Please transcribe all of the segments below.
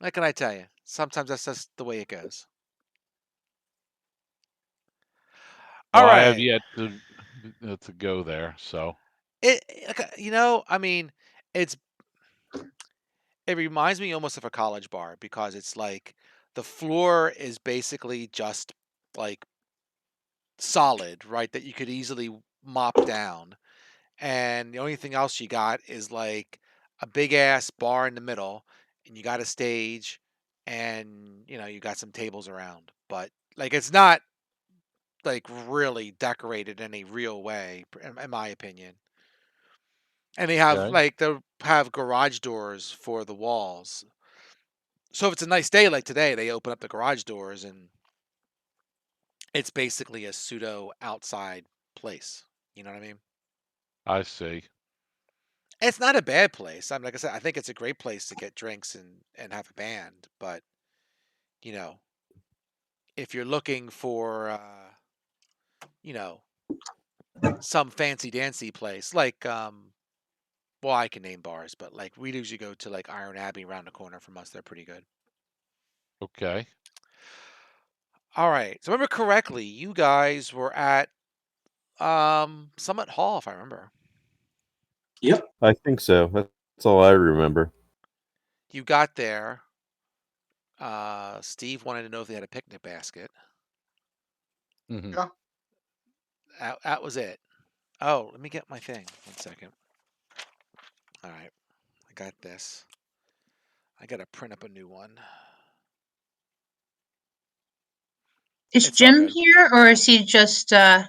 What can I tell you? Sometimes that's just the way it goes. All Well, I have right. yet to go there, so I mean, it's it reminds me almost of a college bar because it's like the floor is basically just like solid, right? That you could easily mop down. And the only thing else you got is like a big ass bar in the middle, and you got a stage, and you got some tables around. But like it's not like really decorated in a real way, in my opinion. And okay. they'll have garage doors for the walls. So if it's a nice day like today, they open up the garage doors and it's basically a pseudo outside place. You know what I mean? I see. It's not a bad place. I mean, like I said, I think it's a great place to get drinks and have a band. But you know, if you're looking for you know some fancy dancy place like well, I can name bars, but like we usually go to like Iron Abbey around the corner from us. They're pretty good. Okay. All right. So remember correctly, you guys were at Summit Hall, if I remember. Yep. I think so. That's all I remember. You got there. Steve wanted to know if they had a picnic basket. Hmm. Yeah. That was it. Oh, let me get my thing. 1 second. All right. I got this. I got to print up a new one. Is It's all Jim good. here, or is he just I'm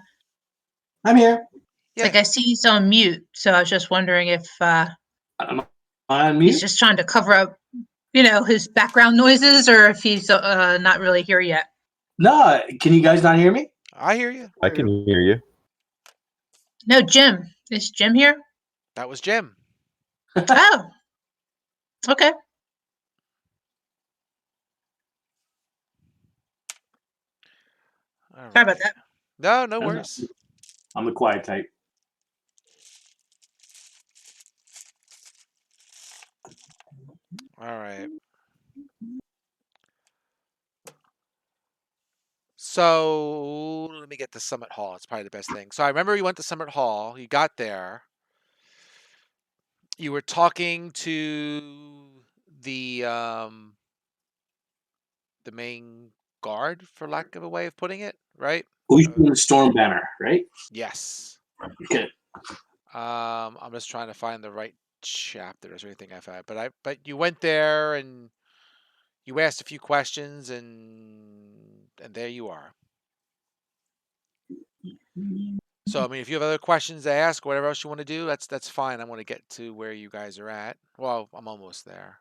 here. Yeah. like I see he's on mute? So I was just wondering if I'm on he's mute. just trying to cover up, his background noises, or if he's not really here yet. No, can you guys not hear me? I hear you. I can hear you. No, Jim. Is Jim here? That was Jim. Oh, okay. All Sorry about right. that. No No, no. worries. I'm the quiet type. All right. So let me get to Summit Hall. It's probably the best thing. So I remember you went to Summit Hall. You got there. You were talking to the main guard, for lack of a way of putting it, right? Who's doing the storm banner, right? Yes. Okay. I'm just trying to find the right chapters or anything I've had, but you went there and you asked a few questions and there you are. So I mean, if you have other questions to ask, whatever else you want to do, that's fine. I want to get to where you guys are at. Well, I'm almost there.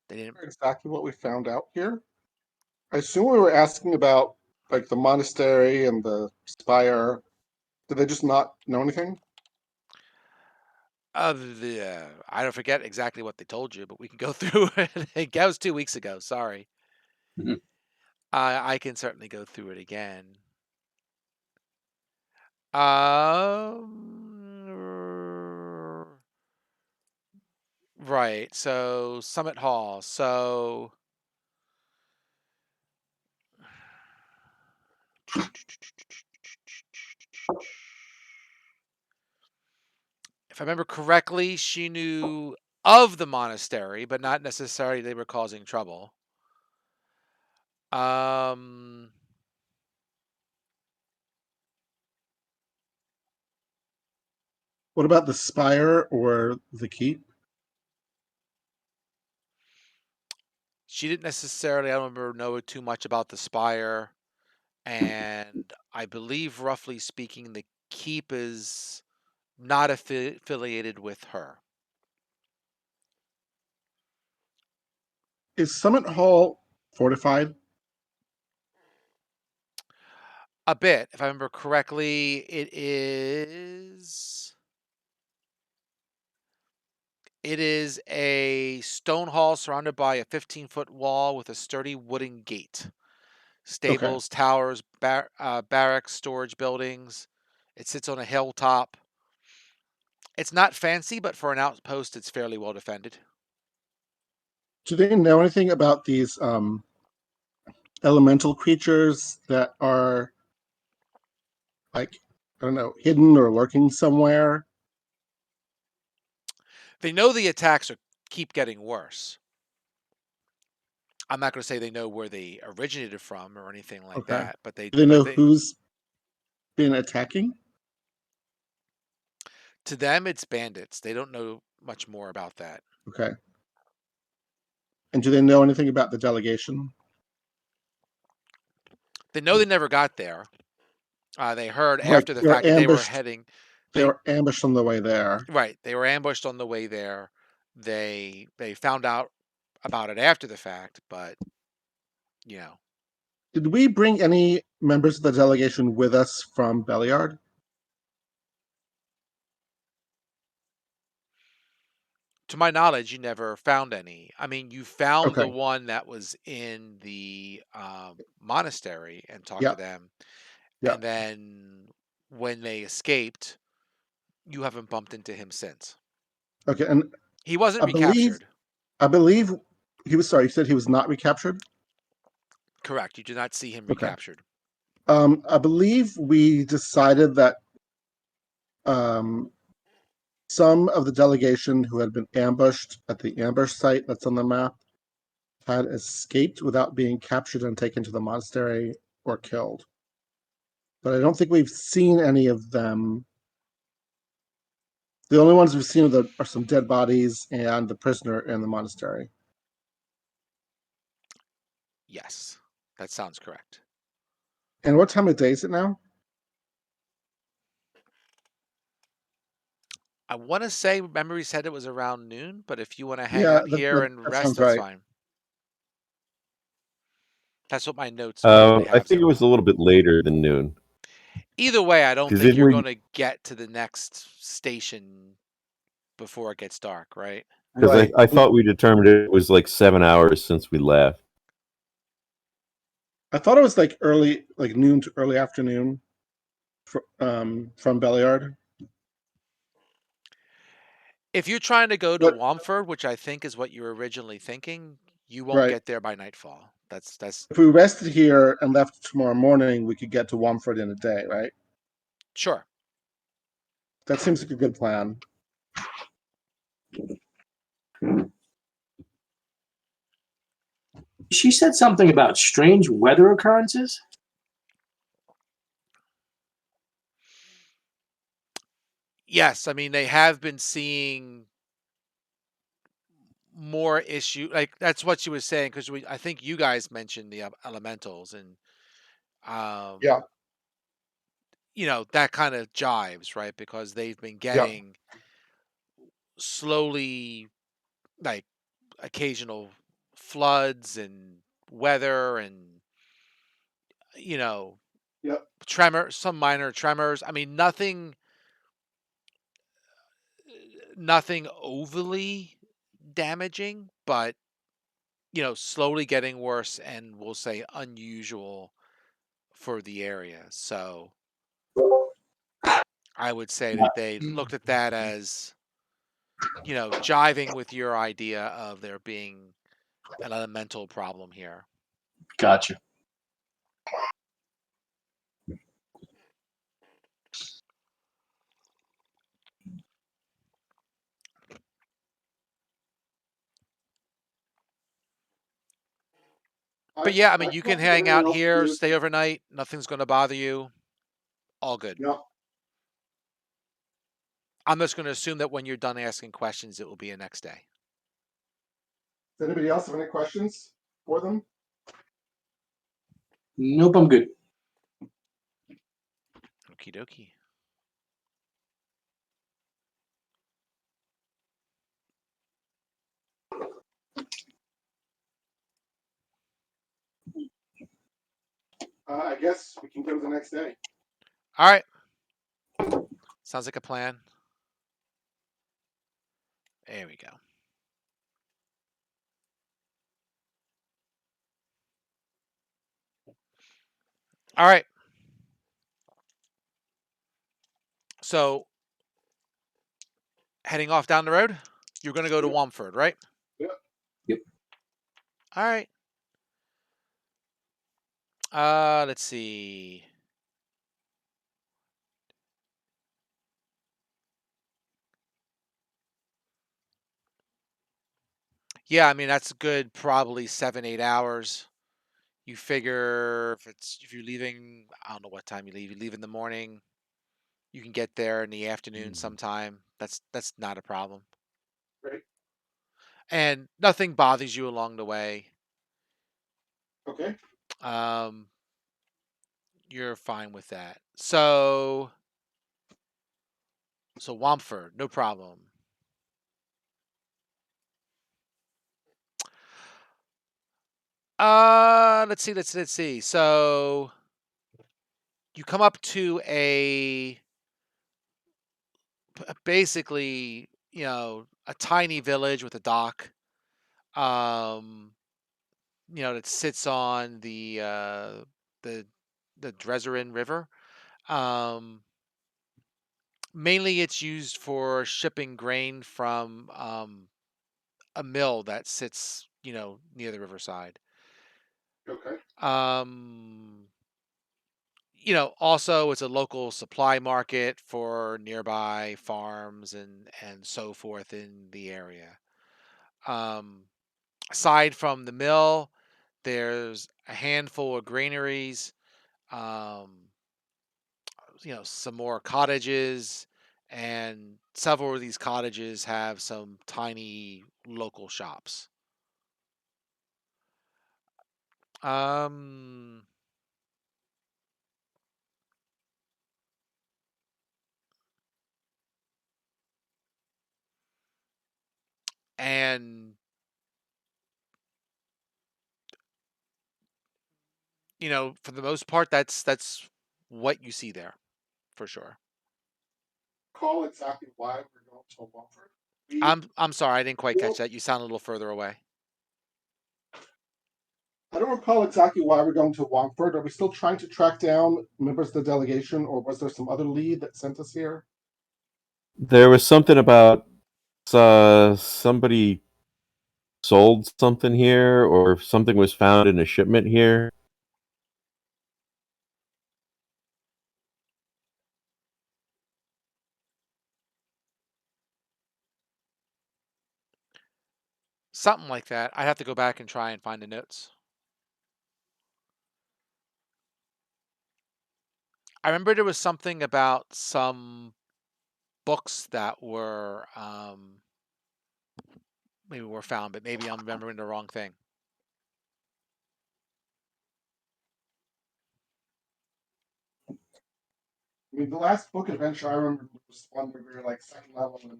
They didn't. Exactly what we found out here. I assume we were asking about like the monastery and the spire. Did they just not know anything? I don't forget exactly what they told you, but we can go through it. That was 2 weeks ago. Sorry. Mhm. I can certainly go through it again. Um, right. So Summit Hall. So if I remember correctly, she knew of the monastery, but not necessarily they were causing trouble. Um, What about the spire or the keep? she didn't necessarily, I don't remember, know too much about the spire. And I believe, roughly speaking, the keep is not affiliated with her. Is Summit Hall fortified? A bit, if I remember correctly, it is. It is a stone hall surrounded by a 15-foot wall with a sturdy wooden gate. Okay. Stables, towers, barracks, storage buildings. It sits on a hilltop. It's not fancy, but for an outpost, it's fairly well defended. Do they know anything about these elemental creatures that are like, I don't know, hidden or lurking somewhere? They know the attacks keep getting worse. I'm not going to say they know where they originated from or anything like Okay. that, but Do they know who's been attacking? to them it's bandits. They don't know much more about that. Okay. And do they know anything about the delegation? They know they never got there. They heard Right, after the they were fact that they were ambushed. heading. They were ambushed on the way there. Right. They were ambushed on the way there. They found out about it after the fact, but you know, Did we bring any members of the delegation with us from Beliard? to my knowledge, you never found any. I mean, you found the Okay. one that was in the monastery and talked Yeah. to them, Yeah. and then when they escaped, you haven't bumped into him since. Okay. And He wasn't I believe he was, sorry, you said he was not recaptured? Correct. You did not see him Okay. recaptured. I believe we decided that some of the delegation who had been ambushed at the ambush site that's on the map had escaped without being captured and taken to the monastery or killed. But I don't think we've seen any of them. The only ones we've seen are some dead bodies and the prisoner in the monastery. Yes, that sounds correct. And what time of day is it now? I want to say memory said it was around noon, but if you want to hang Yeah, out here and that rest, sounds that's right. fine. That's what my notes currently I have. think it was a little bit later than noon. Either way, I don't 'Cause think didn't you're we- going to get to the next station before it gets dark, right? Because Right. I thought we determined it was like 7 hours since we left. I thought it was like early, like noon to early afternoon from Beliard. If you're trying to go to But- Wamford, which I think is what you were originally thinking, you won't Right. get there by nightfall. That's If we rested here and left tomorrow morning, we could get to Wamford in a day, right? sure. That seems like a good plan. She said something about strange weather occurrences. Yes, I mean they have been seeing more issue like that's what she was saying because I think you guys mentioned the elementals and Yeah. you know that kind of jives right because they've been Yeah. getting slowly like occasional floods and weather and you know Yep. some minor tremors. I mean nothing overly damaging, but you know, slowly getting worse and we'll say unusual for the area. So I would say that they looked at that as, you know, jiving with your idea of there being an elemental problem here. Gotcha. But yeah, I mean, you can hang out here, stay overnight. Nothing's going to bother you. All good. Yeah. I'm just going to assume that when you're done asking questions, it will be a next day. Does anybody else have any questions for them? Nope, I'm good. Okie dokie. I guess we can go the next day. All right. Sounds like a plan. There we go. All right. So, heading off down the road, you're going to go to Wamford, right? Yep. Yep. All right. Let's see. Yeah, I mean that's good. Probably 7, 8 hours. You figure if you're leaving, I don't know what time you leave. You leave in the morning. You can get there in the afternoon Mhm. sometime. That's not a problem. Great. And nothing bothers you along the way. Okay. Um, you're fine with that. So Wamford, no problem. Let's see. So you come up to basically, a tiny village with a dock. Um, that sits on the the Drezerin River. Um, Mainly, it's used for shipping grain from a mill that sits, near the riverside. Okay. Um, Also, it's a local supply market for nearby farms and so forth in the area. Um, Aside from the mill, there's a handful of granaries. Um, some more cottages, and several of these cottages have some tiny local shops. Um, and for the most part, that's what you see there for sure. Call exactly why we're going to Wamford. We I'm sorry, I didn't quite catch well, that. You sound a little further away. I don't recall exactly why we're going to Wamford. Are we still trying to track down members of the delegation, or was there some other lead that sent us here? There was something about somebody sold something here, or something was found in a shipment here. Something like that. I have to go back and try and find the notes. I remember there was something about some books that were found, but maybe I'm remembering the wrong thing. I mean, the last book adventure I remember was one where we were like second level and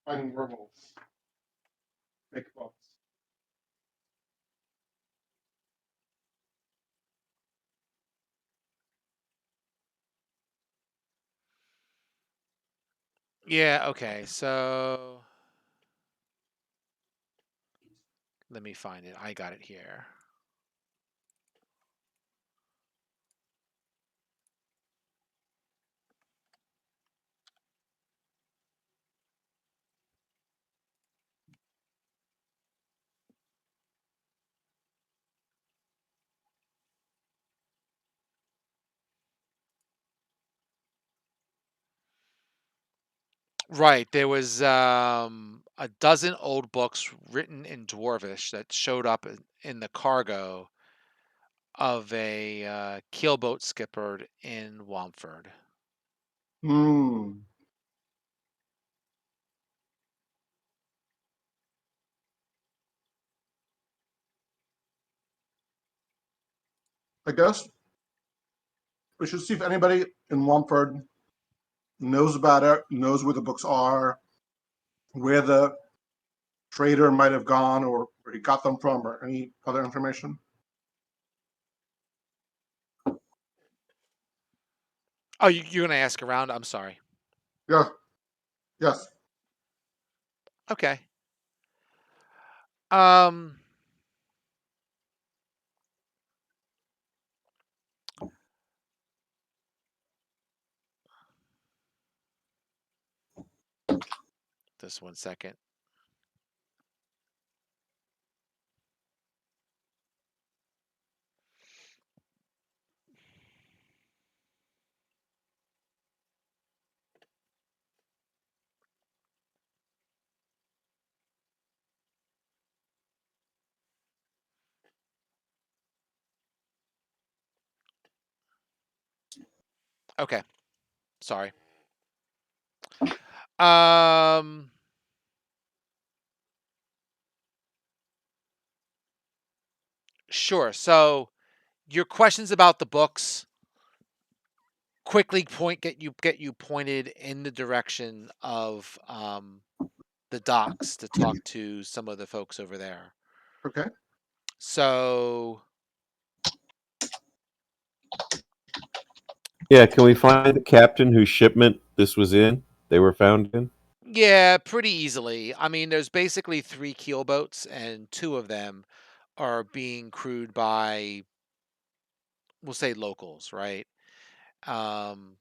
fighting werewolves. Big books. Yeah, okay. So let me find it. I got it here. Right. There was a dozen old books written in Dwarvish that showed up in the cargo of a keelboat skipper in Wamford. Hmm. I guess we should see if anybody in Wamford knows about it, knows where the books are, where the trader might have gone, or where he got them from, or any other information. Oh, you're gonna ask around? I'm sorry. Yeah. Yes. Okay. Um, just 1 second. Okay. Sorry. Um. Sure. So your questions about the books quickly get you pointed in the direction of the docks to talk to some of the folks over there. Okay. So Yeah, can we find the captain whose shipment this was in? They were found in? yeah, pretty easily. I mean, there's basically 3 keelboats, and 2 of them are being crewed by, we'll say, locals, right? Um,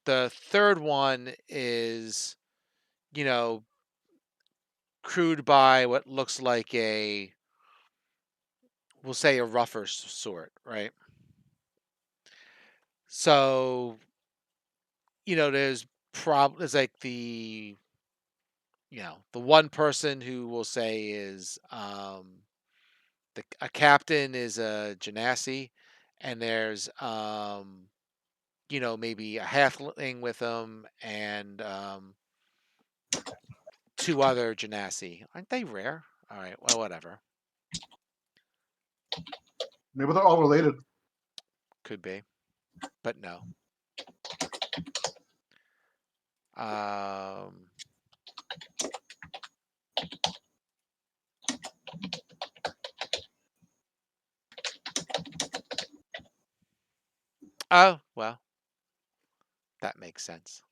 the third one is, you know, crewed by what looks like we'll say a rougher sort, right? So, there's like the one person who will say is a captain is a genasi, and there's maybe a halfling with them and 2 other genasi. Aren't they rare? All right, well, whatever. Maybe they're all related. Could be, but no. Um, oh, well, that makes sense.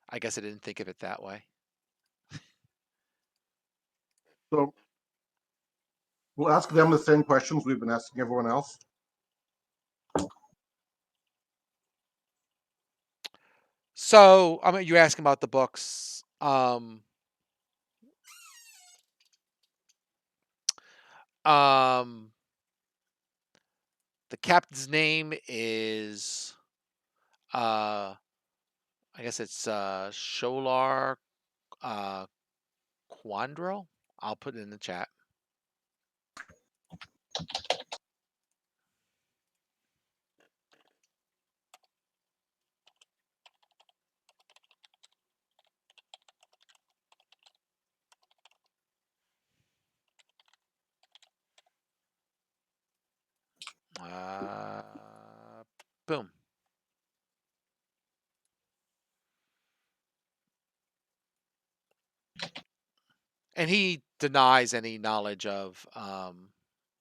I guess I didn't think of it that way. So we'll ask them the same questions we've been asking everyone else. So, I mean, you're asking about the books. Um, the captain's name is, I guess it's Sholar Quandrel. I'll put it in the chat. Boom. And he denies any knowledge of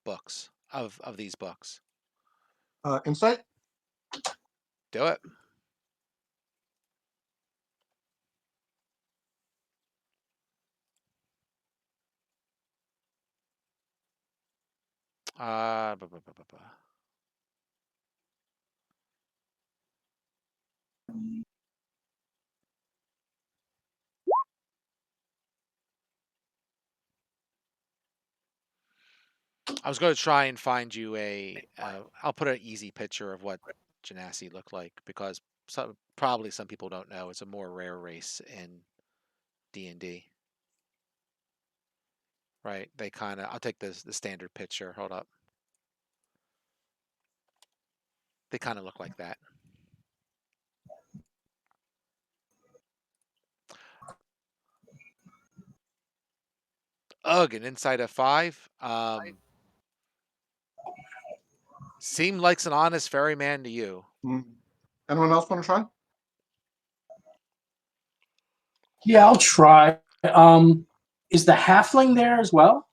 books of these books. Insight. Do it. Buh, buh, buh, buh, buh. I was going to try and find you I'll put an easy picture of what Genasi looked like, because probably some people don't know it's a more rare race in D&D. Right? They kind of, I'll take the standard picture. Hold up. They kind of look like that. Ugh, an inside of 5. Seemed like an honest ferryman to you. Anyone else want to try? Yeah, I'll try. Is the halfling there as well?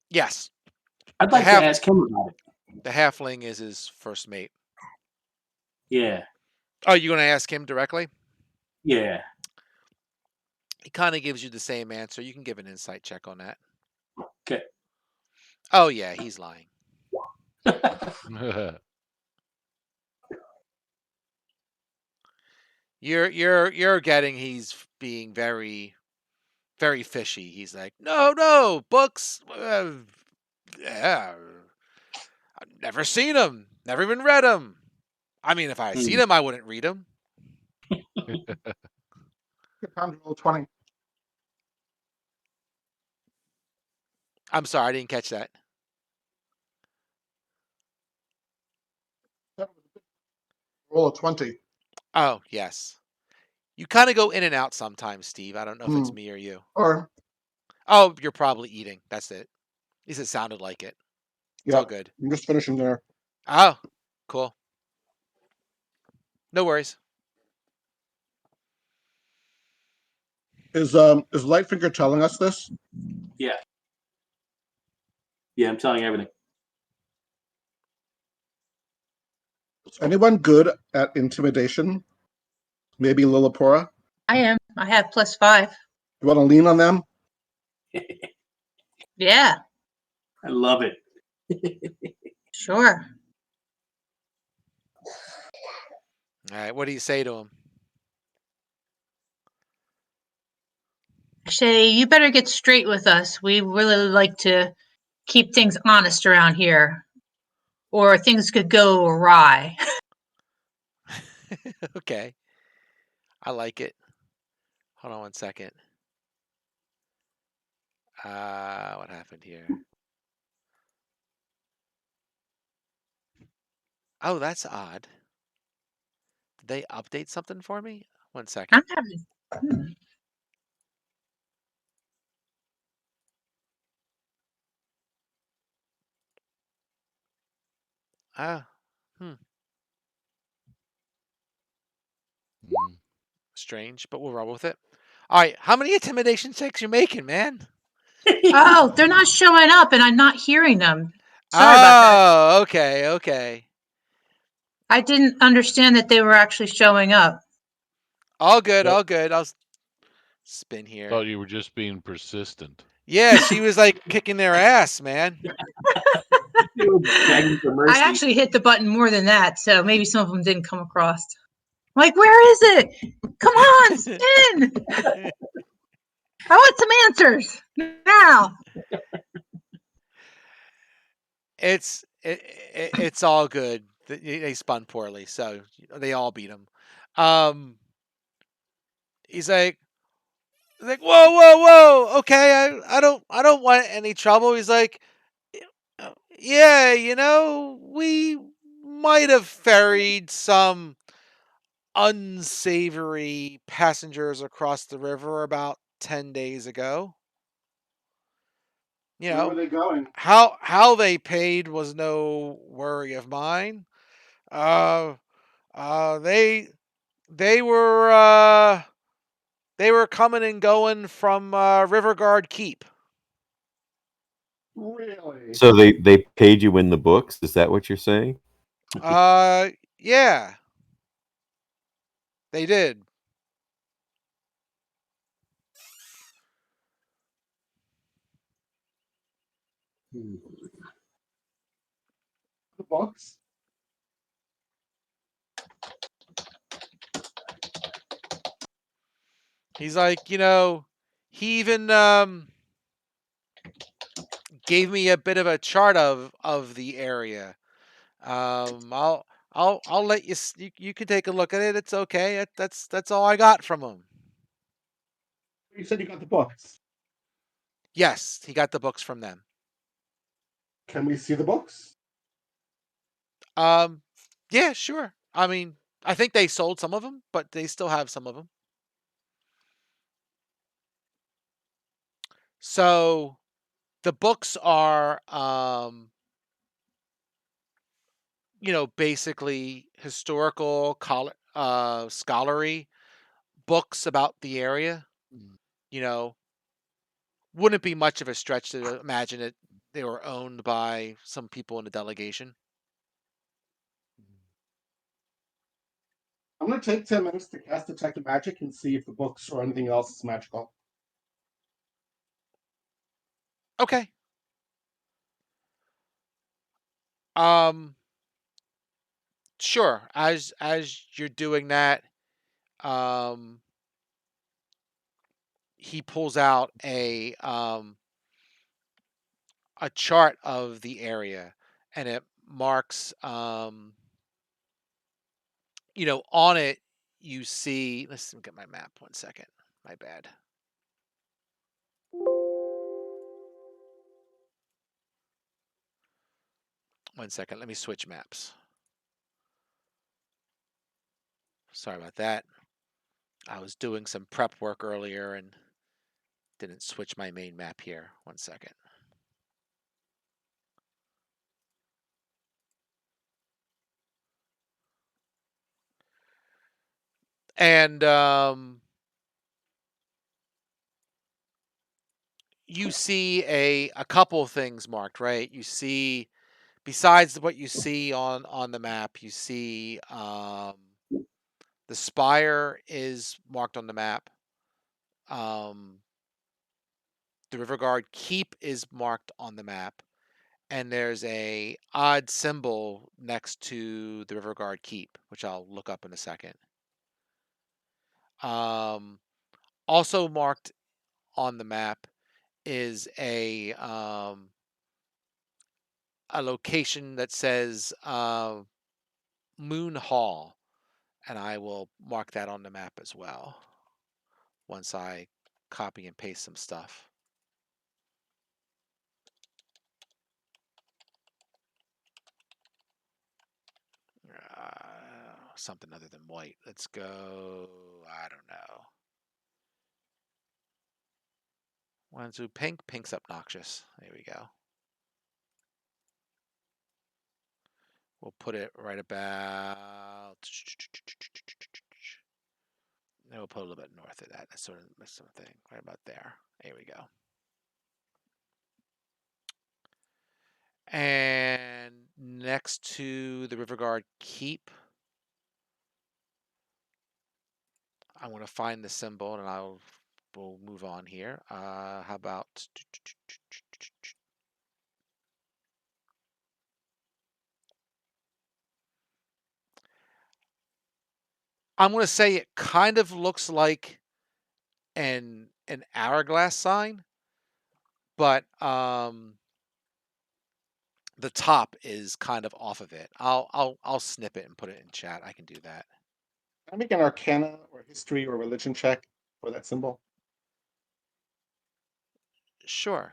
Yes. I'd like to ask him about it. The halfling is his first mate. Yeah. Oh, you going to ask him directly? Yeah. He kind of gives you the same answer. You can give an insight check on that. Okay. Oh yeah, he's lying. You're getting he's being very, very fishy. He's like, no, books. Yeah, I've never seen them. Never even read them. I mean, if I had seen them, I wouldn't read them. Time to roll 20. I'm sorry, I didn't catch that. Roll a 20. Oh, yes. You kind of go in and out sometimes, Steve. I don't know if it's Hmm. me or you. Or, Oh, you're probably eating. That's it. At least it sounded like it. It's yeah, all good. I'm just finishing there. Oh, cool. No worries. Is Lightfinger telling us this? Yeah. Yeah, I'm telling everything. Is anyone good at intimidation? Maybe Lillipora? I am. I have +5. You want to lean on them? Yeah, I love it. sure. All right. What do you say to him? Shay, you better get straight with us. We really like to keep things honest around here, or things could go awry. Okay. I like it. Hold on one second. What happened here? Oh, that's odd. Did they update something for me? One second. I'm having. hmm. Ah, Mm. strange, but we'll roll with it. All right. How many intimidation checks you making, man? Oh, they're not showing up, and I'm not hearing them. Sorry about that. Oh, okay, okay. I didn't understand that they were actually showing up. All good, Yep. all good. I'll spin here. Thought you were just being persistent. Yeah, she was like kicking their ass, man. They were begging for mercy. I actually hit the button more than that, so maybe some of them didn't come across. Like, where is it? Come on, spin! I want some answers now. It's all good. They spun poorly, so they all beat him. Um, he's like, whoa, whoa, whoa. Okay, I don't want any trouble. He's like, yeah, we might have ferried some unsavory passengers across the river about 10 days ago. You Where were know, they going? how they paid was no worry of mine. Uh, they were coming and going from Riverguard Keep. Really? So they paid you in the books. Is that what you're saying? Yeah, they did. The books? He's like, he even gave me a bit of a chart of the area. I'll let you can take a look at it. It's okay. That's all I got from him. You said you got the books. Yes, he got the books from them. Can we see the books? Yeah, sure. I mean, I think they sold some of them, but they still have some of them. So the books are, basically historical, scholarly books about the area. Mm. You know, wouldn't be much of a stretch to imagine that they were owned by some people in the delegation. I'm going to take 10 minutes to cast Detect Magic and see if the books or anything else is magical. Okay. Um, sure. As you're doing that, um, he pulls out a chart of the area, and it marks, on it you see. Let's get my map. 1 second. My bad. One second. Let me switch maps. Sorry about that. I was doing some prep work earlier and didn't switch my main map here. 1 second. And you see a couple of things marked, right? You see, besides what you see on the map, you see the spire is marked on the map. The River Guard Keep is marked on the map, and there's a odd symbol next to the River Guard Keep, which I'll look up in a second. Also marked on the map is a location that says Moon Hall, and I will mark that on the map as well once I copy and paste some stuff. Something other than white. Let's go. I don't know. Want to do pink? Pink's obnoxious. There we go. We'll put it right about. No, we'll put a little bit north of that. That's sort of thing. Right about there. There we go. And next to the River Guard Keep, I want to find the symbol, and we'll move on here. How about? I'm going to say it kind of looks like an hourglass sign, but the top is kind of off of it. I'll snip it and put it in chat. I can do that. Can I make an Arcana or History or Religion check for that symbol? Sure.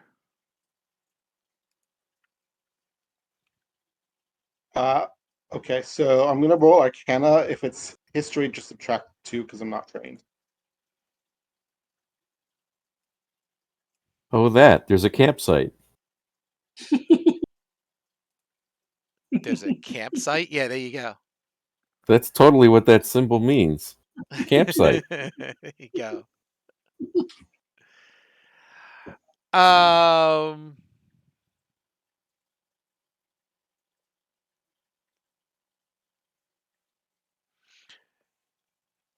Okay, so I'm gonna roll Arcana. If it's History, just subtract 2 because I'm not trained. Oh, there's a campsite. There's a campsite. Yeah, there you go. That's totally what that symbol means. Campsite. There you go. Um.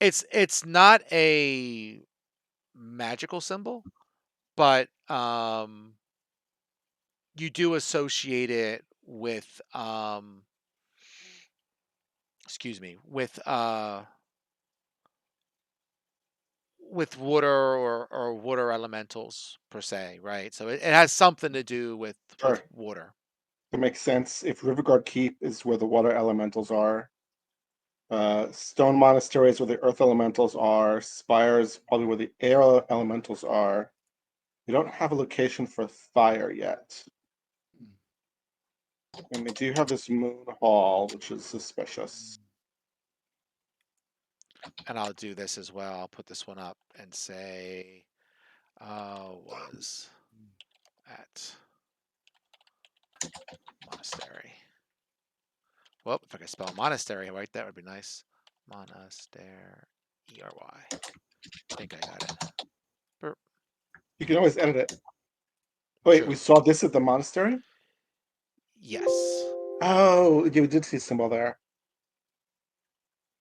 It's not a magical symbol, but you do associate it with excuse me, with water or water elementals per se, right? So it has something to do with Sure. water. That makes sense. If Riverguard Keep is where the water elementals are, Stone Monastery is where the earth elementals are, Spire is probably where the air elementals are. We don't have a location for fire yet. And we do have this Moon Hall, which is suspicious. And I'll do this as well. I'll put this one up and say was at monastery. Well, if I could spell monastery right, that would be nice. Monastery, E-R-Y. I think I got it. Burp. You can always edit it. Wait, True. we saw this at the monastery? Yes. Oh, yeah, we did see a symbol there.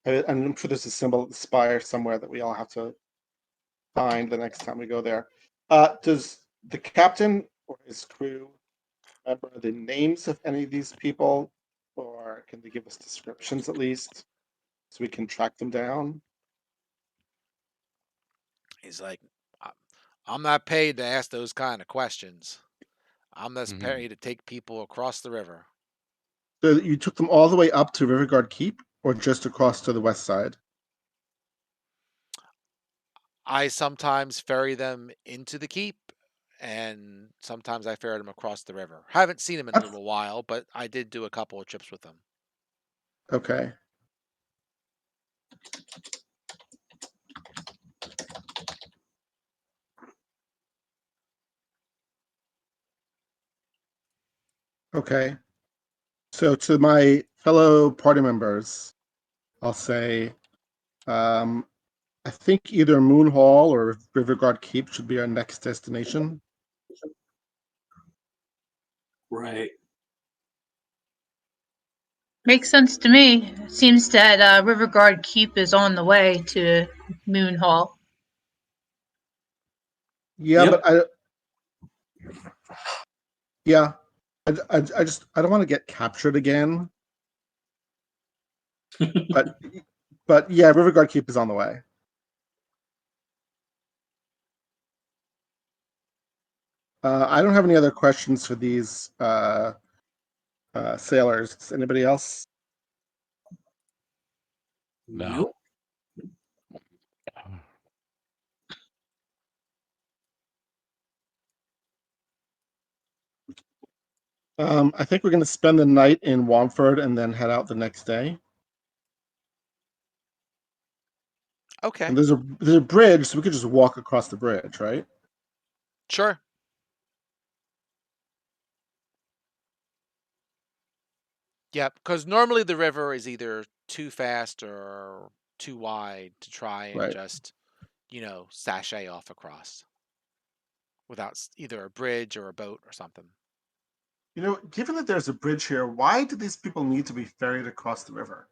And I'm sure there's a symbol at the spire somewhere that we all have to find the next time we go there. Does the captain or his crew remember the names of any of these people? Or can they give us descriptions at least so we can track them down? He's like, I'm not paid to ask those kind of questions. I'm just paid to take people across the river. So you took them all the way up to Riverguard Keep or just across to the west side? I sometimes ferry them into the keep, and sometimes I ferry them across the river. Haven't seen them in a little while, but I did do a couple of trips with them. Okay. Okay. So to my fellow party members, I'll say, I think either Moon Hall or Riverguard Keep should be our next destination. Right. Makes sense to me. Seems that Riverguard Keep is on the way to Moon Hall. Yeah, Yep. but yeah, I just I don't want to get captured again. But yeah, Riverguard Keep is on the way. I don't have any other questions for these sailors. Does anybody else? No. I think we're going to spend the night in Wamford and then head out the next day. Okay. And there's a bridge, so we could just walk across the bridge, right? Sure. Yep. Because normally the river is either too fast or too wide to try and Right. just, sashay off across without either a bridge or a boat or something. You know, given that there's a bridge here, why do these people need to be ferried across the river?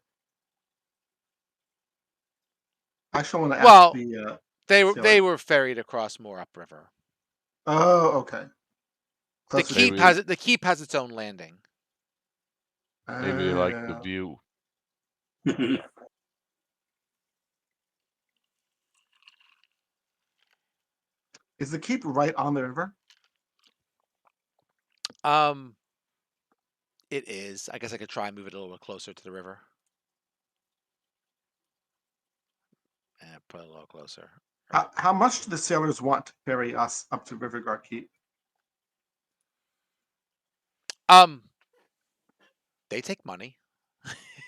I actually want to ask Well, the they sailor. were ferried across more upriver. Oh, okay. The Closer keep to Maybe has its own landing. maybe you like the uh, view. is the keep right on the river? Um, it is. I guess I could try and move it a little bit closer to the river. And put it a little closer. How much do the sailors want to ferry us up to Riverguard Keep? Um, they take money.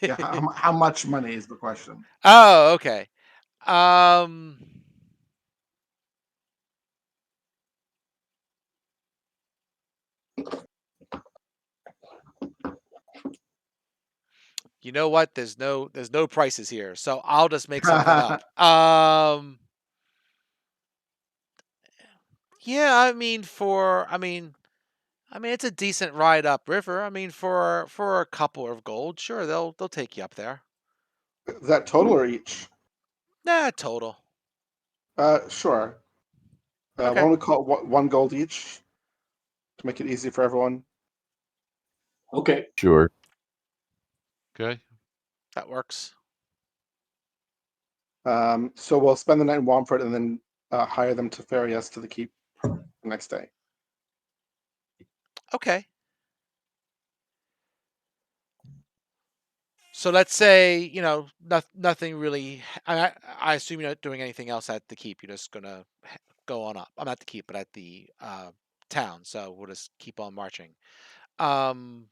Yeah, how much money is the question? Oh, okay. Um, you know what? There's no prices here, so I'll just make something up. Yeah, I mean it's a decent ride up river. I mean for a couple of gold, sure they'll take you up there. Is that total or each? Nah, total. Sure. Why Okay, don't we call it one gold each to make it easy for everyone? Okay. Sure. Okay. that works. So we'll spend the night in Wamford and then hire them to ferry us to the keep the next day. Okay. So let's say nothing really. I assume you're not doing anything else at the keep. You're just gonna go on up. I'm at the keep, but at the town. So we'll just keep on marching. Um,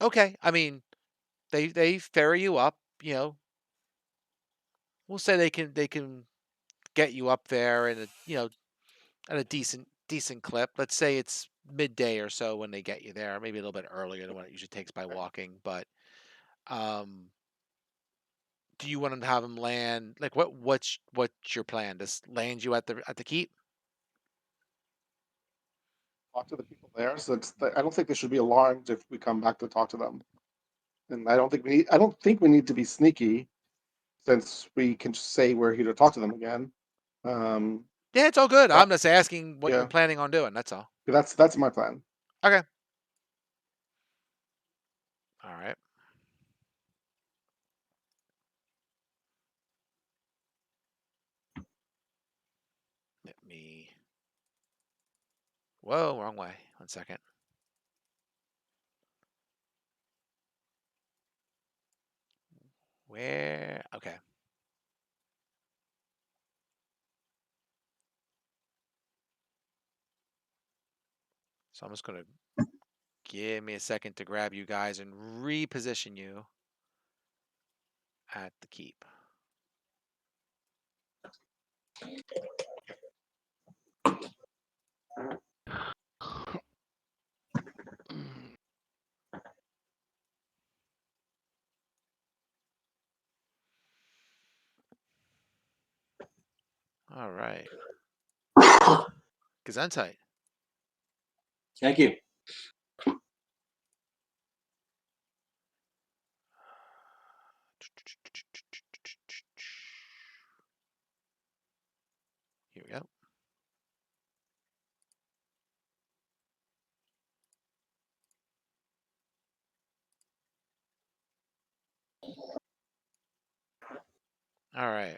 okay. I mean, they ferry you up. We'll say they can get you up there in at a decent clip. Let's say it's midday or so when they get you there, maybe a little bit earlier than what it usually takes by walking. But um, do you want to have them land? Like what's your plan? Just land you at the keep? Talk to the people there. So I don't think they should be alarmed if we come back to talk to them. And I don't think we need to be sneaky, since we can just say we're here to talk to them again. Yeah, it's all good. Uh, I'm just asking what you're yeah, planning on doing. That's all. that's my plan. Okay. All right. Let me. Whoa, wrong way. 1 second. Where? Okay. So I'm just gonna give me a second to grab you guys and reposition you. at the keep. All right. Gesundheit. Thank you. Here we go. All right.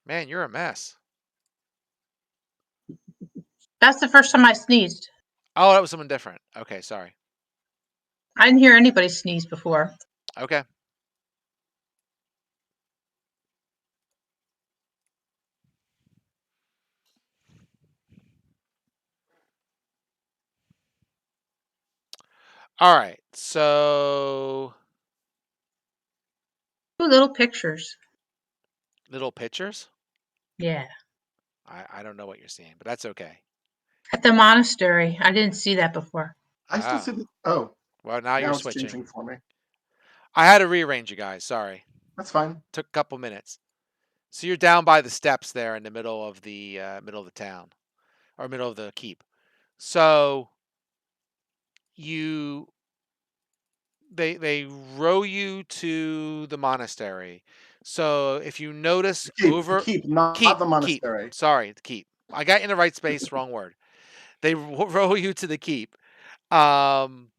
Man, you're a mess. That's the first time I sneezed. Oh, that was someone different. Okay, sorry. I didn't hear anybody sneeze before. Okay. All right. So Two little pictures. little pictures. Yeah. I don't know what you're seeing, but that's okay. At the monastery. I didn't see that before. I still Ah, see the. Oh, well, now you're now it's switching. changing for me. I had to rearrange you guys. Sorry. That's fine. Took a couple minutes. So you're down by the steps there in the middle of the town, or middle of the keep. So you they row you to the monastery. So if you notice The keep, not keep the monastery. sorry, the keep. I got you in the right space, wrong word. They row you to the keep. Um,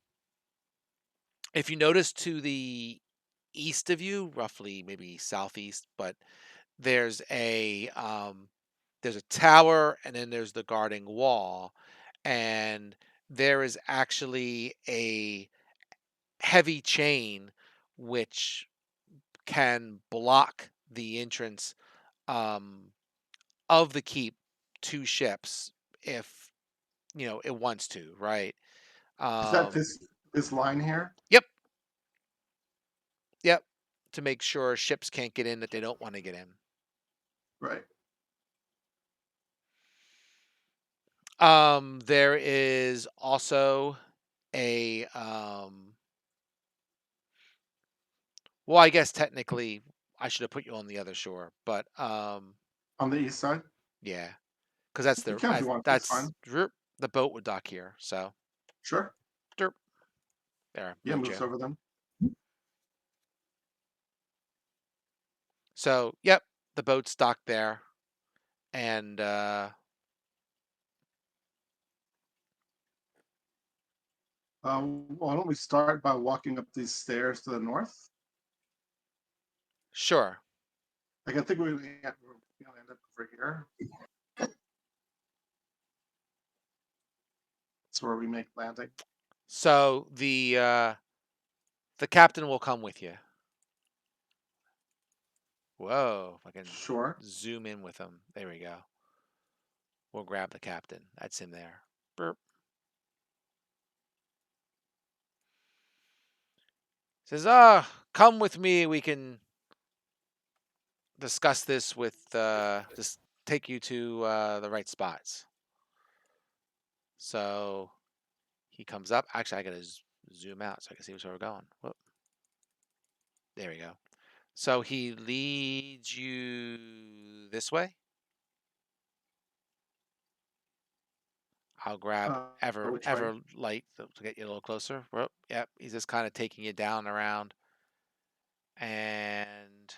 if you notice to the east of you, roughly maybe southeast, but there's a tower and then there's the guarding wall, and there is actually a heavy chain which can block the entrance um, of the keep to ships if it wants to, right? Is that Um, this line here? yep, yep, to make sure ships can't get in that they don't want to get in. Right. There is also a well, I guess technically I should have put you on the other shore, but On the east side? yeah, because that's You can if you want. That's fine. the boat would dock here. So Sure. derp, there, Yeah, moved moves you. over them. So yep, the boat's docked there, and Why don't we start by walking up these stairs to the north? sure. Like I think we're gonna end up over here. That's where we make landing. So the captain will come with you. Whoa, if I can Sure. zoom in with him. There we go. We'll grab the captain. That's him there. Burp. Says, come with me. We can discuss this with, just take you to the right spots. So he comes up. Actually, I got to zoom out so I can see where we're going. Whoop. There we go. So he leads you this way. I'll grab Which way? ever light to get you a little closer. Whoop. Yep. He's just kind of taking you down around. And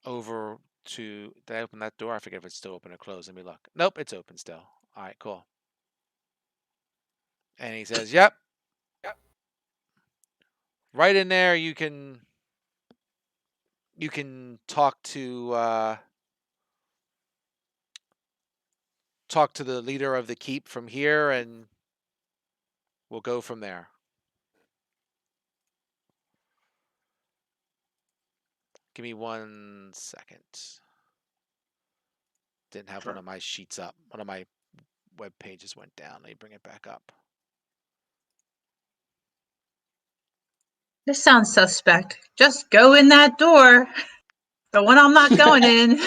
over to, did I open that door? I forget if it's still open or closed. Let me look. Nope, it's open still. All right, cool. And he says, yep. Right in there you can talk to the leader of the keep from here, and we'll go from there. Give me 1 second. Didn't have one Sure. of my sheets up. One of my web pages went down. Let me bring it back up. This sounds suspect. Just go in that door. The one I'm not going in.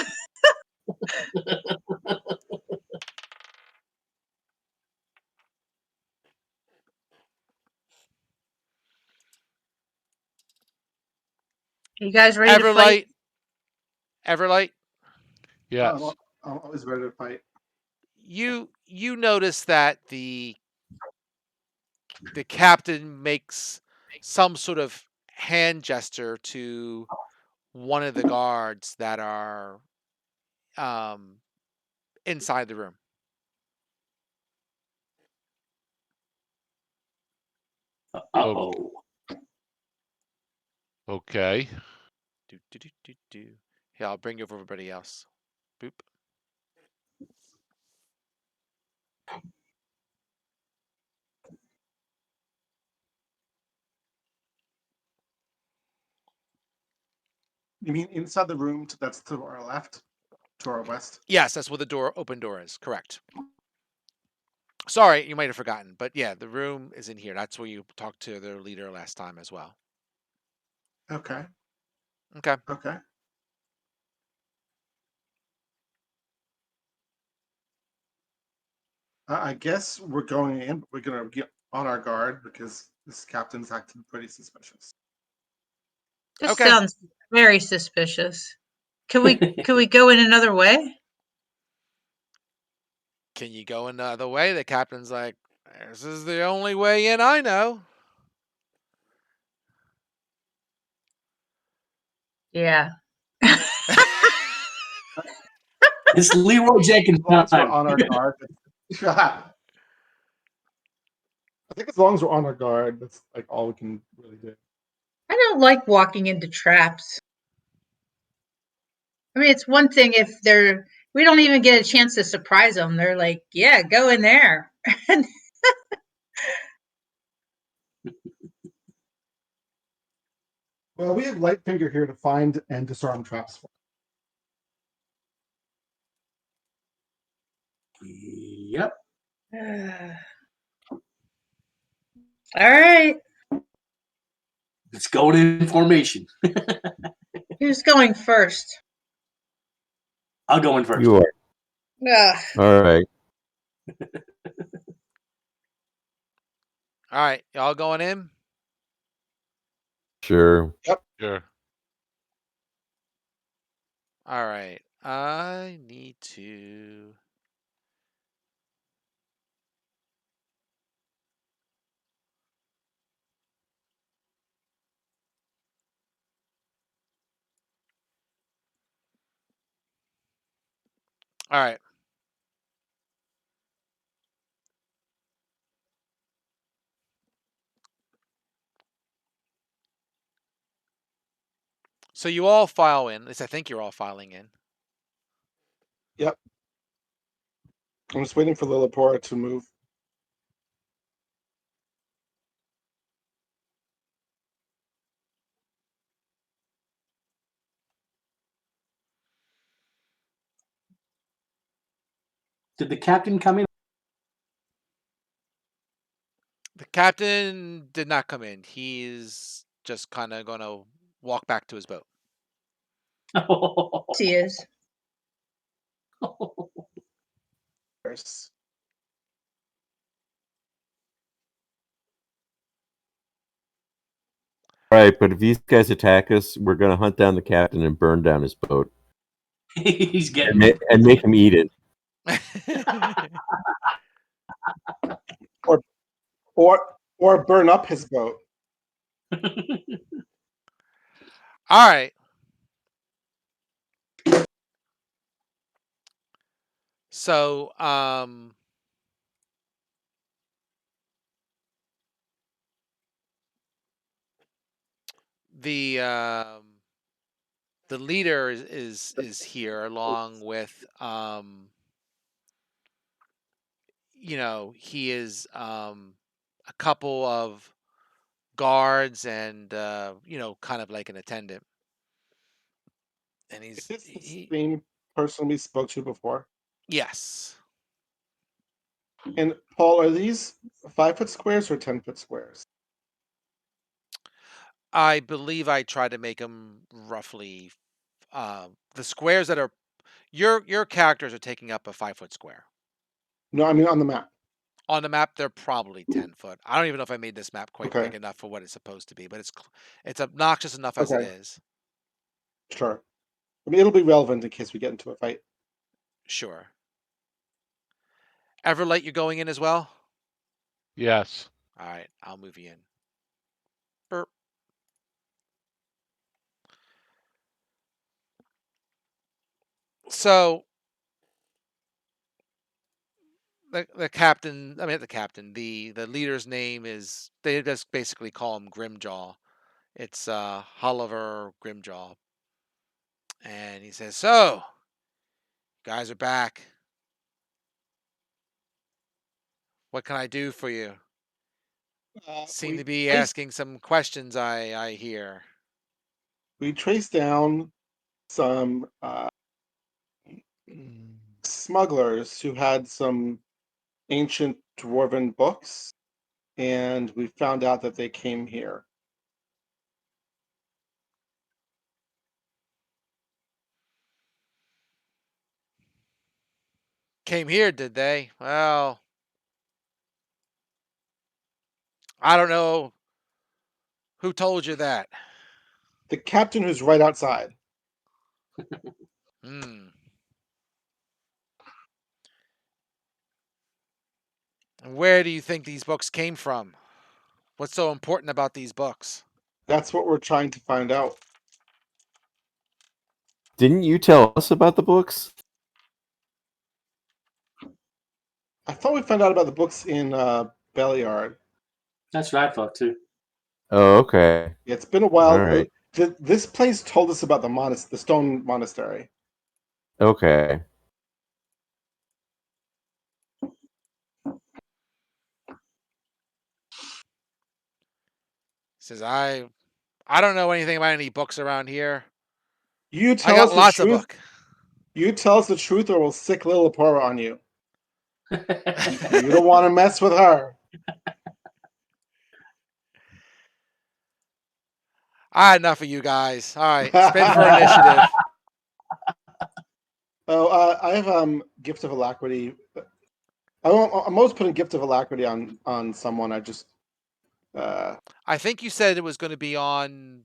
You guys ready to fight? Everlight, Yes. I'm always ready to fight. you notice that the captain makes some sort of hand gesture to one of the guards that are inside the room. Uh-oh. Okay. Do, do, do, do, do. Here, I'll bring over everybody else. Boop. You mean inside the room that's to our left, to our west? Yes, that's where the open door is. Correct. Sorry, you might have forgotten, but yeah, the room is in here. That's where you talked to their leader last time as well. Okay. Okay. Okay. I guess we're going in. We're gonna get on our guard because this captain's acting pretty suspicious. This Okay. sounds very suspicious. Can we go in another way? Can you go another way? The captain's like, this is the only way in I know. Yeah. It's Leroy Jenkins As long as we're time. on our guard. I think as long as we're on our guard, that's like all we can really do. I don't like walking into traps. I mean, it's one thing if we don't even get a chance to surprise them. They're like, yeah, go in there. Well, we have Lightfinger here to find and disarm traps for. Yep. All right. It's going in formation. Who's going first? I'll go in first. You are. Ugh. All right. All right, y'all going in? Sure. Sure. All right. I need to. All right. So you all file in. At least I think you're all filing in. Yep. I'm just waiting for Lillipora to move. Did the captain come in? The captain did not come in. He's just kind of going to walk back to his boat. He is. There's- All right, but if these guys attack us, we're gonna hunt down the captain and burn down his boat He's and, getting and make him eat it. or burn up his boat. All right. So, the leader is here along with he is a couple of guards and kind of like an attendant. And Is he's this the he same person we spoke to before? yes. And Paul, are these 5-foot squares or 10-foot squares? I believe I tried to make them roughly the squares that are your characters are taking up a 5-foot square. No, I mean on the map. On the map, they're probably 10 foot. I don't even know if I made this map quite Okay. big enough for what it's supposed to be, but it's obnoxious enough as it Okay. is. Sure. I mean, it'll be relevant in case we get into a fight. Sure. Everlight, you're going in as well? Yes. All right, I'll move you in. Burp. So the captain, I mean the captain, the leader's name is they just basically call him Grimjaw. It's Oliver Grimjaw. And he says, "So, you guys are back. What can I do for you? Seem to be asking some questions I hear." We traced down some smugglers who had some ancient dwarven books, and we found out that they came here. Came here, did they? Well, I don't know who told you that. The captain who's right outside. Hmm. And where do you think these books came from? What's so important about these books? That's what we're trying to find out. Didn't you tell us about the books? I thought we found out about the books in Beliard. That's what I thought too. Oh, okay. It's been a while. All right. This place told us about the stone monastery. Okay. Says I don't know anything about any books around here. You I tell got us the lots of truth. book. You tell us the truth, or we'll sick Lil Lapora on you. You don't want to mess with her. I had enough of you guys. All right, spin for initiative. Oh, I have gift of alacrity. I'm always putting gift of alacrity on someone. I just I think you said it was going to be on.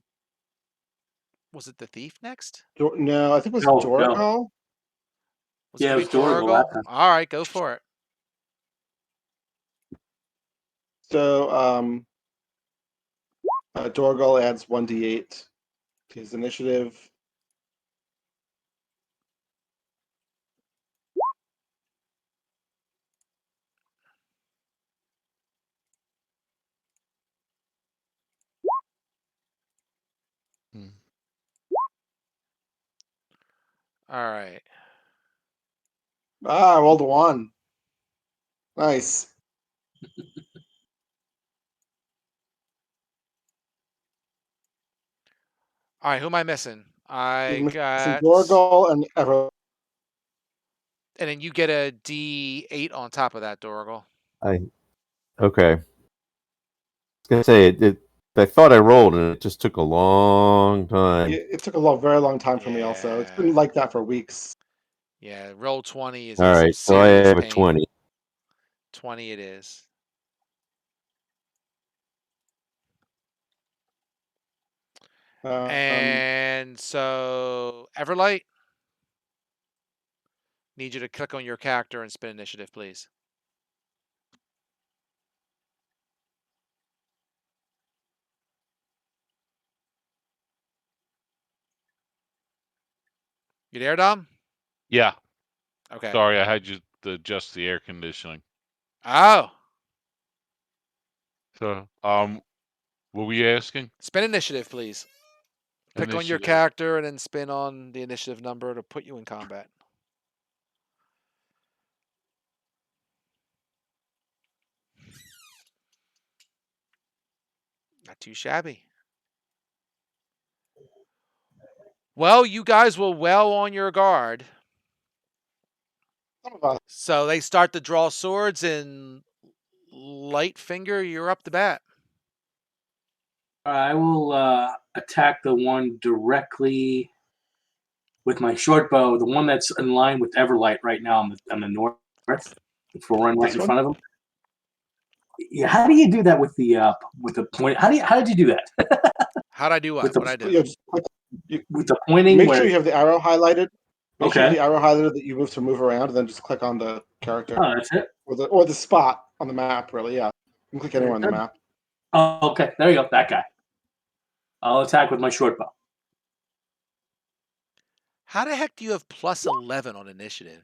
Was it the thief next? no, I think it was No, Dorgal. Was Yeah, it it gonna was be Dorgal Dorgal? that time. All right, go for it. So Dorgal adds 1d8 to his initiative. All right. I rolled a 1. Nice. All right, who am I missing? I Missing got, Dorgal and Ever. and then you get a D8 on top of that, Dorgal. Okay. I was gonna say I thought I rolled and it just took a long time. It took very long time for me. Also, it's been Yeah. like that for weeks. Yeah, roll 20 is All some right, so I serious have a pain. 20. 20 it is. And so, Everlight, need you to click on your character and spin initiative, please. You there, Dom? Yeah. Okay. Sorry, I had you to adjust the air conditioning. Oh, So, what were you asking? spin initiative, please. Click on your Initiative. character and then spin on the initiative number to put you in combat. Not too shabby. Well, you guys were well on your guard. Some of us. So they start to draw swords, and Lightfinger, you're up to bat. I will attack the one directly with my short bow, the one that's in line with Everlight right now on the north. If we're running right in front of him. Yeah, how do you do that with the point? How did you do that? How'd I do what? With the- What'd I do? You just With the pointing? make where, sure you have the arrow highlighted. Make sure you have Okay. the arrow highlighted that you move to move around, and then just click on the character Oh, that's it. or the spot on the map. Really, yeah. You can click anywhere on the map. Oh, okay. There you go. That guy. I'll attack with my short bow. How the heck do you have plus 11 on initiative?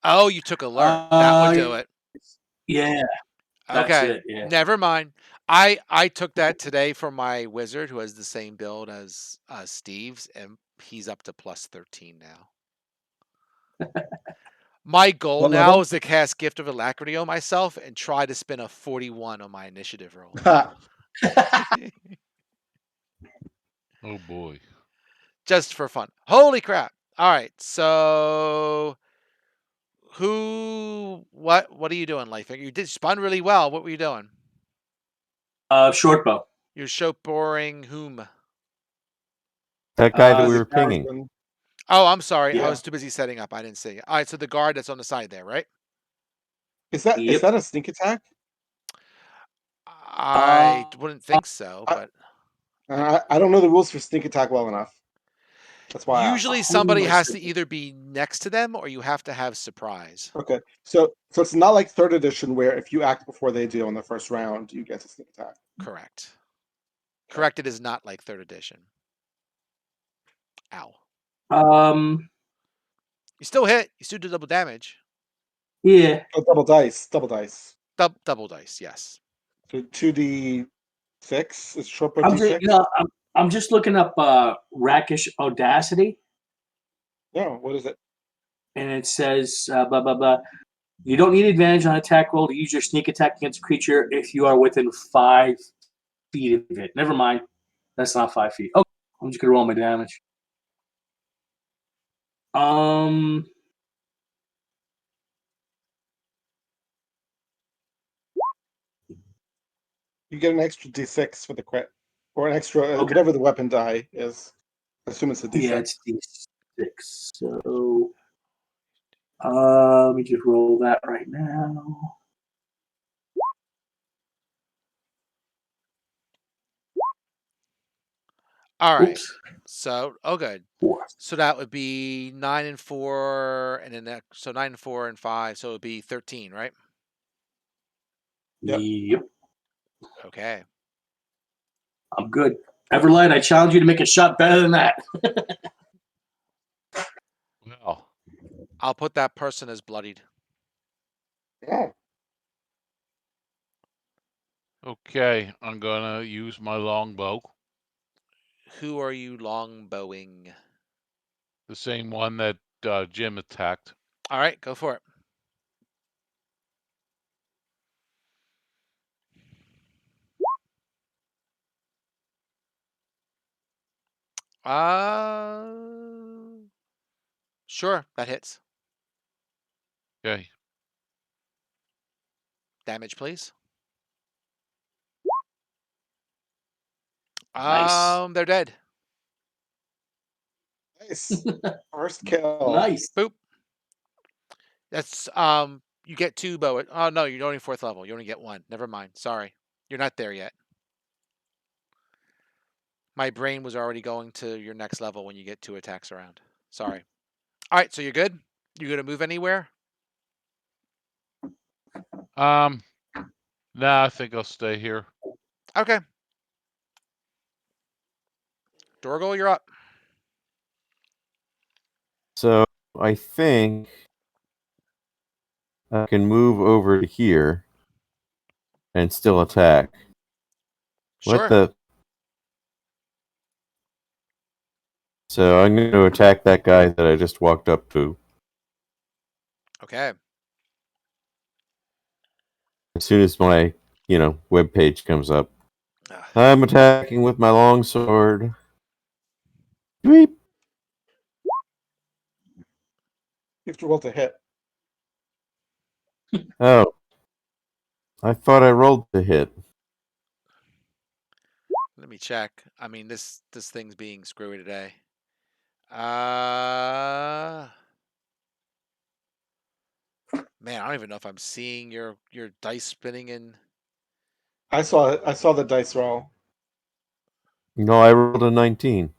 Oh, you took alert. That would do it. Yeah. That's Okay. it, yeah. Never mind. I took that today from my wizard who has the same build as Steve's, and he's up to plus 13 now. My goal What now level? is to cast Gift of Alacrity on myself and try to spin a 41 on my initiative roll. Oh boy. Just for fun. Holy crap. All right. So what are you doing, Lightfinger? You did spun really well. What were you doing? Short bow. You're show boring whom? That guy that we the were guy- pinging. Oh, I'm sorry. I Yeah. was too busy setting up. I didn't see it. All right, so the guard that's on the side there, right? Is that Yep. a sneak attack? I wouldn't think so, I- but I don't know the rules for sneak attack well enough. That's why. usually somebody has to either be next to them or you have to have surprise. Okay, so it's not like third edition where if you act before they do on the first round, you get to sneak attack. Correct. Correct. It is not like third edition. Ow. You still hit. You still do double damage. Yeah. Oh, double dice. Double dice. Yes. So 2d6 is short bow I'm d6. just, I'm just looking up Rakish Audacity, No, what is it? and it says blah blah blah. You don't need advantage on attack roll to use your sneak attack against a creature if you are within 5 feet of it. Never mind. That's not 5 feet. Oh, I'm just gonna roll my damage. You get an extra d6 for the crit, or an extra Okay. whatever the weapon die is. I assume it's a d6. Yeah, it's D6. So let me just roll that right now. All right. Oops. So, good. 4. So that would be 9 and 4, and then so 9 and 4 and 5. So it would be 13, right? Yep. Okay. I'm good. Everlight, I challenge you to make a shot better than that. Well, I'll put that person as bloodied. Yeah. okay. I'm gonna use my longbow, Who are you longbowing? the same one that Jim attacked. All right, go for it. Sure, that hits. Okay. Damage, please. Nice. They're dead. Nice. First kill. Nice. Boop. That's you get 2 bow. Oh no, you're only 4th level. You only get 1. Never mind. Sorry. You're not there yet. My brain was already going to your next level when you get 2 attacks around. Sorry. All right, so you're good? You gonna move anywhere? Nah, I think I'll stay here. Okay. Dorgal, you're up. So I think I can move over to here and still attack. Sure. What the? So I'm going to attack that guy that I just walked up to. Okay. As soon as my, web page comes up. Ah, I'm attacking with my longsword. Beep. You have to roll to hit. Oh, I thought I rolled the hit. Let me check. I mean, this thing's being screwy today. Man, I don't even know if I'm seeing your dice spinning in. I saw the dice roll. No, I rolled a 19.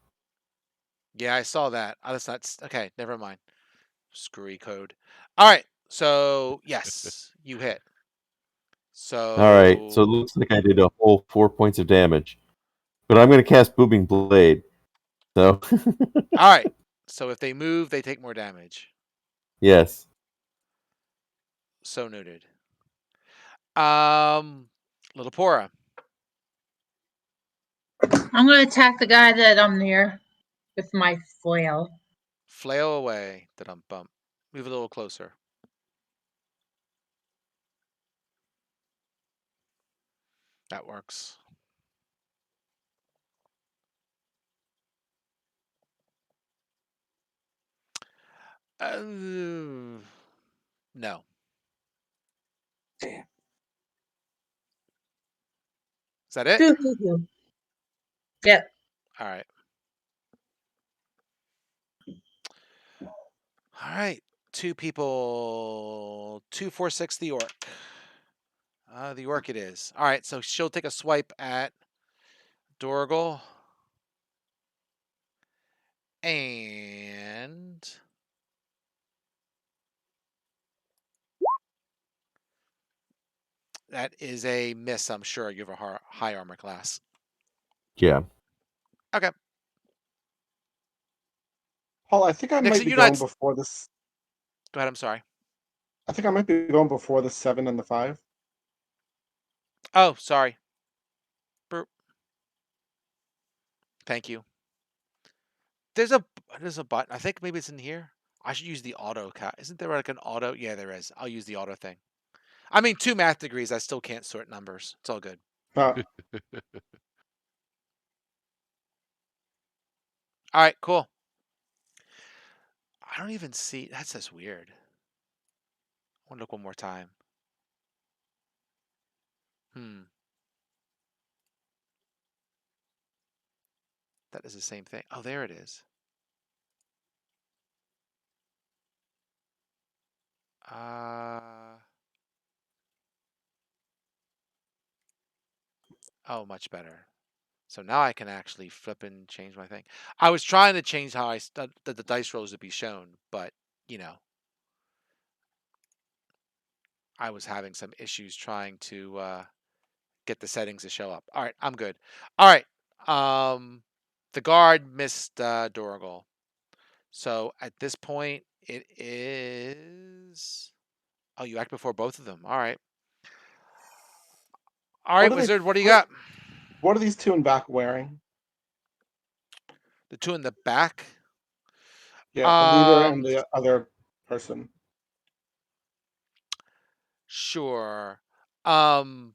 Yeah, I saw that. Oh, that's not okay. Never mind. Screwy code. All right. So yes, you hit. So All right, so it looks like I did a whole 4 points of damage. But I'm going to cast Booming Blade. So, all right. So if they move, they take more damage. yes. So noted. Little Pora. I'm gonna attack the guy that I'm near with my flail. Flail away. Bump. Move a little closer. That works. No. Damn. Is that it? Yep. All right. All right. 2 people. 2, 4, 6. The orc. The orc it is. All right. So she'll take a swipe at Dorgal. And that is a miss, I'm sure. You have a high armor class. Yeah. Okay. Paul, I think I Nixon, might be you're going not. before this. Go ahead. I'm sorry. I think I might be going before the 7 and the 5. Oh, sorry. Burp. Thank you. There's a button. I think maybe it's in here. I should use the auto cat. Isn't there like an auto? Yeah, there is. I'll use the auto thing. I mean, 2 math degrees. I still can't sort numbers. It's all good. Huh. All right, cool. I don't even see. That's just weird. I want to look one more time. That is the same thing. Oh, there it is. Oh, much better. So now I can actually flip and change my thing. I was trying to change how the dice rolls would be shown, but you know, I was having some issues trying to get the settings to show up. All right, I'm good. All right. The guard missed Dorgal. So at this point, it is. Oh, you act before both of them. All right. All right, What are they- Wizard. What do you got? What are these 2 in back wearing? The 2 in the back. Yeah, the leader and the other person. Sure. The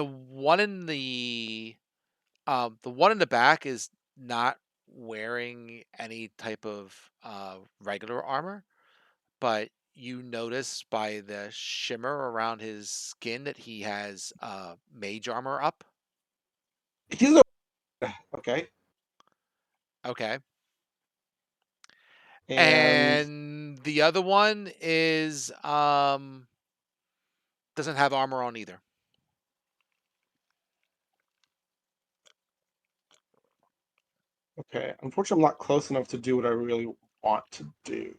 one in the one in the back is not wearing any type of regular armor, but you notice by the shimmer around his skin that he has mage armor up. He's a okay. Okay. And And the other one is doesn't have armor on either. okay, unfortunately, I'm not close enough to do what I really want to do.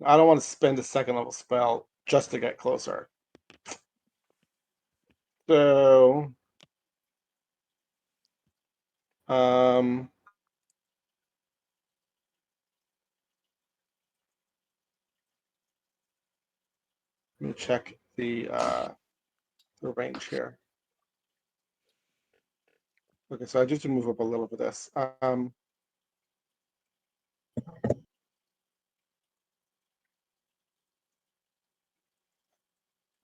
I don't want to spend a 2nd level spell just to get closer. So, um, let me check the range here. Okay, so I just move up a little bit. This.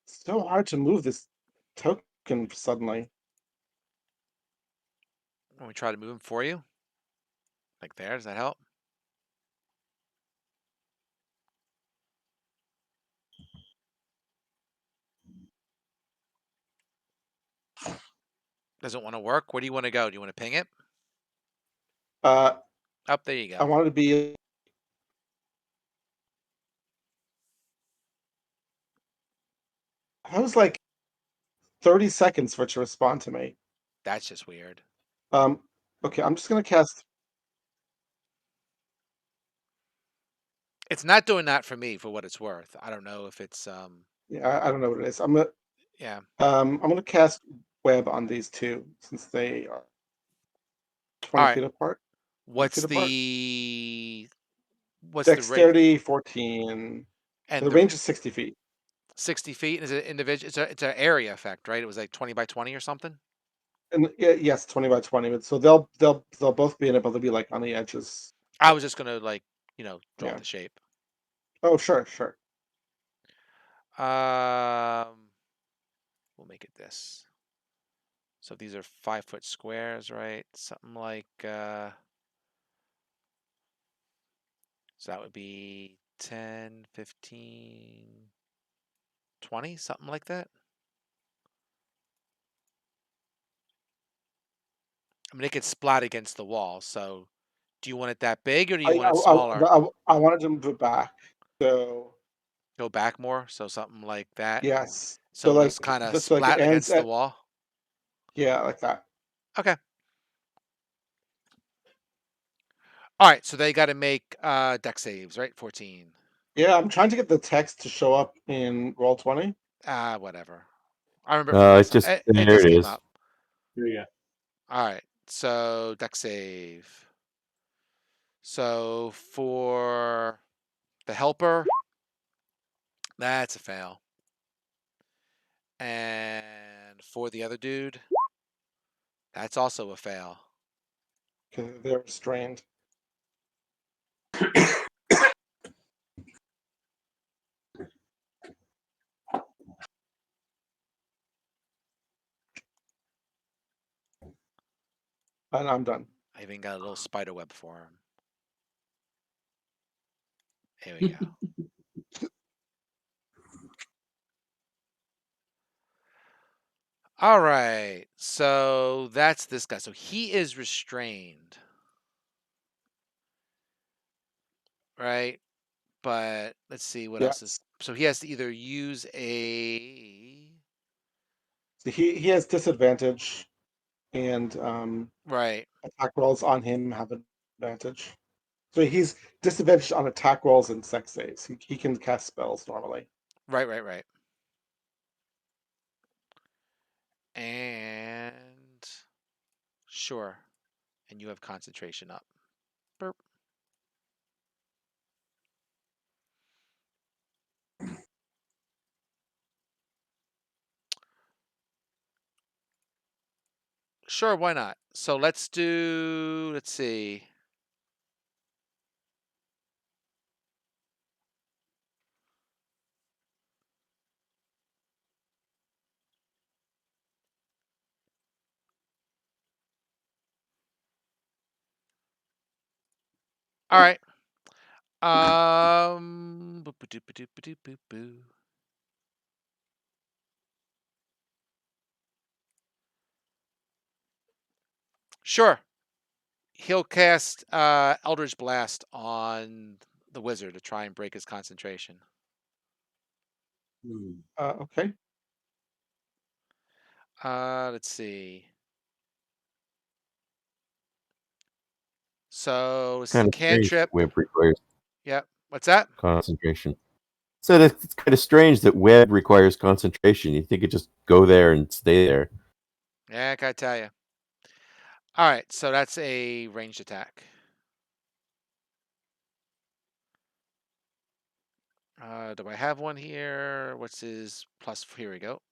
So hard to move this token suddenly. Let me try to move him for you. Like there, does that help? Doesn't want to work. Where do you want to go? Do you want to ping it? Uh, Up there you I go. wanted to be. I was like 30 seconds for it to respond to me. That's just weird. Okay, I'm just gonna cast. It's not doing that for me for what it's worth. I don't know if it's Yeah, I don't know what it is. yeah. I'm gonna cast web on these two since they are 20 All right. feet apart. 20 What's feet apart. what's the rate Dexterity 14. and The the range is 60 feet. 60 feet is it individual? It's an area effect, right? It was like 20 by 20 or something. And yes, 20 by 20. But so they'll both be able to be like on the edges. I was just gonna like draw Yeah. the shape. Oh, sure. We'll make it this. So these are 5-foot squares, right? Something like so that would be 10, 15, 20, something like that. I mean, it could splat against the wall. So do you want it that big or do you want it smaller? I wanted to move it back. So Go back more, so something like that. yes. So like it'll kind of this like it splat ends against the at wall. yeah, like that. Okay. All right, so they got to make deck saves, right? 14. Yeah, I'm trying to get the text to show up in roll 20. Whatever. I remember from last time. It there just it came is. up. Here you go. All right, so deck save. So for the helper, that's a fail. And for the other dude, that's also a fail. Because they're restrained. And I'm done. I even got a little spider web for him. There we go. All right, so that's this guy. So he is restrained, right? But let's see what else is. Yes. So he has to either use a So he has disadvantage, and right, attack rolls on him have advantage. So he's disadvantaged on attack rolls and sex saves. He can cast spells normally. right, and sure, and you have concentration up. Burp. Sure, why not? So let's see. All right. Boop-a-doop-a-doop-a-doop-a-doop-boo. Sure. He'll cast Eldritch Blast on the wizard to try and break his concentration. Okay. Let's see. So it's a Kind of strange that cantrip. web requires Yep. What's that? concentration. So it's kind of strange that web requires concentration. You think it just go there and stay there. Yeah, I gotta tell you. All right, so that's a ranged attack. Do I have one here? What's his plus? Here we go.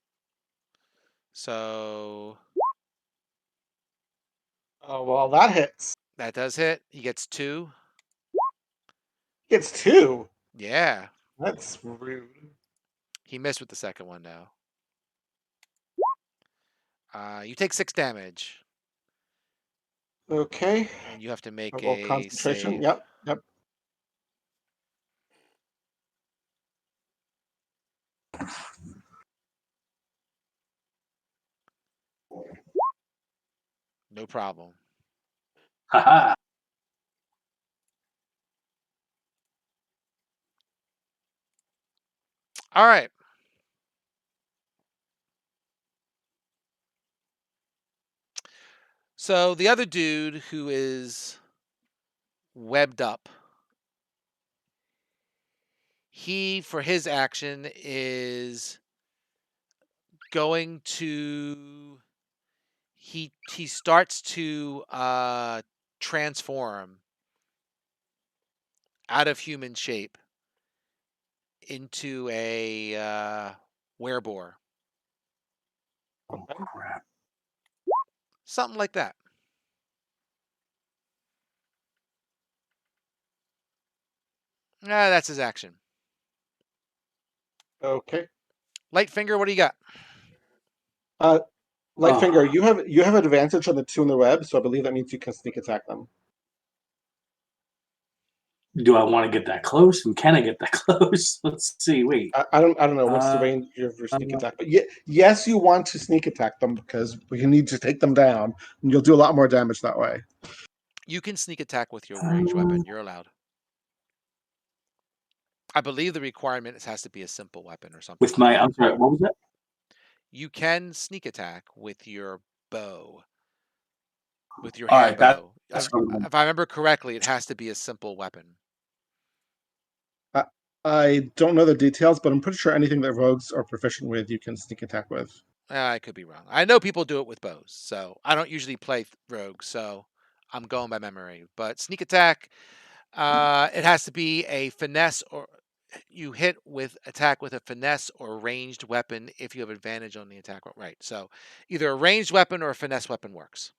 So Oh well, that hits. that does hit. He gets 2. Gets 2. Yeah. That's rude. He missed with the second one now. You take 6 damage. Okay. And you have to make Roll a concentration. save. Yep. Yep. No problem. Haha. All right. So the other dude who is webbed up, he, for his action, is going to he starts to transform out of human shape into a werebore. Oh, crap. Something like that. That's his action. Okay. Lightfinger, what do you got? Lightfinger, you have advantage on the 2 in the web, so I believe that means you can sneak attack them. Do I want to get that close? And can I get that close? Let's see. Wait. I don't know what's the range of your sneak attack, but yes, you want to sneak attack them because we need to take them down, and you'll do a lot more damage that way. You can sneak attack with your ranged weapon. You're allowed. I believe the requirement has to be a simple weapon or something. With my, I'm sorry, what was that? You can sneak attack with your bow. With your All hand right, bow. that's If I remember correctly, it has to be a simple weapon. I don't know the details, but I'm pretty sure anything that rogues are proficient with, you can sneak attack with. I could be wrong. I know people do it with bows, so I don't usually play rogue, so I'm going by memory. But sneak attack, it has to be a finesse, or you hit with attack with a finesse or ranged weapon if you have advantage on the attack. Right. So either a ranged weapon or a finesse weapon works.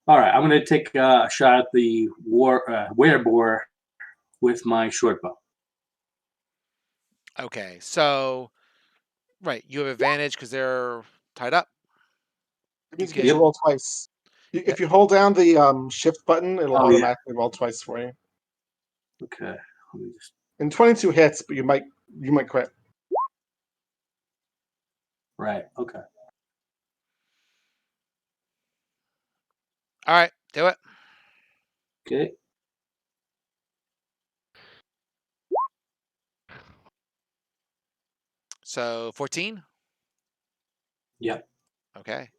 All right, I'm going to take a shot at the werebore with my short bow. Okay. So, right, you have advantage because they're tied up. It means you can- get to roll twice. If you hold down the shift button, it'll Oh, yeah. automatically roll twice for you. Okay. Let me just, And 22 hits, but you might crit. right. Okay. All right, do it. Okay. So 14. Yep. Okay.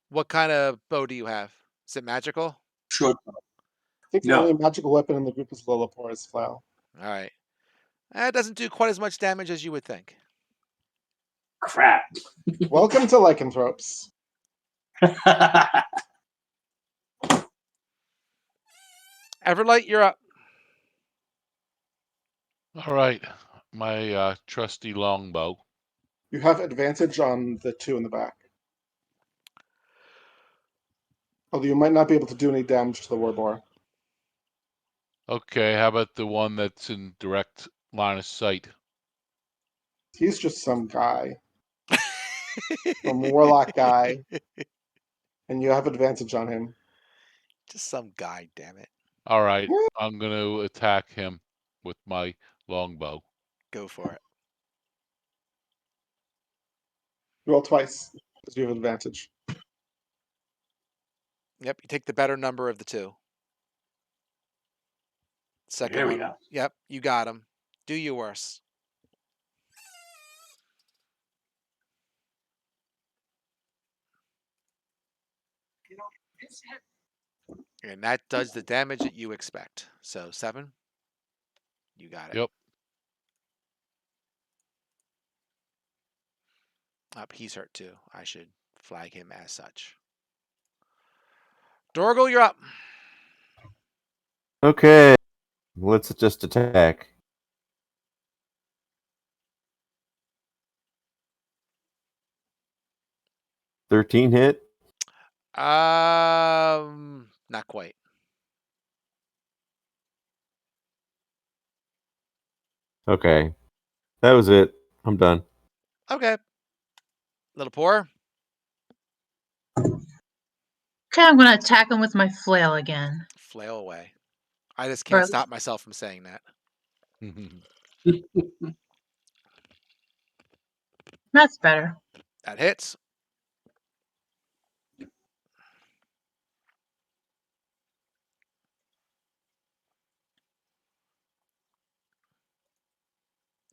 What kind of bow do you have? Is it magical? Short bow. I think the No. only magical weapon in the group is Lolapor's flail. All right. It doesn't do quite as much damage as you would think. Crap. Welcome to Lycanthropes. Everlight, you're up. All right. My trusty longbow. You have advantage on the 2 in the back. Although you might not be able to do any damage to the werebore. Okay, how about the one that's in direct line of sight? He's just some guy. Some warlock guy. And you have advantage on him. Just some guy, damn it. All right, I'm going to attack him with my longbow. Go for it. Roll twice, because you have advantage. Yep, you take the better number of the two. Second There we one. go. Yep, you got him. Do your worst. And that does the damage that you expect. So 7. You got it. Yep. He's hurt too. I should flag him as such. Dorgle, you're up. Okay, let's just attack. $13 hit. Not quite. Okay. That was it. I'm done. Okay. Little poor. Okay, I'm gonna attack him with my flail again. Flail away. I just Or can't at stop myself from saying that. That's better. That hits.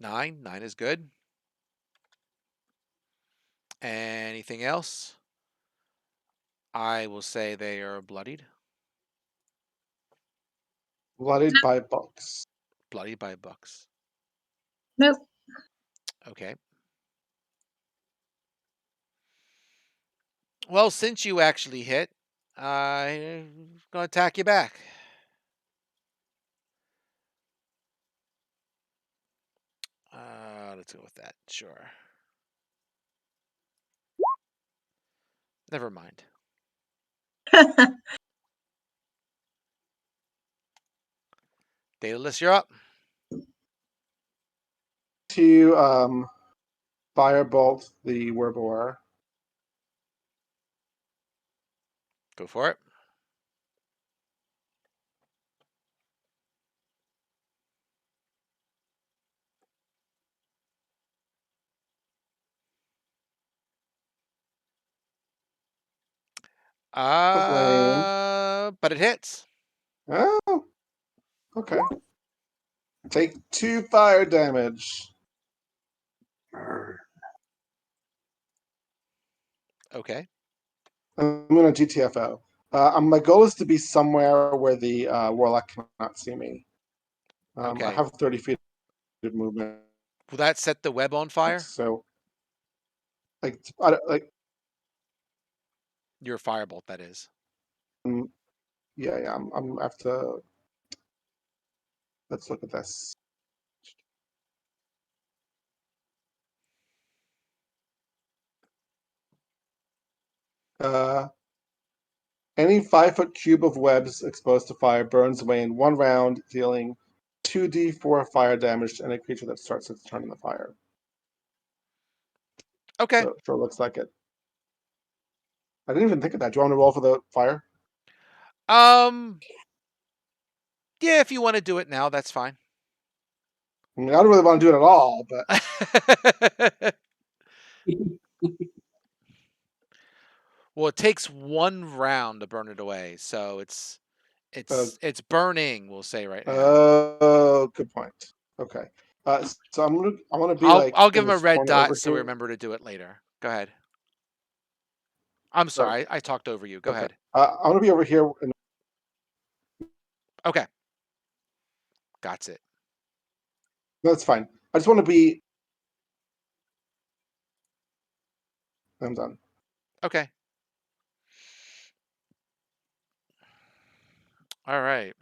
Nine. 9 is good. Anything else? I will say they are bloodied. Bloodied by books. Bloodied by bucks. Nope. Okay. Well, since you actually hit, I'm gonna attack you back. Let's go with that. Sure. Never mind. Daedalus, you're up. To firebolt the Werbor. Go for it. But it hits. Oh, okay. Take 2 fire damage. Okay. I'm gonna GTFO. My goal is to be somewhere where the warlock cannot see me. I Okay. have 30 feet of movement, Will that set the web on fire? so like Your firebolt, that is. yeah. I'm have to. Let's look at this. Any 5-foot cube of webs exposed to fire burns away in 1 round, dealing 2d4 fire damage to any creature that starts its turn in the fire. Okay. So it sure looks like it. I didn't even think of that. Do you want me to roll for the fire? Yeah, if you want to do it now, that's fine. I mean, I don't really want to do it at all, but Well, it takes 1 round to burn it away, so it's burning, we'll say right now. oh, good point. Okay. So I want to be like I'll give in him a this red corner dot over so we here. remember to do it later. Go ahead. I'm sorry, I talked over you. Go Okay. ahead. I want to be over here. Okay. Got it. That's fine. I just want to be. I'm done. Okay. All right.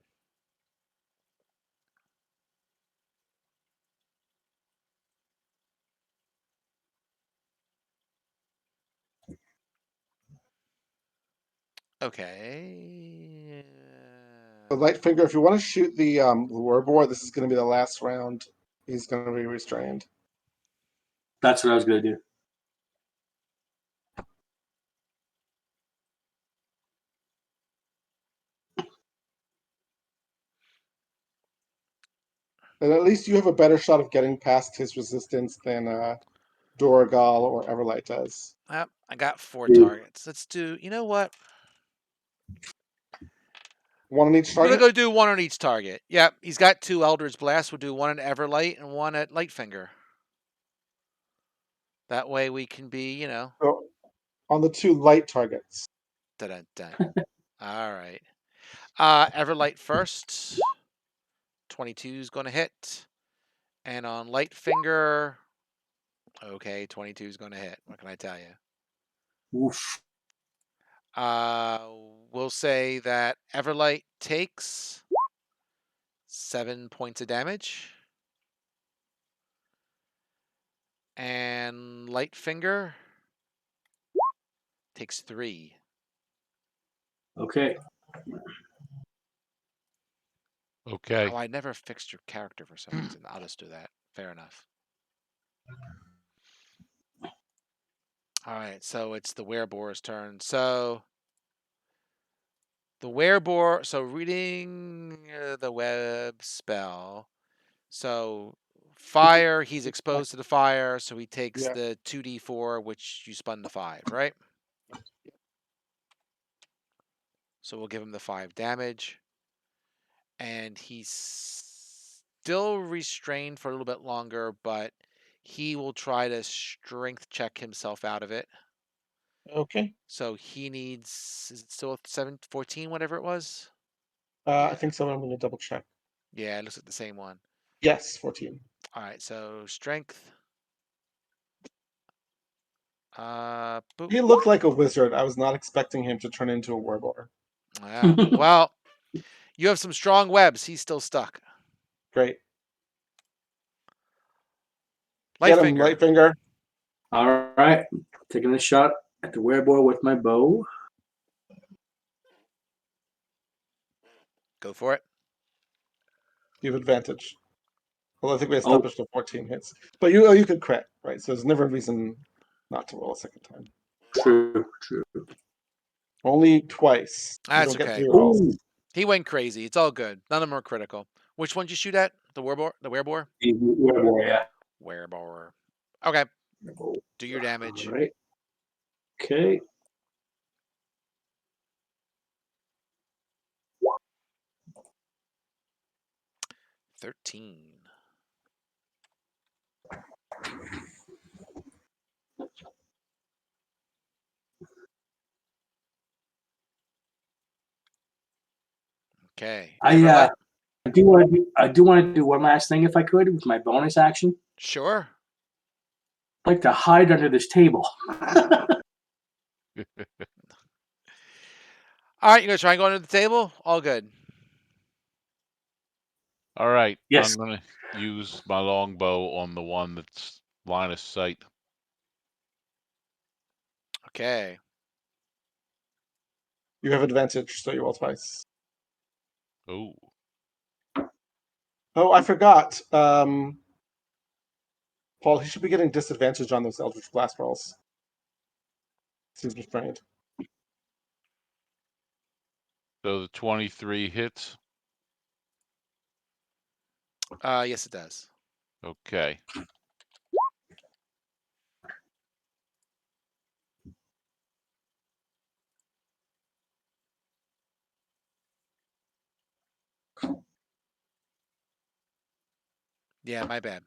Okay. The Lightfinger, if you want to shoot the Werbor, this is going to be the last round. He's going to be restrained. That's what I was gonna do. And at least you have a better shot of getting past his resistance than Dorigal or Everlight does. Yep, I got 4 Yeah. targets. Let's do. You know what? 1 on each We're gonna target? go do 1 on each target. Yep, he's got 2 Eldritch Blasts. We'll do 1 at Everlight and 1 at Lightfinger. That way we can be, So, on the 2 light targets. Dun, dun. All right. Everlight first. 22 is going to hit. And on Lightfinger, okay, 22 is going to hit. What can I tell you? Oof. We'll say that Everlight takes 7 points of damage. And Lightfinger takes 3. Okay. Okay. Oh, I never fixed your character for some reason. I'll just do that. Fair enough. All right, so it's the Wereboar's turn. So the Werebore, so reading the web spell. So fire, he's exposed to the fire, so he takes Yeah. the 2d4, which you spun to 5, right? So we'll give him the 5 damage. And he's still restrained for a little bit longer, but he will try to strength check himself out of it. Okay. So he needs, is it still 14, whatever it was? I think so. I'm going to double check. Yeah, it looks like the same one. Yes, 14. All right, so strength. Boop. He looked like a wizard. I was not expecting him to turn into a werewolf. Yeah. Well, you have some strong webs. He's still stuck. Great. Light Get him, finger. light finger. All right, taking a shot at the werewolf with my bow. Go for it. You have advantage. Well, I think we Oh. established the 14 hits. But you could crit, right? So there's never a reason not to roll a second time. True. Only twice. You That's don't get okay. 3 rolls. Ooh, He went crazy. It's all good. None of them are critical. Which one did you shoot at? The Werebore? The Werebore? the werewolf, yeah. Werebore. Okay. Do your damage. All right. Okay. $13. Okay. I do want to do one last thing if I could with my bonus action. Sure. I'd like to hide under this table. All right, you gonna try and go under the table? All good. All right. Yes. I'm gonna use my longbow on the one that's line of sight. Okay. You have advantage, so you roll twice. Oh, Oh, I forgot. Paul, he should be getting disadvantage on those Eldritch Blast rolls. Seems restrained. so the 23 hits. Yes, it does. Okay. Yeah, my bad.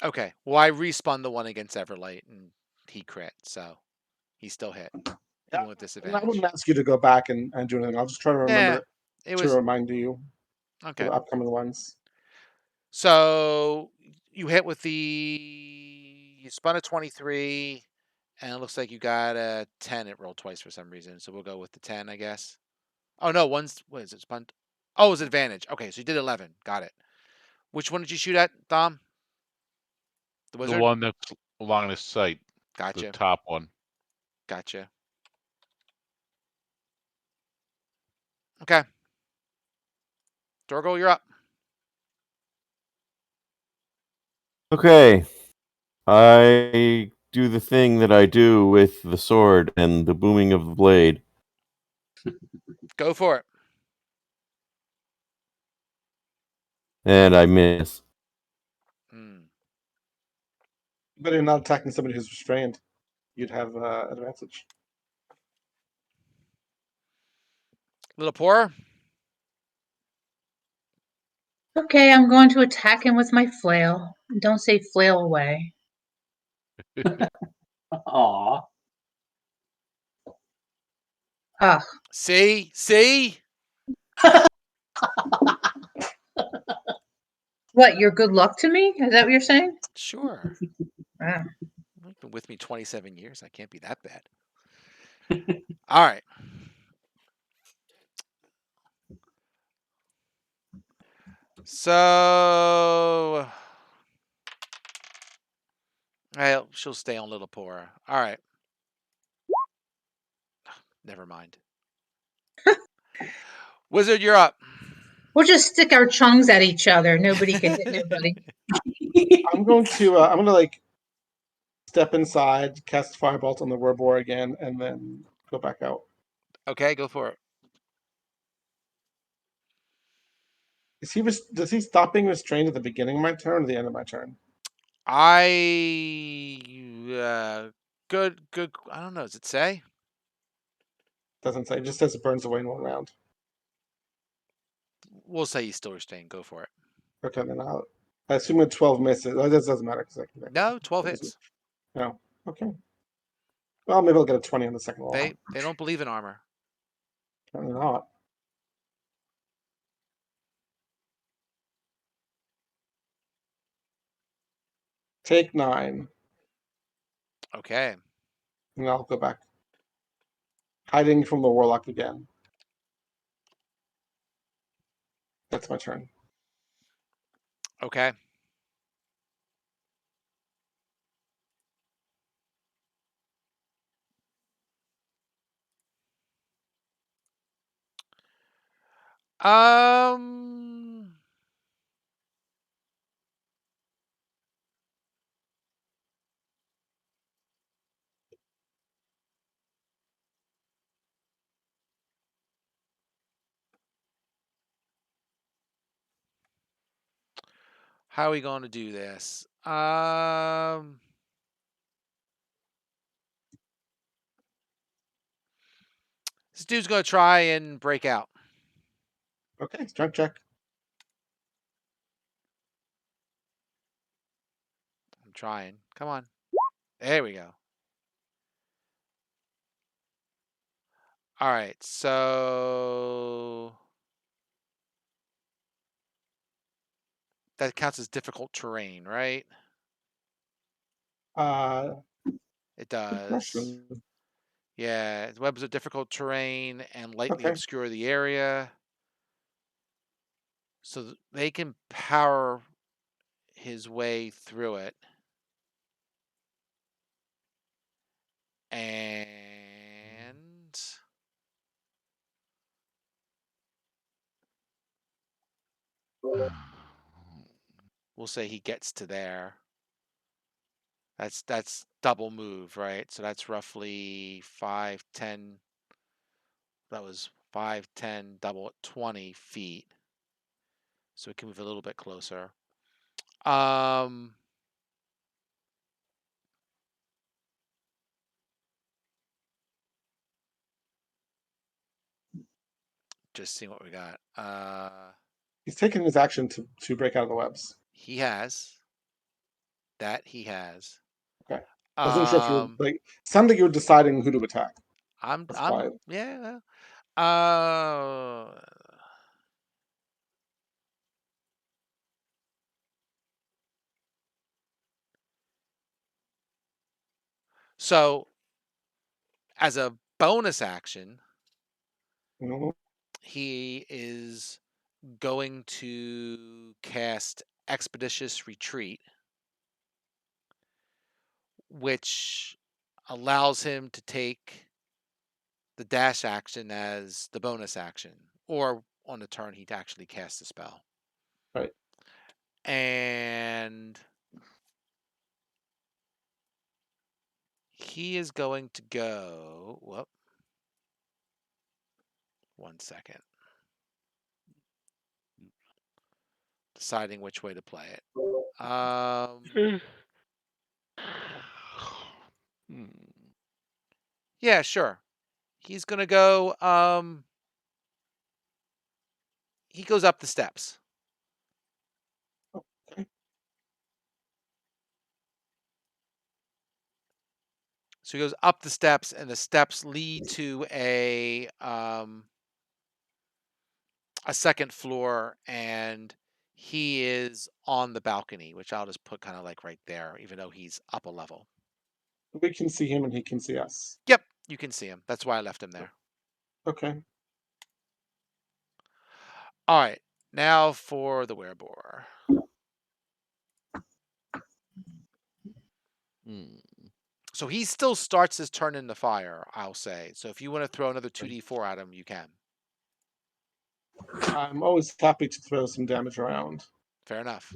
Okay. Well, I respun the one against Everlight, and he crit, so he still hit, even with And I disadvantage. wouldn't ask you to go back and do anything. I'll just try to remember It to was remind you for okay. the upcoming ones. So you hit with you spun a 23, and it looks like you got a 10. It rolled twice for some reason, so we'll go with the 10, I guess. Oh no, what is it? Spun. Oh, it was advantage. Okay, so you did 11. Got it. Which one did you shoot at, Dom? The The wizard. one that's line of sight. The Gotcha. top one. Gotcha. Okay. Dorgo, you're up. Okay. I do the thing that I do with the sword and the booming of the blade. Go for it. And I miss. Hmm. But you're not attacking somebody who's restrained. You'd have advantage. Little poorer. Okay, I'm going to attack him with my flail. Don't say flail away. Aw. Ugh. See? What, you're good luck to me? Is that what you're saying? Sure. Ah. You've been with me 27 years. I can't be that bad. All right. So Well, she'll stay on Little Pora. All right. Never mind. Wizard, you're up. We'll just stick our chungs at each other. Nobody can hit nobody. I'm gonna like step inside, cast firebolt on the Werbor again, and then go back out. Okay, go for it. Does he stop being restrained at the beginning of my turn or the end of my turn? Good. I don't know. Does it say? Doesn't say. It just says it burns away in 1 round. We'll say he's still restrained. Go for it. Okay, then I assume a 12 misses. Oh, this doesn't matter because I can. No, 12 hits. No. Okay. Well, maybe I'll get a 20 on the second roll. They don't believe in armor. Apparently not. Take 9, Okay. and I'll go back. Hiding from the Warlock again. That's my turn. Okay. Um. How are we going to do this? This dude's going to try and break out. Okay, strength check. I'm trying. Come on. There we go. All right. So that counts as difficult terrain, right? It Good does. question. Yeah, the webs are difficult terrain and lightly Okay. obscure the area. So they can power his way through it. And we'll say he gets to there. That's double move, right? So that's roughly 5, 10. That was 5, 10, double at 20 feet. So we can move a little bit closer. Just seeing what we got. He's taking his action to break out of the webs. He has. That he has. Okay. I wasn't sure if you were like sounded like you were deciding who to attack. That's why. Yeah. So as a bonus action, Mhm. he is going to cast Expeditious Retreat, which allows him to take the dash action as the bonus action, or on the turn he'd actually cast the spell. Right. And he is going to go. Whoop. 1 second. Deciding which way to play it. Yeah, sure. He's gonna go. He goes up the steps. Okay. So he goes up the steps, and the steps lead to a second floor, and he is on the balcony, which I'll just put kind of like right there, even though he's up a level. We can see him and he can see us. Yep, you can see him. That's why I left him there. Okay. All right, now for the Werebor. Mm. So he still starts his turn in the fire, I'll say. So if you want to throw another 2d4 at him, you can. I'm always happy to throw some damage around. Fair enough.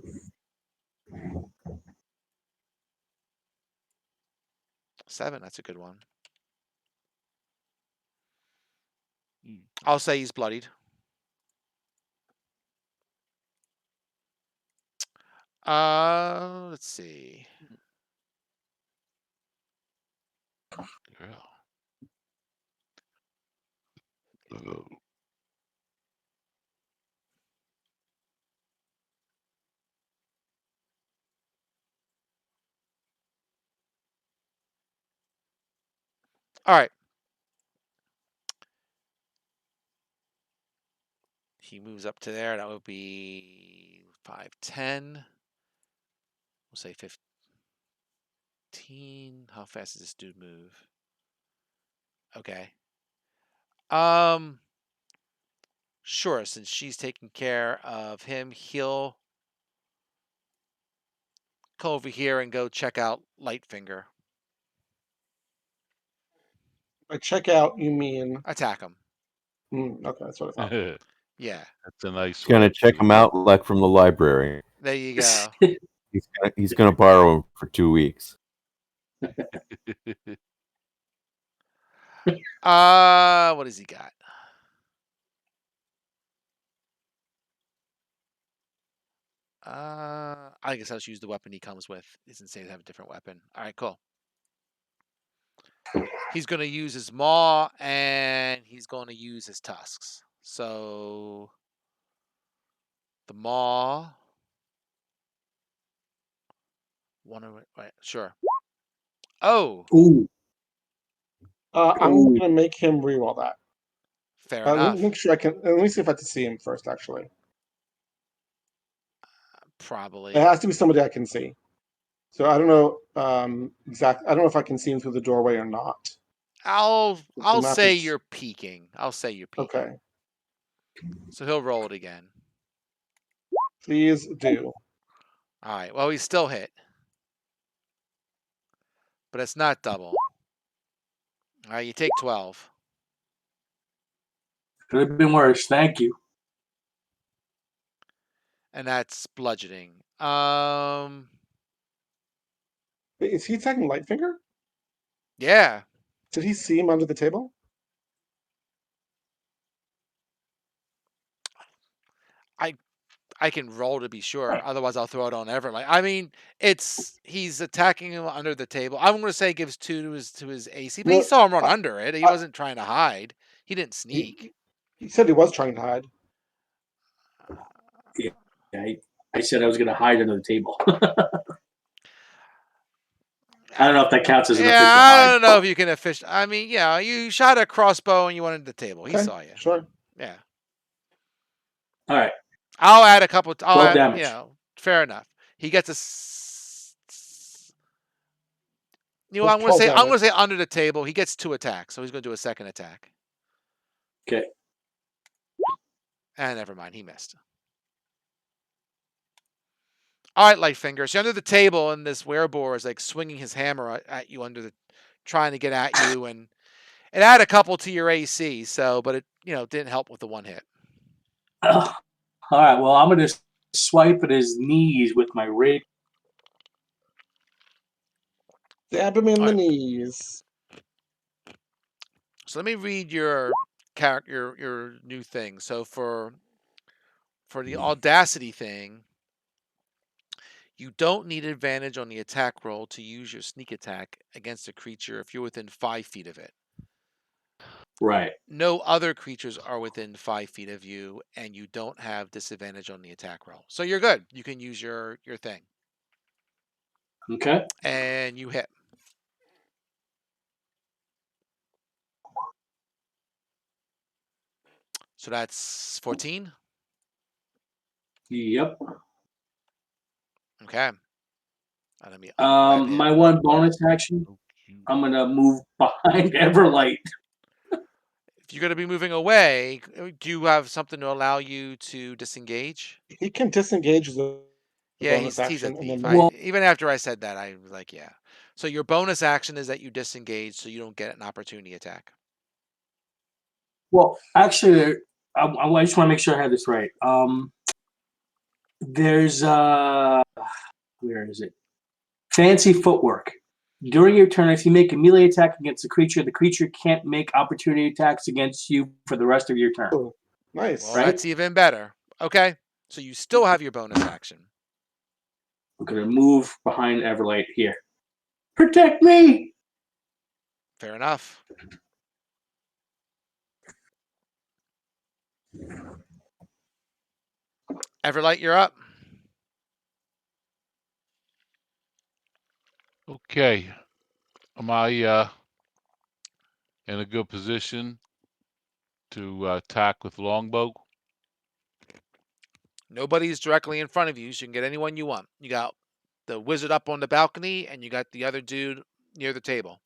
Seven, that's a good one. I'll say he's bloodied. Let's see. Yeah. Oh. All right. He moves up to there. That would be 5, 10. We'll say 15. How fast does this dude move? Okay. Sure, since she's taking care of him, he'll go over here and go check out Lightfinger. By check out, you mean? Attack him. Okay, that's what I thought. That's Yeah. a nice He's gonna way check to him out like from the library. There you go. He's gonna borrow him for 2 weeks. What does he got? I guess I'll just use the weapon he comes with. It doesn't say to have a different weapon. All right, cool. He's going to use his maw and he's going to use his tusks. So the maw. Wait, sure. Oh, Ooh. I'm Ooh. gonna make him reroll that. fair Let enough. me make sure I can. Let me see if I can see him first. Actually, Probably. it has to be somebody I can see. So I don't know exactly. I don't know if I can see him through the doorway or not. I'll map say is- you're peeking. I'll say you're peeking. Okay, So he'll roll it again. please do. All right. Well, he's still hit. But it's not double. All right, you take 12. Could have been worse. Thank you. And that's bludgeoning. Wait, is he attacking Lightfinger? Yeah. Did he see him under the table? I can roll to be sure. Otherwise, I'll throw it on Everlight. I mean, he's attacking him under the table. I'm going to say gives 2 to his AC, but he Well, saw him run under it. He wasn't trying to hide. He didn't sneak. He said he was trying to hide. Yeah, I said I was going to hide under the table. I don't know if that counts as an official Yeah, hide. I don't know if you can official. I mean, yeah, you shot a crossbow and you went into the table. He Okay, saw you. Sure. Yeah. All right. I'll add a couple. 12 damage. You know, fair enough. He gets a. You know, What's I'm going to 12 say damage? under the table. He gets 2 attacks, so he's going to do a second attack. Okay. And never mind, he missed. All right, Lightfinger. So you're under the table, and this werebore is like swinging his hammer at you trying to get at you, and it had a couple to your AC. So, but it didn't help with the 1 hit. All right. Well, I'm going to swipe at his knees with my rapier. Stab him in the Alright. knees. So let me read your character, your new thing. So for the audacity thing, you don't need advantage on the attack roll to use your sneak attack against a creature if you're within 5 feet of it. Right. No other creatures are within 5 feet of you, and you don't have disadvantage on the attack roll. So you're good. You can use your thing. Okay. And you hit. So that's 14. Yep. Okay. Let me unweb him. My one bonus action, I'm going to move behind Everlight. If you're going to be moving away, do you have something to allow you to disengage? He can disengage the Yeah, bonus he's a action, and then thief. make Well- Even after I said that, I was like, yeah. So your bonus action is that you disengage, so you don't get an opportunity attack. Well, actually, I just want to make sure I have this right. There's where is it? Fancy footwork. During your turn, if you make a melee attack against the creature can't make opportunity attacks against you for the rest of your turn. Oh, nice. Well, Right? that's even better. Okay, so you still have your bonus action. I'm gonna move behind Everlight here. Protect me. Fair enough. Everlight, you're up. Okay. Am I in a good position to attack with longbow? Nobody's directly in front of you, so you can get anyone you want. You got the wizard up on the balcony, and you got the other dude near the table.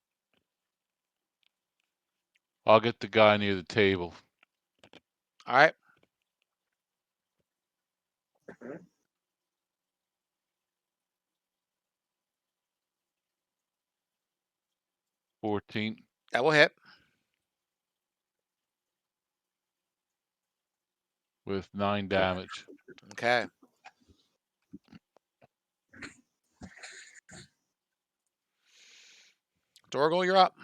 I'll get the guy near the table. All right. $14 That will hit. with 9 damage. Okay. Dorgal, you're up.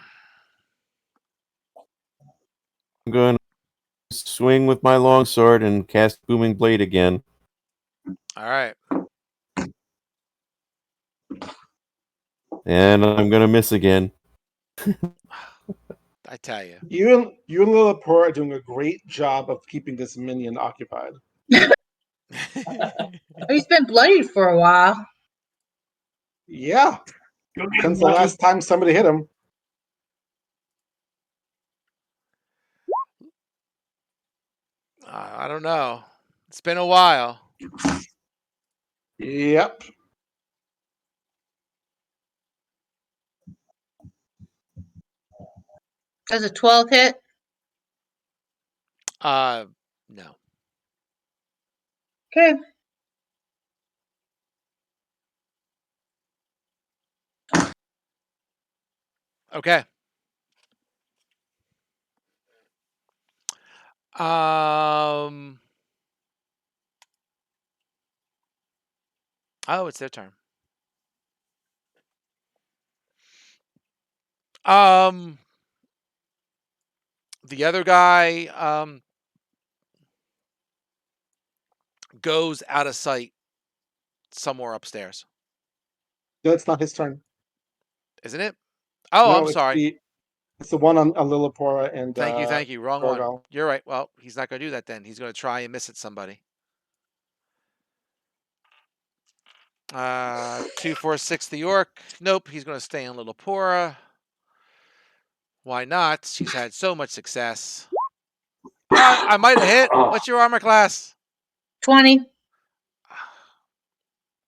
I'm going to swing with my longsword and cast Booming Blade again. All right. And I'm going to miss again. I tell you. You and Lilliput are doing a great job of keeping this minion occupied. He's been bloodied for a while. Yeah, Go get since him, the Lucky. last time somebody hit him. I don't know. It's been a while. Yep. Does a 12 hit? No. Okay. Okay. Um. Oh, it's their turn. The other guy goes out of sight somewhere upstairs, That's not his turn. isn't it? Oh, No, I'm sorry. It's the one on Lillipora and Thank you. Wrong one. Dorgal. You're right. Well, he's not going to do that then. He's going to try and miss at somebody. 2, 4, 6, the orc. Nope, he's going to stay on Lillipora. Why not? She's had so much success. I might have hit. Oh. What's your armor class? 20.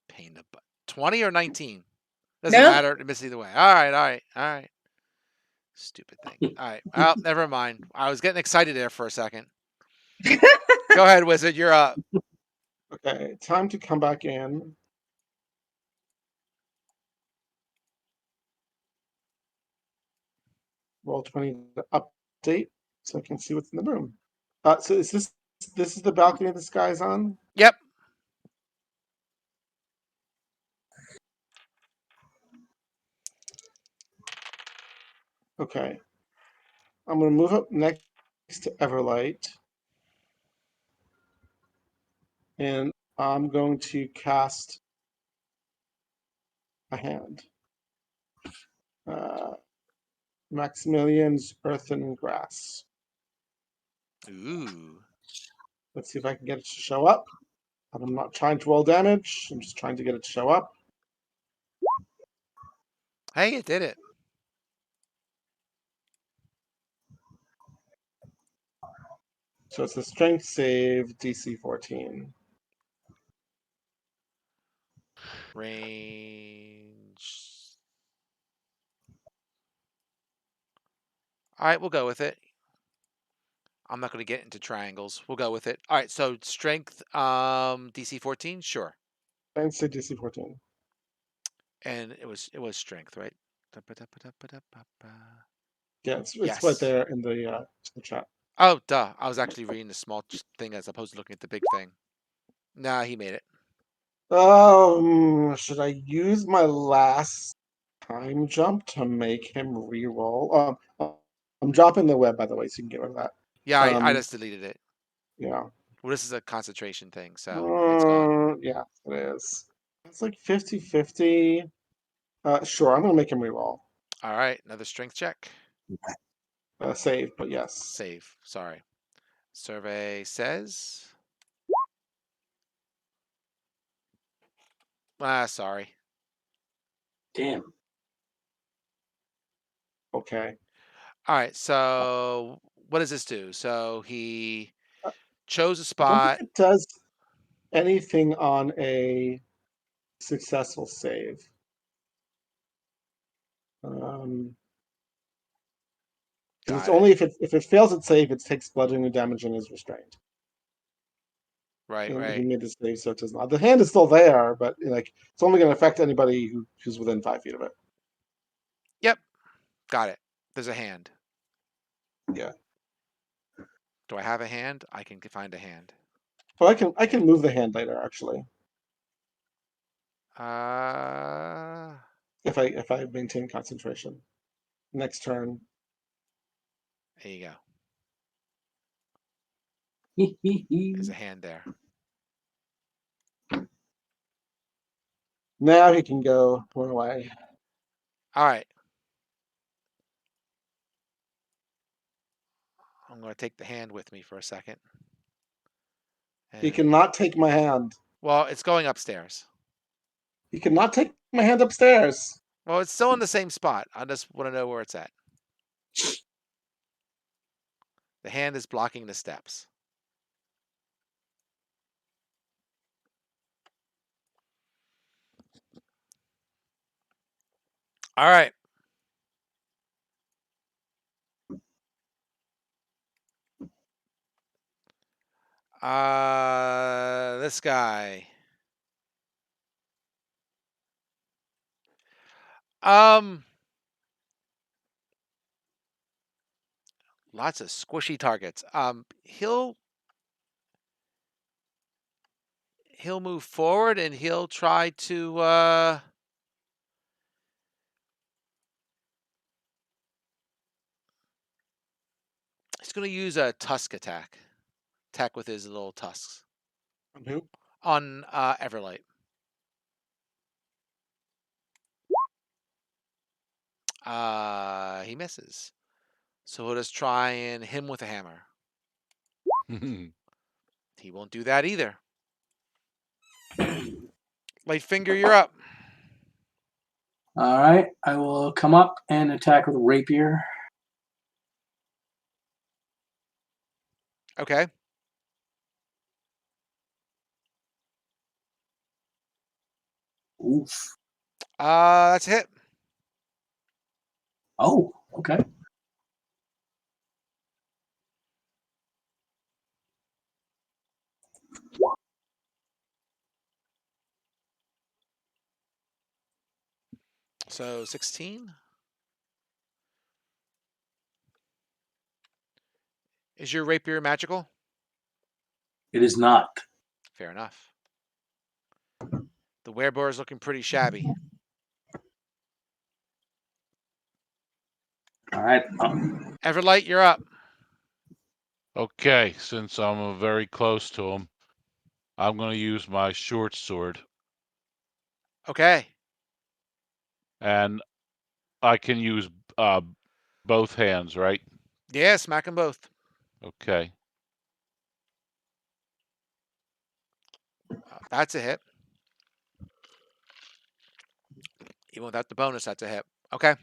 Pain in the butt. 20 or 19? Doesn't Nope. matter. It missed either way. All right. Stupid thing. All right. Well, never mind. I was getting excited there for a second. Go ahead, wizard. You're up. Okay, time to come back in. Roll 20 to update so I can see what's in the room. So is this is the balcony this guy's on? Yep. Okay. I'm gonna move up next to Everlight. And I'm going to cast a hand. Maximilian's Earth and Grass. Ooh. Let's see if I can get it to show up. I'm not trying to roll damage. I'm just trying to get it to show up. Hey, it did it. So it's a strength save, DC 14. Range. All right, we'll go with it. I'm not going to get into triangles. We'll go with it. All right, so strength DC 14, sure. And say DC 14. And it was strength, right? Da-ba-da-ba-da-ba-da-ba-ba. Yeah, it's Yes. right there in the chat. Oh, duh. I was actually reading the small thing as opposed to looking at the big thing. Nah, he made it. Should I use my last time jump to make him re-roll? I'm dropping the web, by the way, so you can get rid of that. Yeah, I just deleted it. Yeah. Well, this is a concentration thing, so it's gone. Yeah, it is. It's like 50-50. Sure, I'm gonna make him re-roll. All right, another strength check. Save, but yes. Save. Sorry. Survey says. Sorry. Damn. Okay. All right, so what does this do? So he chose a I don't spot. think it does anything on a successful save. It's Got only it. if it fails its save, it takes bludgeoning damage and is restrained. Right, And he right. made the save, so it does not. The hand is still there, but like it's only going to affect anybody who's within 5 feet of it. Yep. Got it. There's a hand. Yeah. Do I have a hand? I can find a hand. Oh, I can move the hand later, actually, if I maintain concentration. Next turn. There you go. There's a hand there. Now he can go run away. All right. I'm going to take the hand with me for a second. He And, cannot take my hand. well, it's going upstairs. He cannot take my hand upstairs. Well, it's still in the same spot. I just want to know where it's at. The hand is blocking the steps. All right. This guy. Lots of squishy targets. He'll move forward and he'll try to he's going to use a tusk attack with his little tusks On who? on Everlight. He misses. So he'll just try and hit him with a hammer. He won't do that either. Lightfinger, you're up. All right, I will come up and attack with a rapier. Okay. Oof. That's a hit. Oh, okay. So 16. Is your rapier magical? It is not. Fair enough. The werebore is looking pretty shabby. All right. Everlight, you're up. Okay, since I'm very close to him, I'm going to use my short sword. Okay. And I can use both hands, right? Yeah, smack them both. Okay. That's a hit. Even without the bonus, that's a hit. Okay.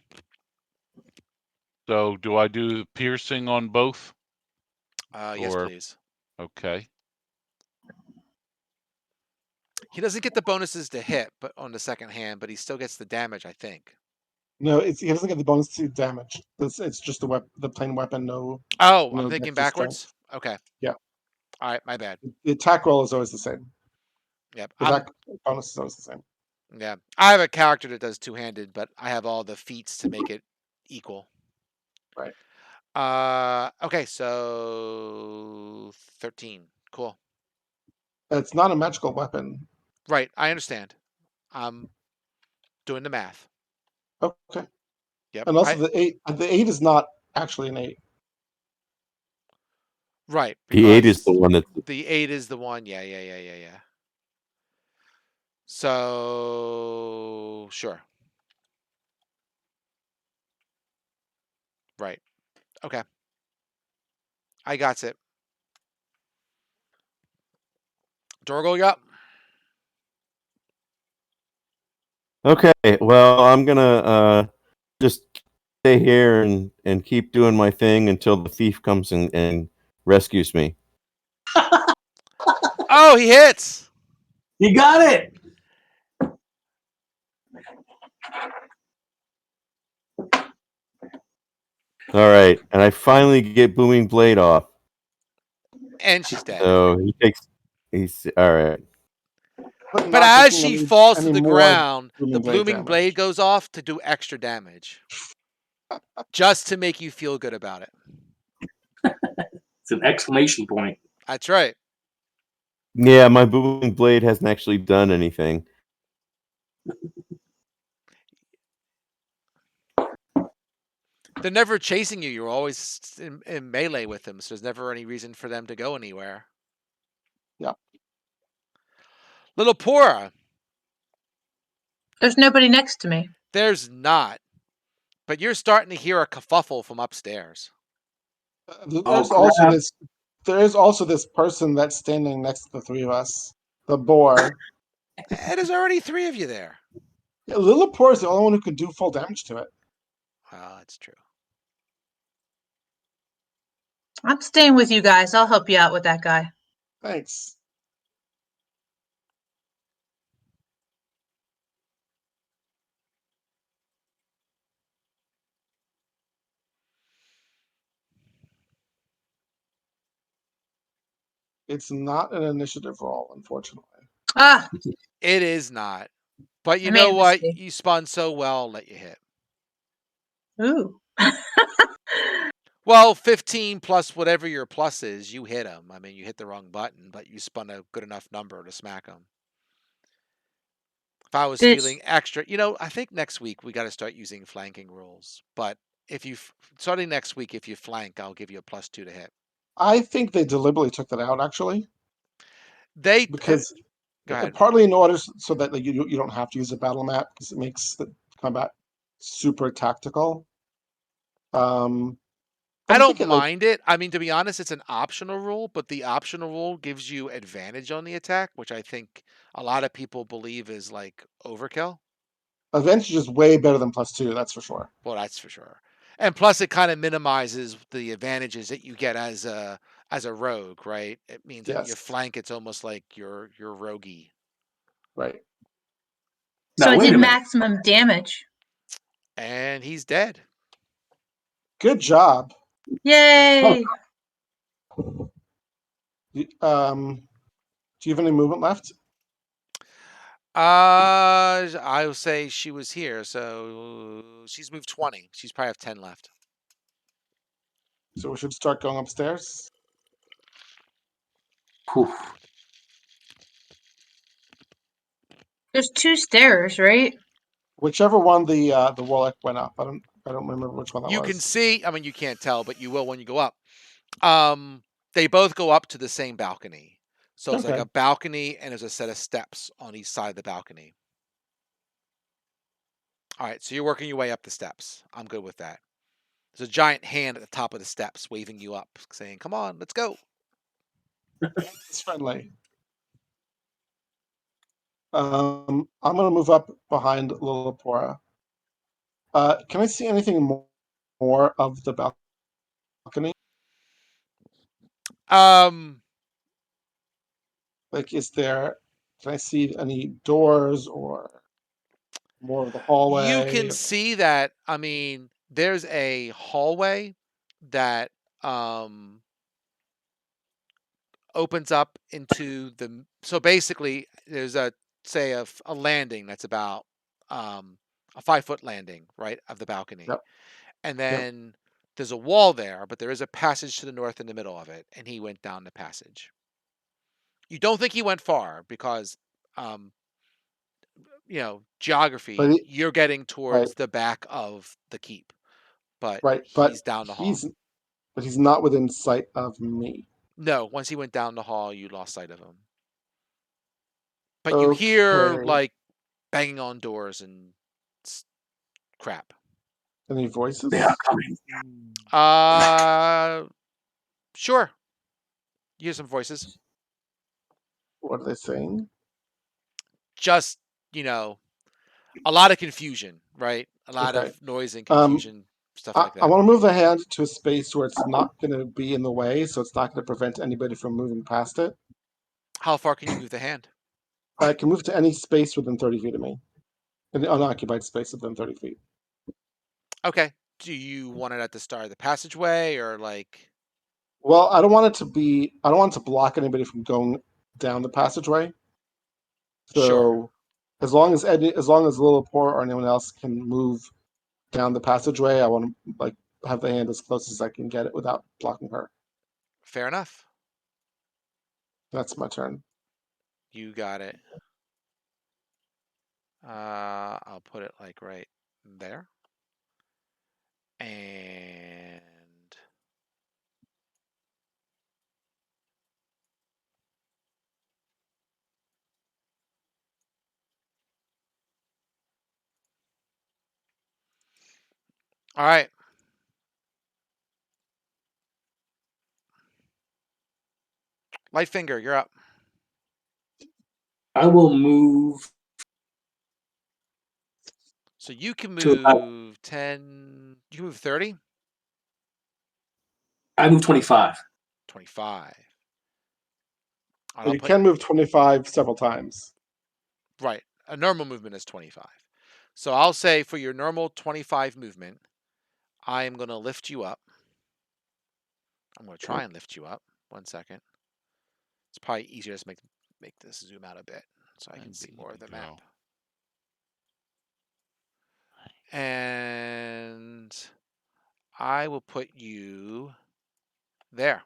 So do I do the piercing on both? Yes, Or- please. Okay. He doesn't get the bonuses to hit, but on the second hand, but he still gets the damage, I think. No, he doesn't get the bonus to damage. It's just the plain weapon. No, Oh, no I'm thinking extra backwards. strength. Okay. Yeah. All right, my bad. The attack roll is always the same. Yep. But that bonus is always the same. Yeah. I have a character that does two-handed, but I have all the feats to make it equal. Right. Okay, so 13. Cool. It's not a magical weapon. Right, I understand. I'm doing the math. Okay. Yep. And also the 8. The 8 is not actually an 8. Right. The 8 is the because one that's the 8 is the one. Yeah. So sure. Right. Okay. I got it. Dorgo, yup. okay. Well, I'm gonna just stay here and keep doing my thing until the thief comes and rescues me. Oh, he hits. You got it. All right, and I finally get booming blade off. And she's dead. So he's all right. But But not as taking she falls to any the more ground, the blade blooming damage. blade goes off to do extra damage. Just to make you feel good about it. It's an exclamation point. That's right. Yeah, my booming blade hasn't actually done anything. They're never chasing you. You're always in melee with them, so there's never any reason for them to go anywhere. Yep. Little Pora, There's nobody next to me. there's not. But you're starting to hear a kerfuffle from upstairs. There's Oh, also crap. this. There is also this person that's standing next to the three of us. The boar. There's already 3 of you there. Yeah, Lillipore is the only one who could do full damage to it. Well, that's true. I'm staying with you guys. I'll help you out with that guy. Thanks. It's not an initiative roll, unfortunately. Ah, It is not. But you I made know a what? mistake. You spun so well, I'll let you hit. Ooh. Well, 15 plus whatever your plus is, you hit him. I mean, you hit the wrong button, but you spun a good enough number to smack him. If I was This- feeling extra, I think next week we got to start using flanking rules. But if you starting next week, if you flank, I'll give you a +2 to hit. I think they deliberately took that out, actually, They because go ahead. partly in order so that you don't have to use a battle map because it makes the combat super tactical. I don't think mind it. I mean, to be honest, it's an optional rule, but the optional rule gives you advantage on the attack, which I think a lot of people believe is like overkill. advantage is way better than +2. That's for sure. Well, that's for sure. And plus, it kind of minimizes the advantages that you get as a rogue, right? It means that your Yes. flank, it's almost like you're roguey. Right. so Now, I wait did a minute. maximum damage. And he's dead. Good job. Yay! Do you have any movement left? I will say she was here, so she's moved 20. She's probably have 10 left. So we should start going upstairs. Whew. There's 2 stairs, right? Whichever one the warlock went up. I don't remember which one that You was. can see, I mean, you can't tell, but you will when you go up. They both go up to the same balcony. So it's like Okay. a balcony and there's a set of steps on each side of the balcony. All right, so you're working your way up the steps. I'm good with that. There's a giant hand at the top of the steps waving you up, saying, "Come on, let's go." It's friendly. I'm gonna move up behind Lillipora. Can I see anything more of the balcony? Like, can I see any doors or more of the hallway? You can see that, I mean, there's a hallway that opens up into So basically, there's a landing that's about a 5-foot landing, right, of the balcony, Yep. and then there's a wall there, but there is a passage to the north in the middle of it, and he went down the passage. You don't think he went far because, um, geography. But You're getting right, towards the back of the keep, but right. he's down the hall. But he's not within sight of me. No, once he went down the hall, you lost sight of him. But you hear Okay. like banging on doors and crap. Any voices? They are coming. Sure. You hear some voices. What are they saying? Just, a lot of confusion, right? A lot Okay. of noise and confusion, stuff like I that. want to move the hand to a space where it's not going to be in the way, so it's not going to prevent anybody from moving past it. How far can you move the hand? I can move to any space within 30 feet of me, an unoccupied space within 30 feet. Okay. Do you want it at the start of the passageway or like? Well, I don't want it to block anybody from going down the passageway. So Sure. as long as Lilipor or anyone else can move down the passageway, I want to have the hand as close as I can get it without blocking her. Fair enough. That's my turn. You got it. I'll put it like right there. And all right. Lightfinger, you're up. I will move So you can to about. move 10. You can move 30, I move 25. 25. And But I'll you put can move 25 several times. right. A normal movement is 25. So I'll say for your normal 25 movement, I am going to lift you up. I'm going to try and lift you up. 1 second. It's probably easier to make this zoom out a bit so I can see more of the map. And I will put you there.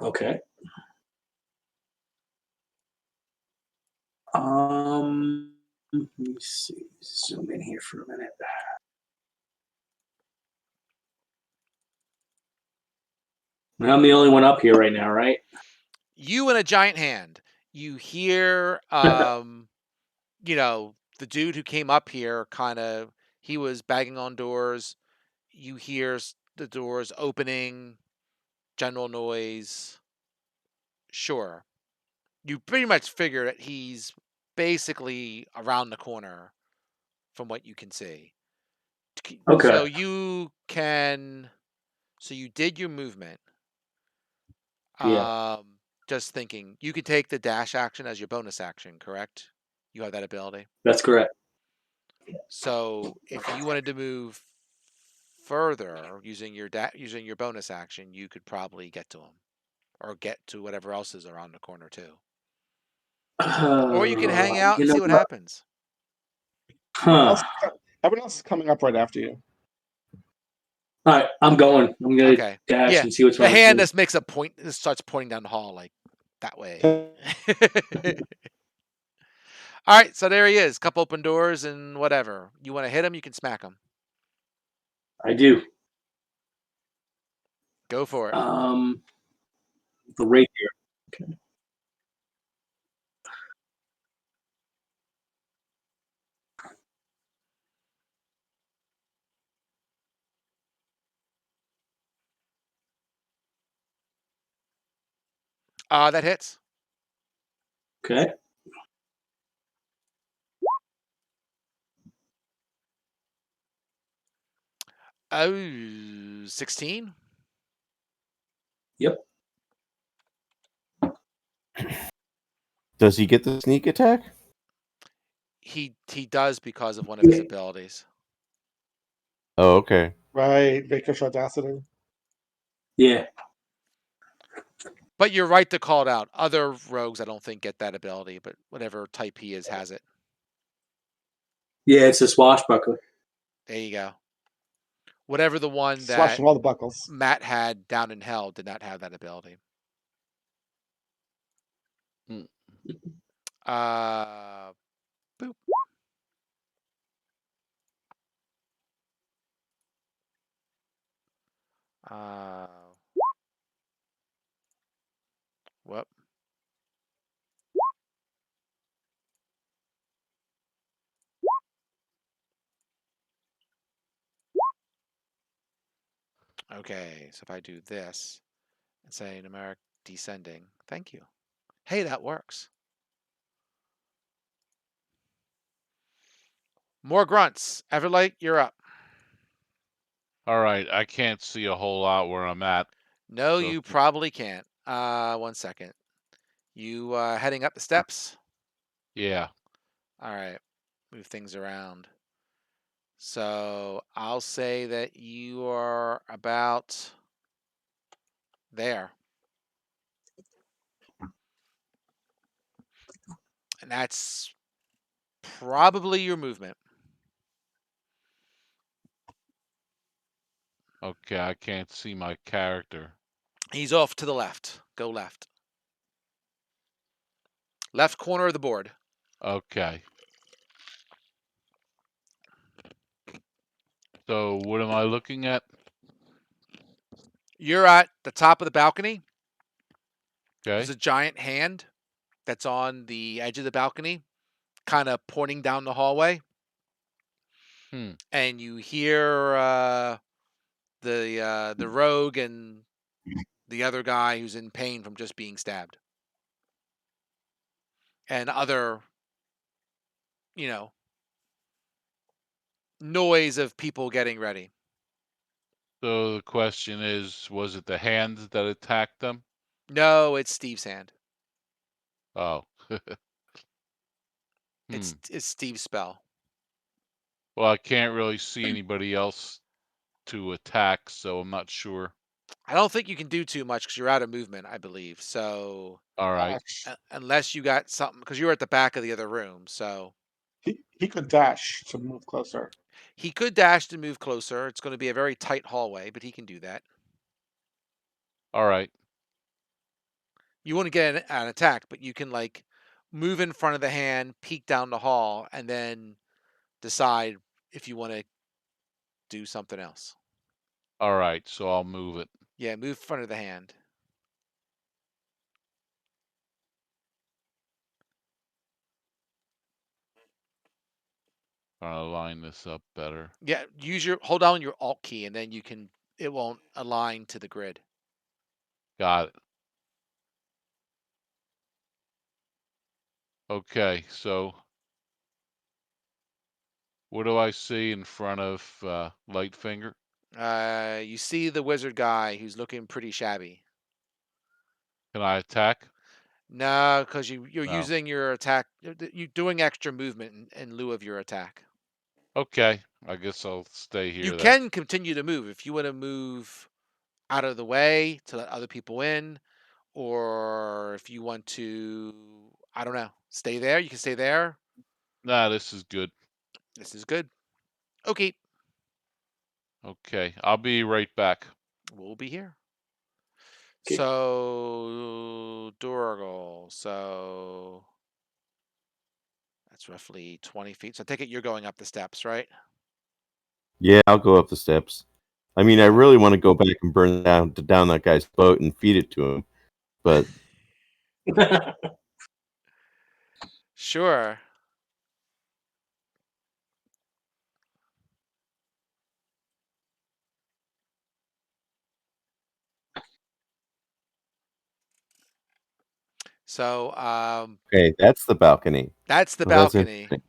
Okay. Let me see. Zoom in here for a minute. I'm the only one up here right now, right? You and a giant hand. You hear, the dude who came up here he was banging on doors. You hear the doors opening, general noise. Sure. You pretty much figure that he's basically around the corner from what you can see. Okay. So you did your movement. Yeah. Just thinking, you could take the dash action as your bonus action, correct? You have that ability. That's correct. So if you wanted to move further using your bonus action, you could probably get to him, or get to whatever else is around the corner too. Or you can hang out and see what happens. Huh. Everyone else is coming up right after you. All right, I'm going. I'm gonna Okay. dash Yeah. and see what's The around. hand just makes a point. Just starts pointing down the hall like that way. All right, so there he is. Couple open doors and whatever. You want to hit him, you can smack him. I do. Go for it. The rapier. Okay. That hits. Okay. Oh, 16? Yep. Does he get the sneak attack? He does because of one of his abilities. Oh, okay. Right, Vakish Audacity. Yeah. But you're right to call it out. Other rogues, I don't think, get that ability, but whatever type he is has it. Yeah, it's a swashbuckler. There you go. Whatever the one that Slashing all the buckles. Matt had down in hell did not have that ability. Hmm. Boop. Whoop. Okay, so if I do this and say numeric descending, thank you. Hey, that works. More grunts. Everlight, you're up. All right, I can't see a whole lot where I'm at. No, So- you probably can't. 1 second. You heading up the steps? Yeah. All right. Move things around. So I'll say that you are about there. And that's probably your movement. Okay, I can't see my character. He's off to the left. Go left. Left corner of the board. Okay. So what am I looking at? You're at the top of the balcony. Okay. There's a giant hand that's on the edge of the balcony, kind of pointing down the hallway. And you hear the rogue and the other guy who's in pain from just being stabbed. And other, noise of people getting ready. So the question is, was it the hand that attacked them? No, it's Steve's hand. Oh. It's Steve's spell. Well, I can't really see anybody else to attack, so I'm not sure. I don't think you can do too much because you're out of movement, I believe. So All right. unless you got something, because you were at the back of the other room. So He could dash to move closer. he could dash to move closer. It's going to be a very tight hallway, but he can do that. All right. You wouldn't get an attack, but you can move in front of the hand, peek down the hall, and then decide if you want to do something else. All right. So I'll move it. Yeah, move in front of the hand. I'll line this up better. Yeah, hold down your Alt key, and then it won't align to the grid. Got it. Okay, so what do I see in front of Lightfinger? You see the wizard guy who's looking pretty shabby. Can I attack? No, because you're No. using your attack. You're doing extra movement in lieu of your attack. Okay, I guess I'll stay here You then. can continue to move if you want to move out of the way to let other people in, or if you want to, I don't know, stay there. You can stay there. Nah, this is good. This is good. Okay, Okay, I'll be right back. we'll be here. Okay. So Durgal. So that's roughly 20 feet. So I take it you're going up the steps, right? Yeah, I'll go up the steps. I mean, I really want to go back and burn down that guy's boat and feed it to him, but Sure. So okay, that's the balcony. that's the So that's balcony. interesting.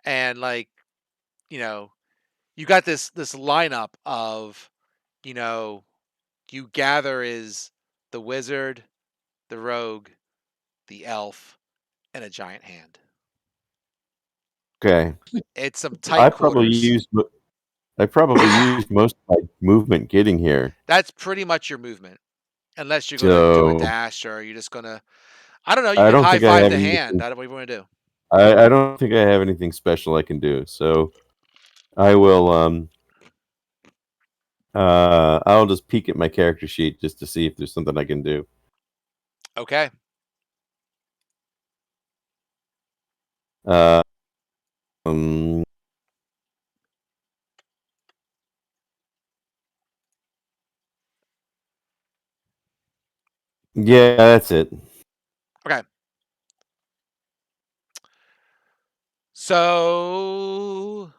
And you got this lineup of, you gather is the wizard, the rogue, the elf, and a giant hand. Okay, It's some I tight probably quarters. used most of my movement getting here. That's pretty much your movement. Unless you're gonna do a So dash, or you're just gonna, I don't know. You I can don't high think I five have the anything. hand. I don't. What do you want to do? I don't think I have anything special I can do. So I will I'll just peek at my character sheet just to see if there's something I can do. Okay. Uh, um, yeah, that's it. Okay. So,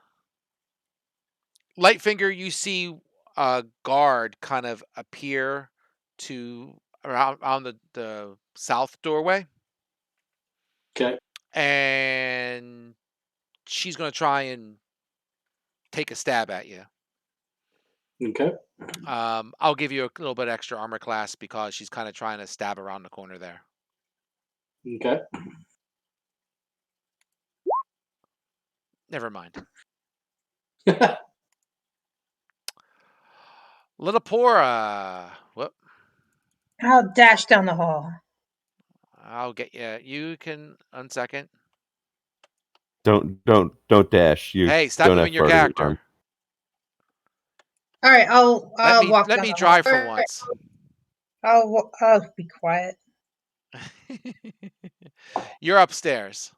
Lightfinger, you see a guard kind of appear to around the south doorway, Okay. and she's gonna try and take a stab at you. Okay. I'll give you a little bit extra armor class because she's kind of trying to stab around the corner there. Okay. Never mind. Litapora. Whoop. I'll dash down the hall. I'll get you. You can 1 second. Don't dash. You Hey, stop don't moving have your further character. arm. All right, I'll walk Let down me the drive hall. for once. I'll be quiet. You're upstairs.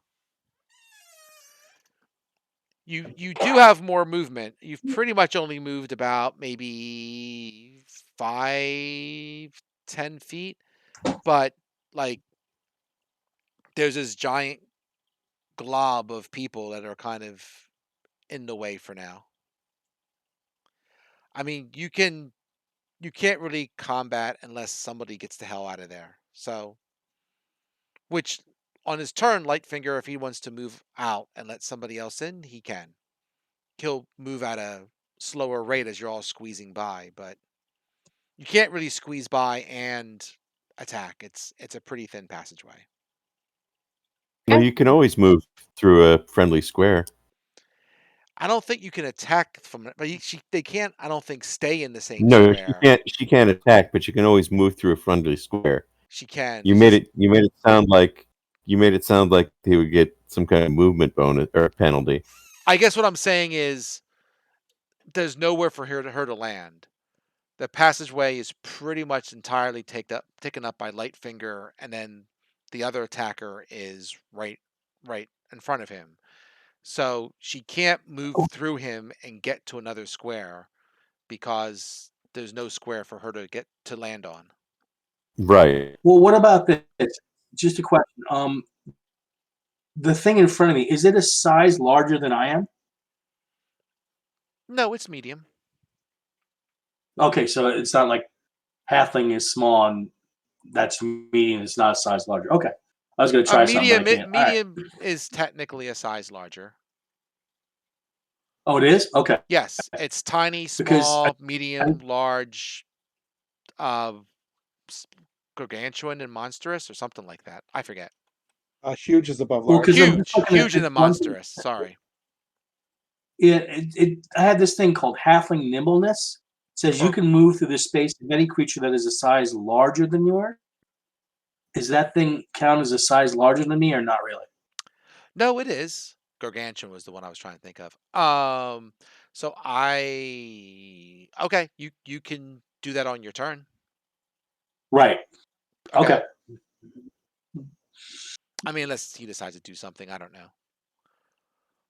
You do have more movement. You've pretty much only moved about maybe 5-10 feet, but like there's this giant glob of people that are kind of in the way for now. I mean, you can't really combat unless somebody gets the hell out of there. So, which on his turn, Lightfinger, if he wants to move out and let somebody else in, he can. He'll move at a slower rate as you're all squeezing by, but you can't really squeeze by and attack. It's a pretty thin passageway. Well, you can always move through a friendly square. I don't think you can attack from it, but they can't. I don't think stay in the same No, she square. can't. She can't attack, but you can always move through a friendly square. She can. You It's made just, it. You made it sound like. You made it sound like he would get some kind of movement bonus or penalty. I guess what I'm saying is there's nowhere for her to land. The passageway is pretty much entirely taken up by Lightfinger, and then the other attacker is right in front of him. So she can't move through him and get to another square because there's no square for her to get to land on. Right. Well, what about this? Just a question. The thing in front of me, is it a size larger than I am? No, it's medium. Okay, so it's not like halfling is small and that's medium. It's not a size larger. Okay, I was gonna try something, but I can't. All right. Medium is technically a size larger. Oh, it is. Okay, Yes, it's tiny, because small, medium, large, uh, gargantuan and monstrous, or something like that. I forget. Huge is above well, large. because I'm just Huge, looking at huge and this the one thing. monstrous. Sorry. I had this thing called halfling nimbleness. It says you can move through the space of any creature that is a size larger than yours. Does that thing count as a size larger than me or not really? No, it is. Gargantuan was the one I was trying to think of. So okay, you can do that on your turn. Right. Okay. I mean, unless he decides to do something, I don't know.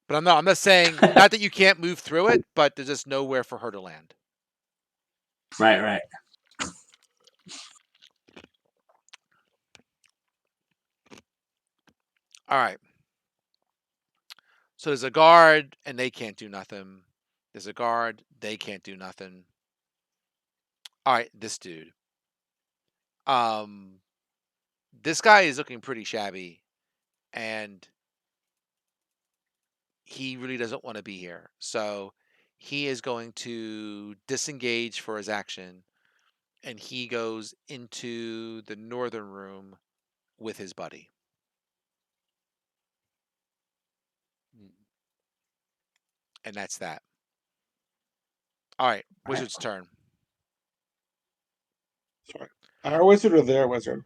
But I'm not saying not that you can't move through it, but there's just nowhere for her to land. Right. All right. So there's a guard, and they can't do nothing. There's a guard, they can't do nothing. All right, this dude. This guy is looking pretty shabby, and he really doesn't want to be here. So he is going to disengage for his action, and he goes into the northern room with his buddy. And that's that. All right, Wizard's turn. Sorry. Our wizard or their wizard?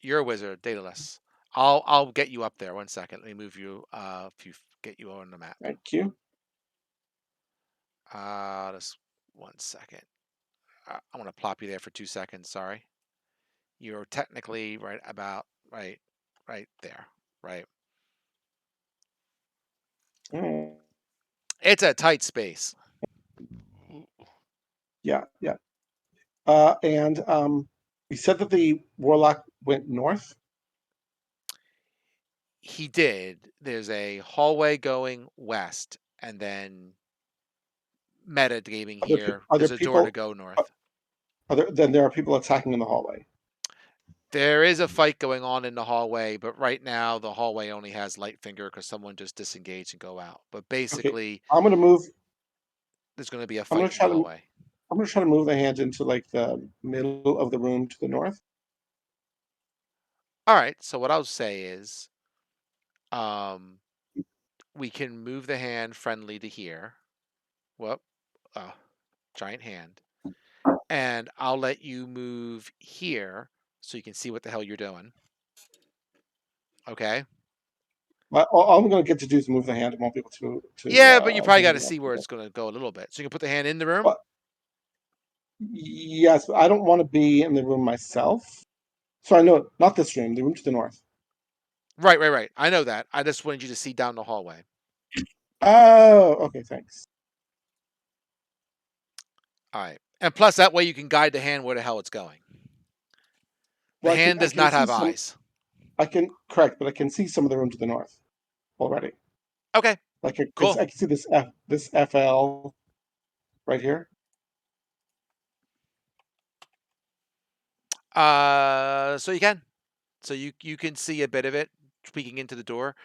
You're a wizard, Daedalus. I'll get you up there. 1 second. Let me move you. Get you on the map. Thank you. Just 1 second. I want to plop you there for 2 seconds. Sorry. You're technically right there. Right. Mm, It's a tight space. yeah. And you said that the warlock went north. He did. There's a hallway going west, and then meta gaming Are there, here. are there There's a door to people? go north. Then there are people attacking in the hallway. There is a fight going on in the hallway, but right now the hallway only has Lightfinger because someone just disengaged and go out. But Okay, basically, I'm gonna move. there's going to be a I'm fight gonna in the try to. hallway. I'm gonna try to move the hand into like the middle of the room to the north. All right. So what I'll say is, we can move the hand friendly to here. Whoop. Giant hand. And I'll let you move here so you can see what the hell you're doing. Okay. All I'm gonna get to do is move the hand. I won't be able to. Yeah, but you probably do got to anything see where else. it's going to go a little bit. So you can put the hand in the room. But yes, but I don't want to be in the room myself. Sorry, no, not this room. The room to the north. Right. I know that. I just wanted you to see down the hallway. Oh, okay, thanks. All right. And plus, that way you can guide the hand where the hell it's going. The Well, hand I does can not see have some. eyes. I can correct, but I can see some of the room to the north already. Okay. Like I Cool. can see this FL right here. So you can. So you can see a bit of it peeking into the door.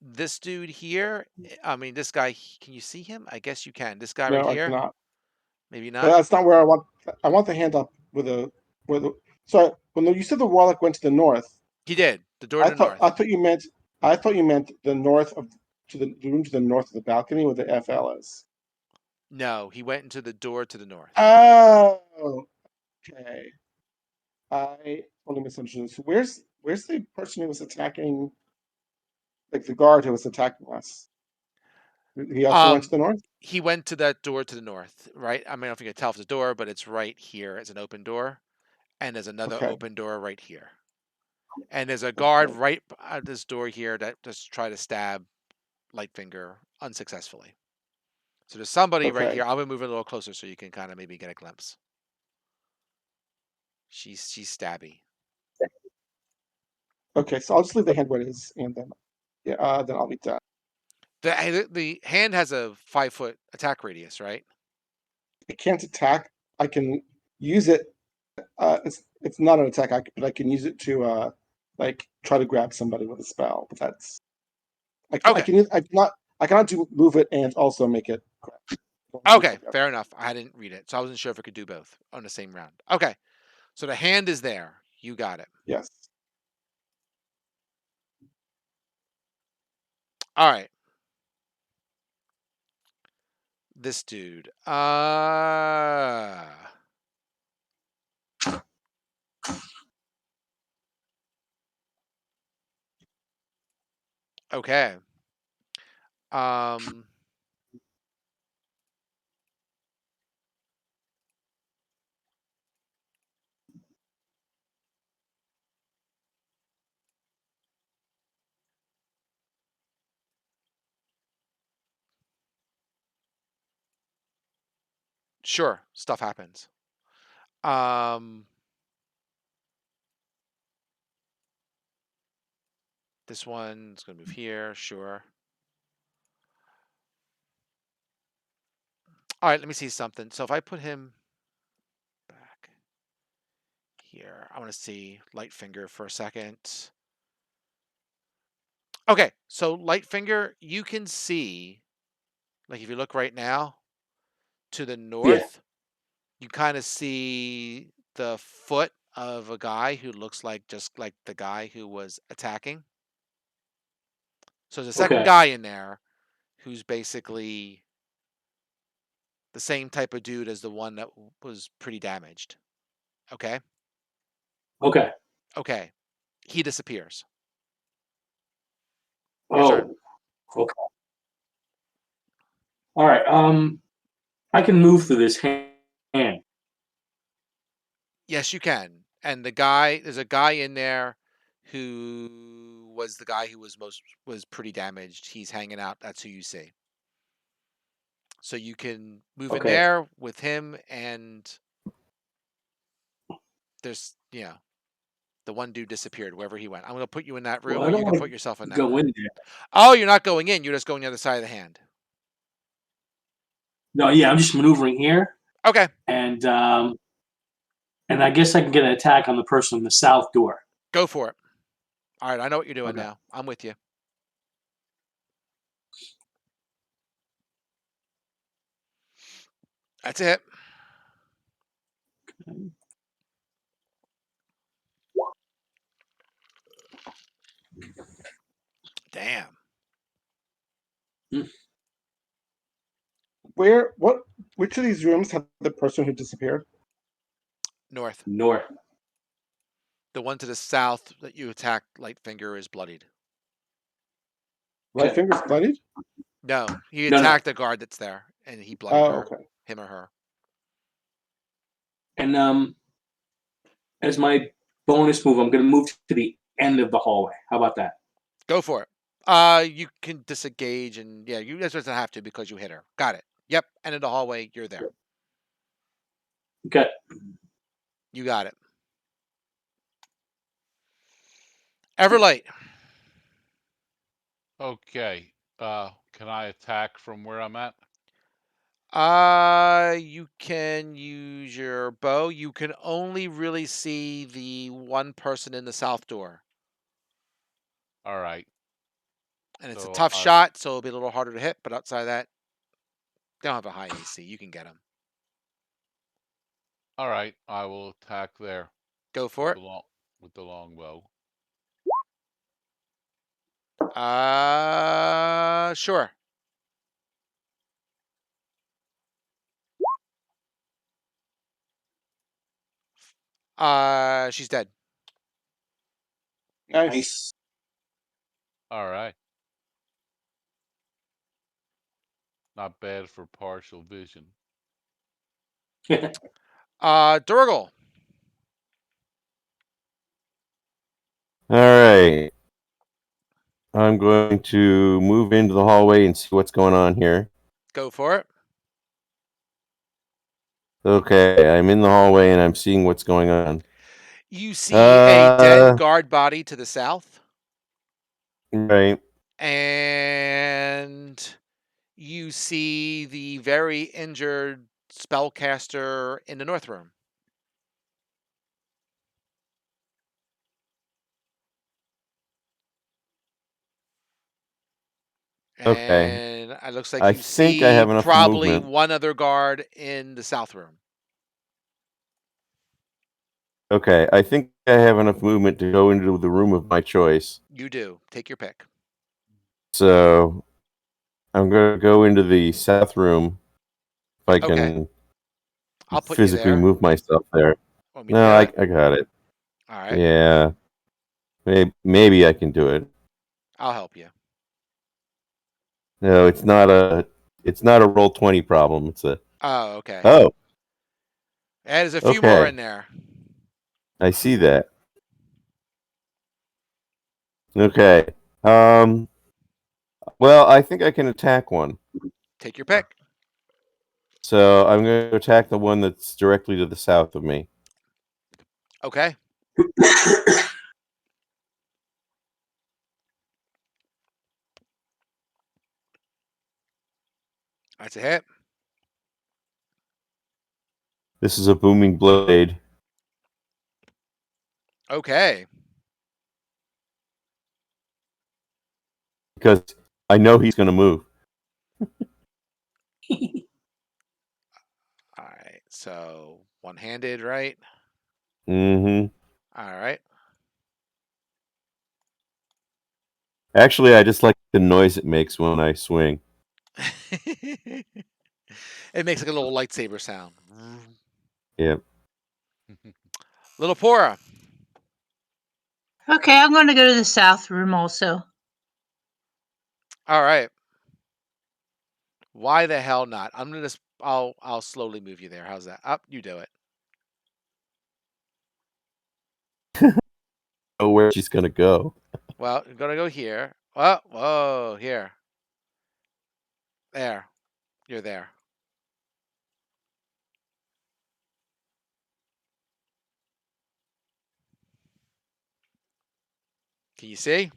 This dude here, I mean, this guy, can you see him? I guess you can. This guy right No, I here, cannot. maybe But not. that's not where I want. I want the hand up with a Sorry, when you said the warlock went to the north, He did. The door to the north. I thought you meant the north of the room to the north of the balcony where the FL is. No, he went into the door to the north. Oh, okay. I only misunderstood. So where's the person who was attacking, like the guard who was attacking us? He also went to Um, the north. he went to that door to the north, right? I mean, I don't know if you can tell if it's a door, but it's right here. It's an open door, and there's another Okay. open door right here. And there's a guard Okay. right at this door here that just tried to stab Lightfinger unsuccessfully. So there's somebody right here. Okay. I'm gonna move it a little closer so you can kind of maybe get a glimpse. She's stabby. Okay. So I'll just leave the hand where it is, and then then I'll be done. The hand has a 5-foot attack radius, right? I can't attack. I can use it. It's not an attack, but I can use it to like try to grab somebody with a spell. But that's I Okay. can use. I cannot move it and also make it. Okay, fair enough. I didn't read it, so I wasn't sure if it could do both on the same round. Okay, so the hand is there. You got it. Yes. All right. This dude. Okay. Um. Sure, stuff happens. This one's gonna move here. Sure. All right. Let me see something. So if I put him back here, I want to see Lightfinger for a second. Okay, so Lightfinger, you can see, like if you look right now to the north, you kind of see the foot of a guy who looks like just like the guy who was attacking. So there's a second Okay. guy in there who's basically the same type of dude as the one that was pretty damaged. Okay. Okay. Okay. He disappears. Your turn. Okay. All right. I can move through this hand. Yes, you can. And there's a guy in there who was the guy who was pretty damaged. He's hanging out. That's who you see. So you can move in Okay. there with him, and there's the one dude disappeared wherever he went. I'm gonna put you in that room, Well, I or don't you can want put yourself in to that go room. in there. Oh, you're not going in. You're just going the other side of the hand. No, yeah, I'm just maneuvering here, Okay, and I guess I can get an attack on the person in the south door. go for it. All right, I know what you're doing Okay. now. I'm with you. That's it. Damn. Which of these rooms had the person who disappeared? North. North. The one to the south that you attacked, Lightfinger, is bloodied. Right Okay. finger's bloodied? No, he No. attacked a guard that's there, and he bloodied Oh, her, okay. him or her. And as my bonus move, I'm going to move to the end of the hallway. How about that? Go for it. You can disengage, and yeah, you guys doesn't have to because you hit her. Got it. Yep. End of the hallway. You're there. Okay. You got it. Everlight. Okay. Can I attack from where I'm at? You can use your bow. You can only really see the one person in the south door, All right. and it's a So tough I, shot, so it'll be a little harder to hit. But outside of that, they don't have a high AC. You can get them. all right. I will attack there Go for it. with the longbow. Sure. She's dead. Nice. All right. Not bad for partial vision. Durgal. All right. I'm going to move into the hallway and see what's going on here. Go for it. Okay, I'm in the hallway and I'm seeing what's going on. You see a dead Uh, guard body to the south, Right. and you see the very injured spellcaster in the north room. Okay. And it looks like I you think I see have enough probably movement. one other guard in the south room. Okay, I think I have enough movement to go into the room of my choice. You do. Take your pick. So I'm going to go into the south room if I Okay. can I'll put you physically there. move myself there. Want me to No, do I it? got it. All right. Yeah. Maybe I can do it. I'll help you. No, it's not a roll 20 problem. It's a Oh, okay. Oh, And there's a few more okay. in there. I see that. Okay. Well, I think I can attack one. Take your pick. So I'm going to attack the one that's directly to the south of me. Okay. That's a hit. This is a booming blade. Okay. Because I know he's going to move. All right. So one-handed, right? Mm-hmm. All right. Actually, I just like the noise it makes when I swing. It makes like a little lightsaber sound. Yep. Little Pora. Okay, I'm going to go to the south room also. All right. Why the hell not? I'm gonna. I'll slowly move you there. How's that? Up, you do it. Oh, where she's gonna go? Well, you're gonna go here. Oh, whoa, here. There. You're there. Can you see?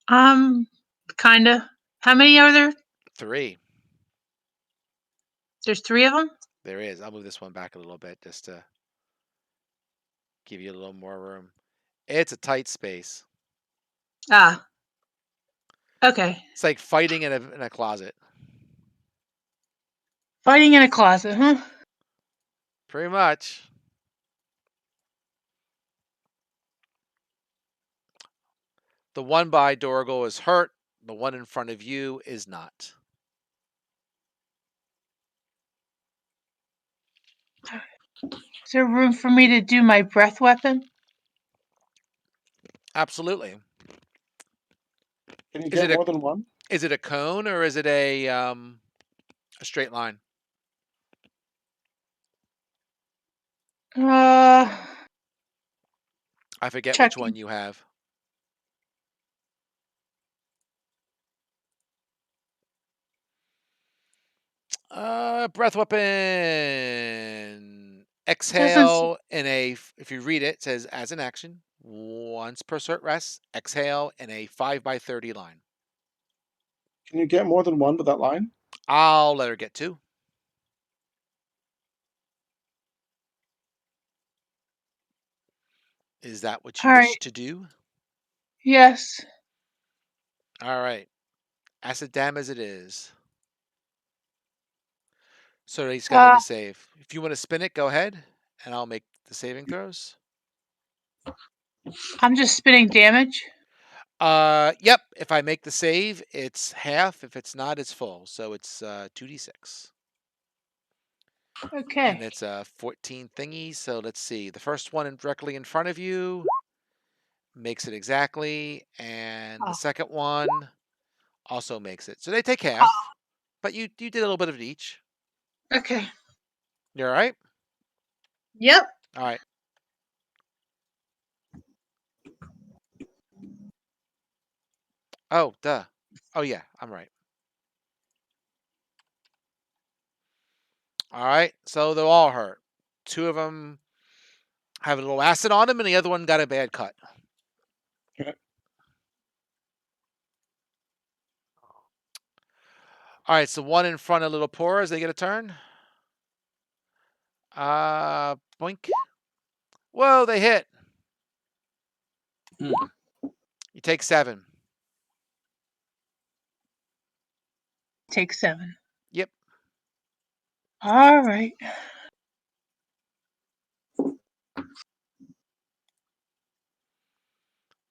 Kinda. How many are there? 3. There's 3 of them? There is. I'll move this one back a little bit just to give you a little more room. It's a tight space. Ah. Okay. It's like fighting in a closet. Fighting in a closet, huh? Pretty much. The one by Dorgal is hurt. The one in front of you is not. Is there room for me to do my breath weapon? Absolutely. Can you Is get it more than one? Is it a cone or is it a straight line? Uh, I forget which checking. one you have. Breath weapon. Exhale in a. If you read it, it says as an action. Once per cert rest, exhale in a 5x30 line. Can you get more than one with that line? I'll let her get 2. Is that what you All wish right. to do? Yes. All right. Acid dam as it is. So he's got to make a save. If you want to spin it, go ahead, and I'll make the saving throws. I'm just spinning damage. Yep. If I make the save, it's half. If it's not, it's full. So it's 2d6. Okay. And it's a 14 thingy. So let's see. The first one directly in front of you makes it exactly, and the second one also makes it. So they take half, but you did a little bit of it each. Okay. You all right? Yep. All right. Oh, duh. Oh, yeah, I'm right. All right. So they're all hurt. 2 of them have a little acid on them, and the other one got a bad cut. Okay. All right. So one in front, a little poor as they get a turn. Boink. Whoa, they hit. Hmm. You take 7. Take 7. Yep. All right.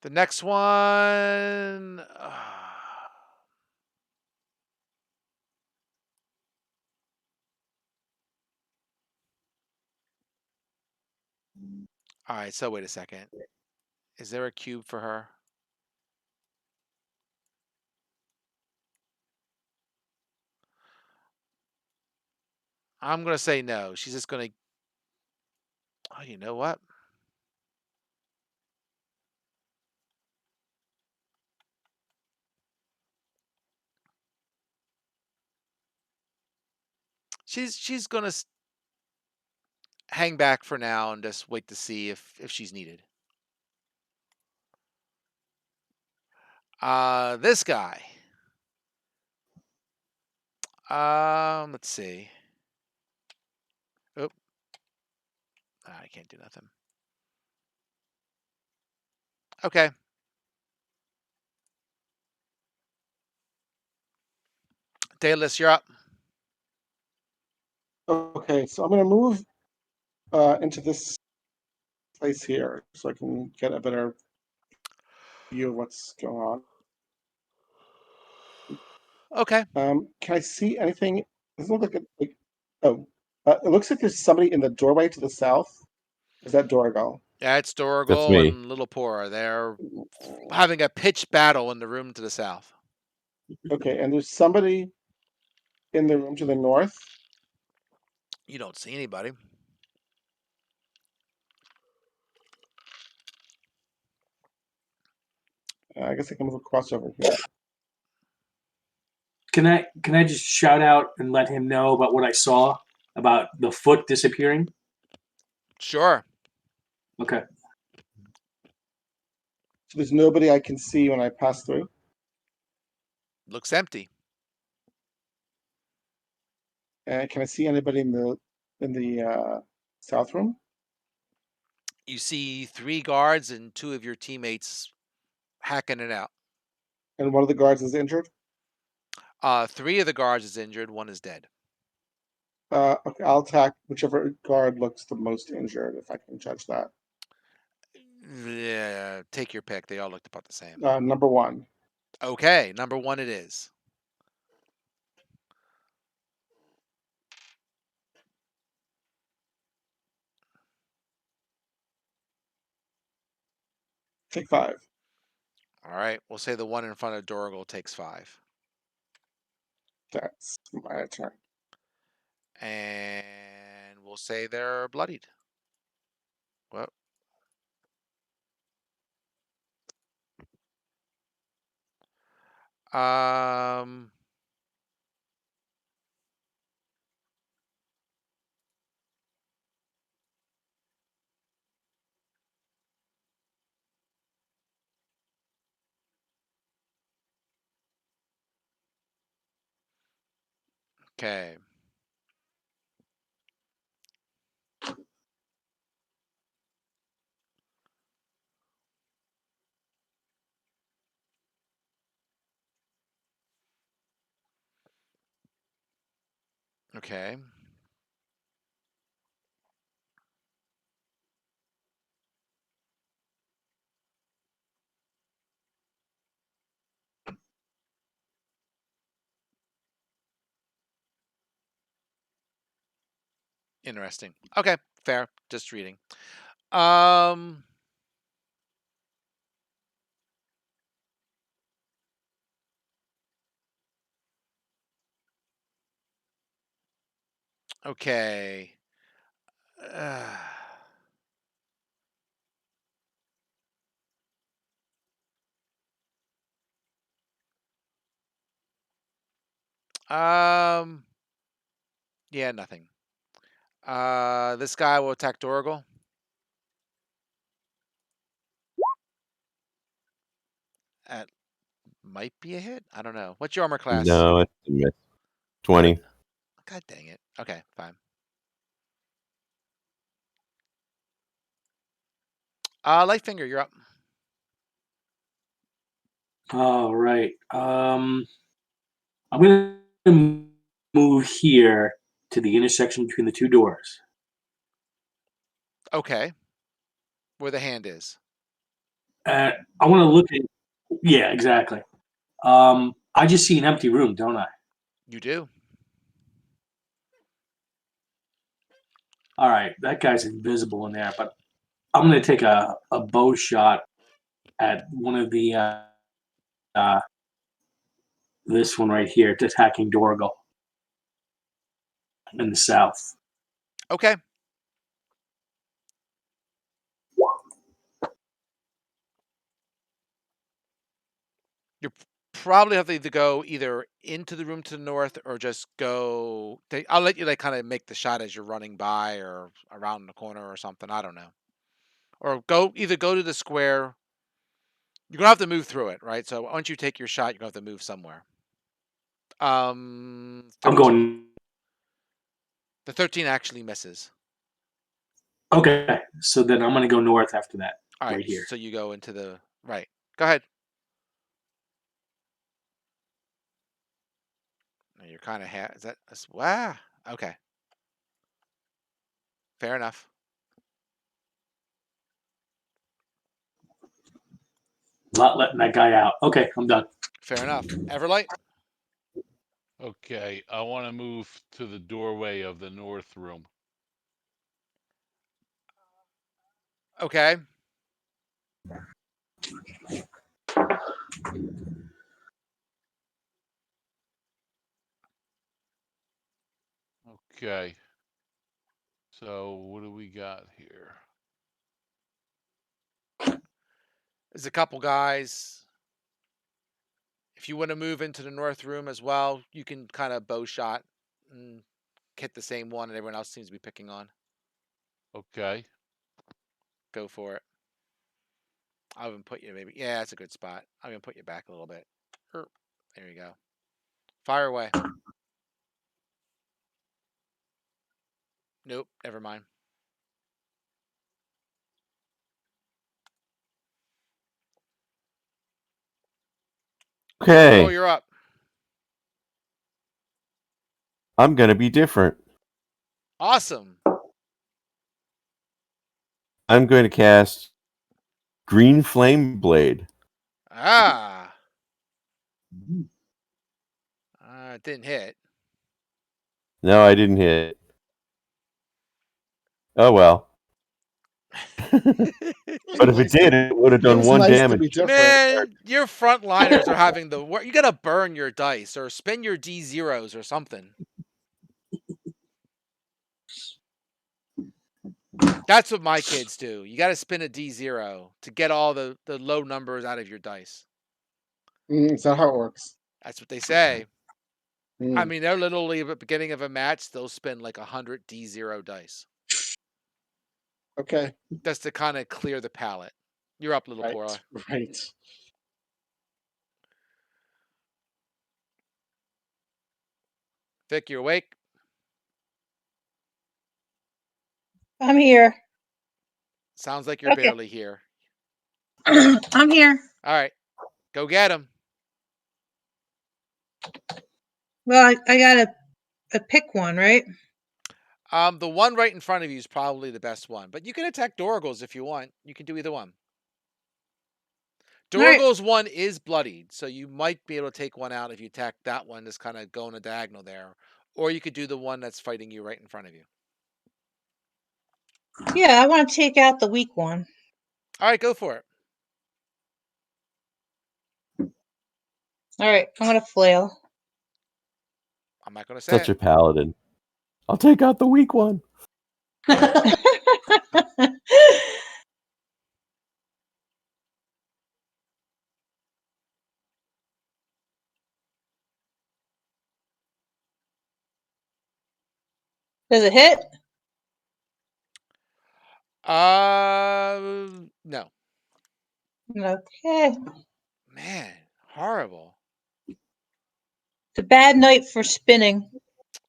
The next one. All right. So wait a second. Is there a cube for her? I'm going to say no. She's just going to. Oh, you know what? She's going to hang back for now and just wait to see if she's needed. This guy. Let's see. Oh, I can't do nothing. Okay. Daedalus, you're up. Okay, so I'm going to move into this place here so I can get a better view of what's going on. Okay. Can I see anything? It doesn't look like oh, it looks like there's somebody in the doorway to the south. Is that Dorgal? Yeah, it's That's Dorgal me. and Little Pora. They're having a pitched battle in the room to the south. Okay, and there's somebody in the room to the north. You don't see anybody. I guess I can move across over here. Can I just shout out and let him know about what I saw about the foot disappearing? Sure. Okay. So there's nobody I can see when I pass through. Looks empty. And can I see anybody in the south room? You see 3 guards and 2 of your teammates hacking it out. And one of the guards is injured. 3 of the guards is injured. 1 is dead. Okay, I'll attack whichever guard looks the most injured, if I can judge that. Yeah, take your pick. They all looked about the same. Number 1. Okay, number 1 it is. Take 5. All right, we'll say the one in front of Dorgal takes 5. That's my turn. And we'll say they're bloodied. Well, um, okay. Okay. Interesting. Okay, fair. Just reading. Um, okay. Uh, um, yeah, nothing. This guy will attack Dorgal. At might be a hit. I don't know. What's your armor class? No, it's a miss. 20. God dang it. Okay, fine. Lightfinger, you're up. All right. I'm gonna move here to the intersection between the 2 doors. Okay. Where the hand is. I want to look at. Yeah, exactly. I just see an empty room, don't I? You do. All right, that guy's invisible in there, but I'm gonna take a bow shot at one of the this one right here, attacking Dorgal in the south. Okay. You probably have to either go either into the room to the north or just go. I'll let you like kind of make the shot as you're running by or around the corner or something. I don't know. Or go to the square. You're gonna have to move through it, right? So once you take your shot, you're gonna have to move somewhere. I'm 13. going. The 13 actually misses. Okay, so then I'm gonna go north after that, All right, right here. so you go into the right. Go ahead. Now you're kind of is that wow? Okay, fair enough. Not letting that guy out. Okay, I'm done. Fair enough. Everlight. Okay, I want to move to the doorway of the north room. Okay. Okay. So what do we got here? There's a couple guys. If you want to move into the north room as well, you can kind of bow shot and hit the same one that everyone else seems to be picking on. Okay. Go for it. I'll even put you maybe. Yeah, that's a good spot. I'm gonna put you back a little bit. There you go. Fire away. Nope. Never mind. Oh, Okay, you're up. I'm gonna be different. Awesome. I'm going to cast Green Flame Blade. Ah. It didn't hit. No, I didn't hit. Oh well. But if it did, it would have It done was one nice to damage. be different. Man, your frontliners are having the work. You gotta burn your dice or spin your D0s or something. That's what my kids do. You gotta spin a D0 to get all the low numbers out of your dice. Is that how it works? That's what they say. I Mm, mean, they're literally at the beginning of a match, they'll spin like 100 D0 dice okay. just to kind of clear the palette. You're up, little Right. Pora. Right. Vic, you awake? I'm here. Sounds like you're Okay. barely here. I'm here. All right, go get him. Well, I gotta pick one, right? The one right in front of you is probably the best one, but you can attack Dorgles if you want. You can do either one. All right. Dorgle's one is bloodied, so you might be able to take one out if you attack that one that's kind of going a diagonal there. Or you could do the one that's fighting you right in front of you. Yeah, I want to take out the weak one. All right, go for it. All right, I'm gonna flail. I'm not going to say Such it. a paladin. I'll take out the weak one. Does it hit? No. Okay. Man, horrible. It's a bad night for spinning.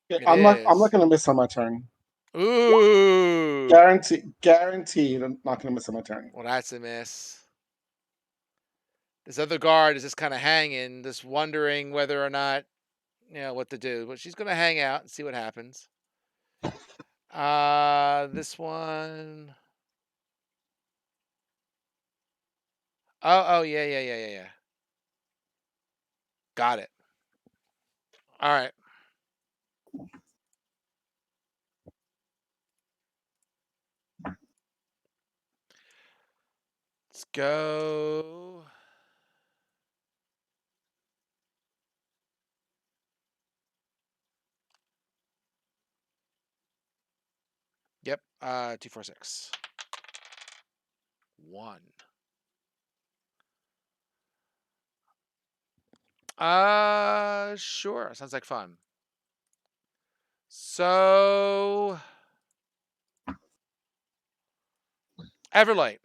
Yeah, It I'm not is. gonna miss on my turn. Ooh. Guaranteed I'm not gonna miss on my turn. Well, that's a miss. This other guard is just kind of hanging, just wondering whether or not, what to do. But she's going to hang out and see what happens. This one. Oh, yeah. Got it. All right. Let's go. Yep. 2, 4, 6. 1. Sure. Sounds like fun. So, Everlight.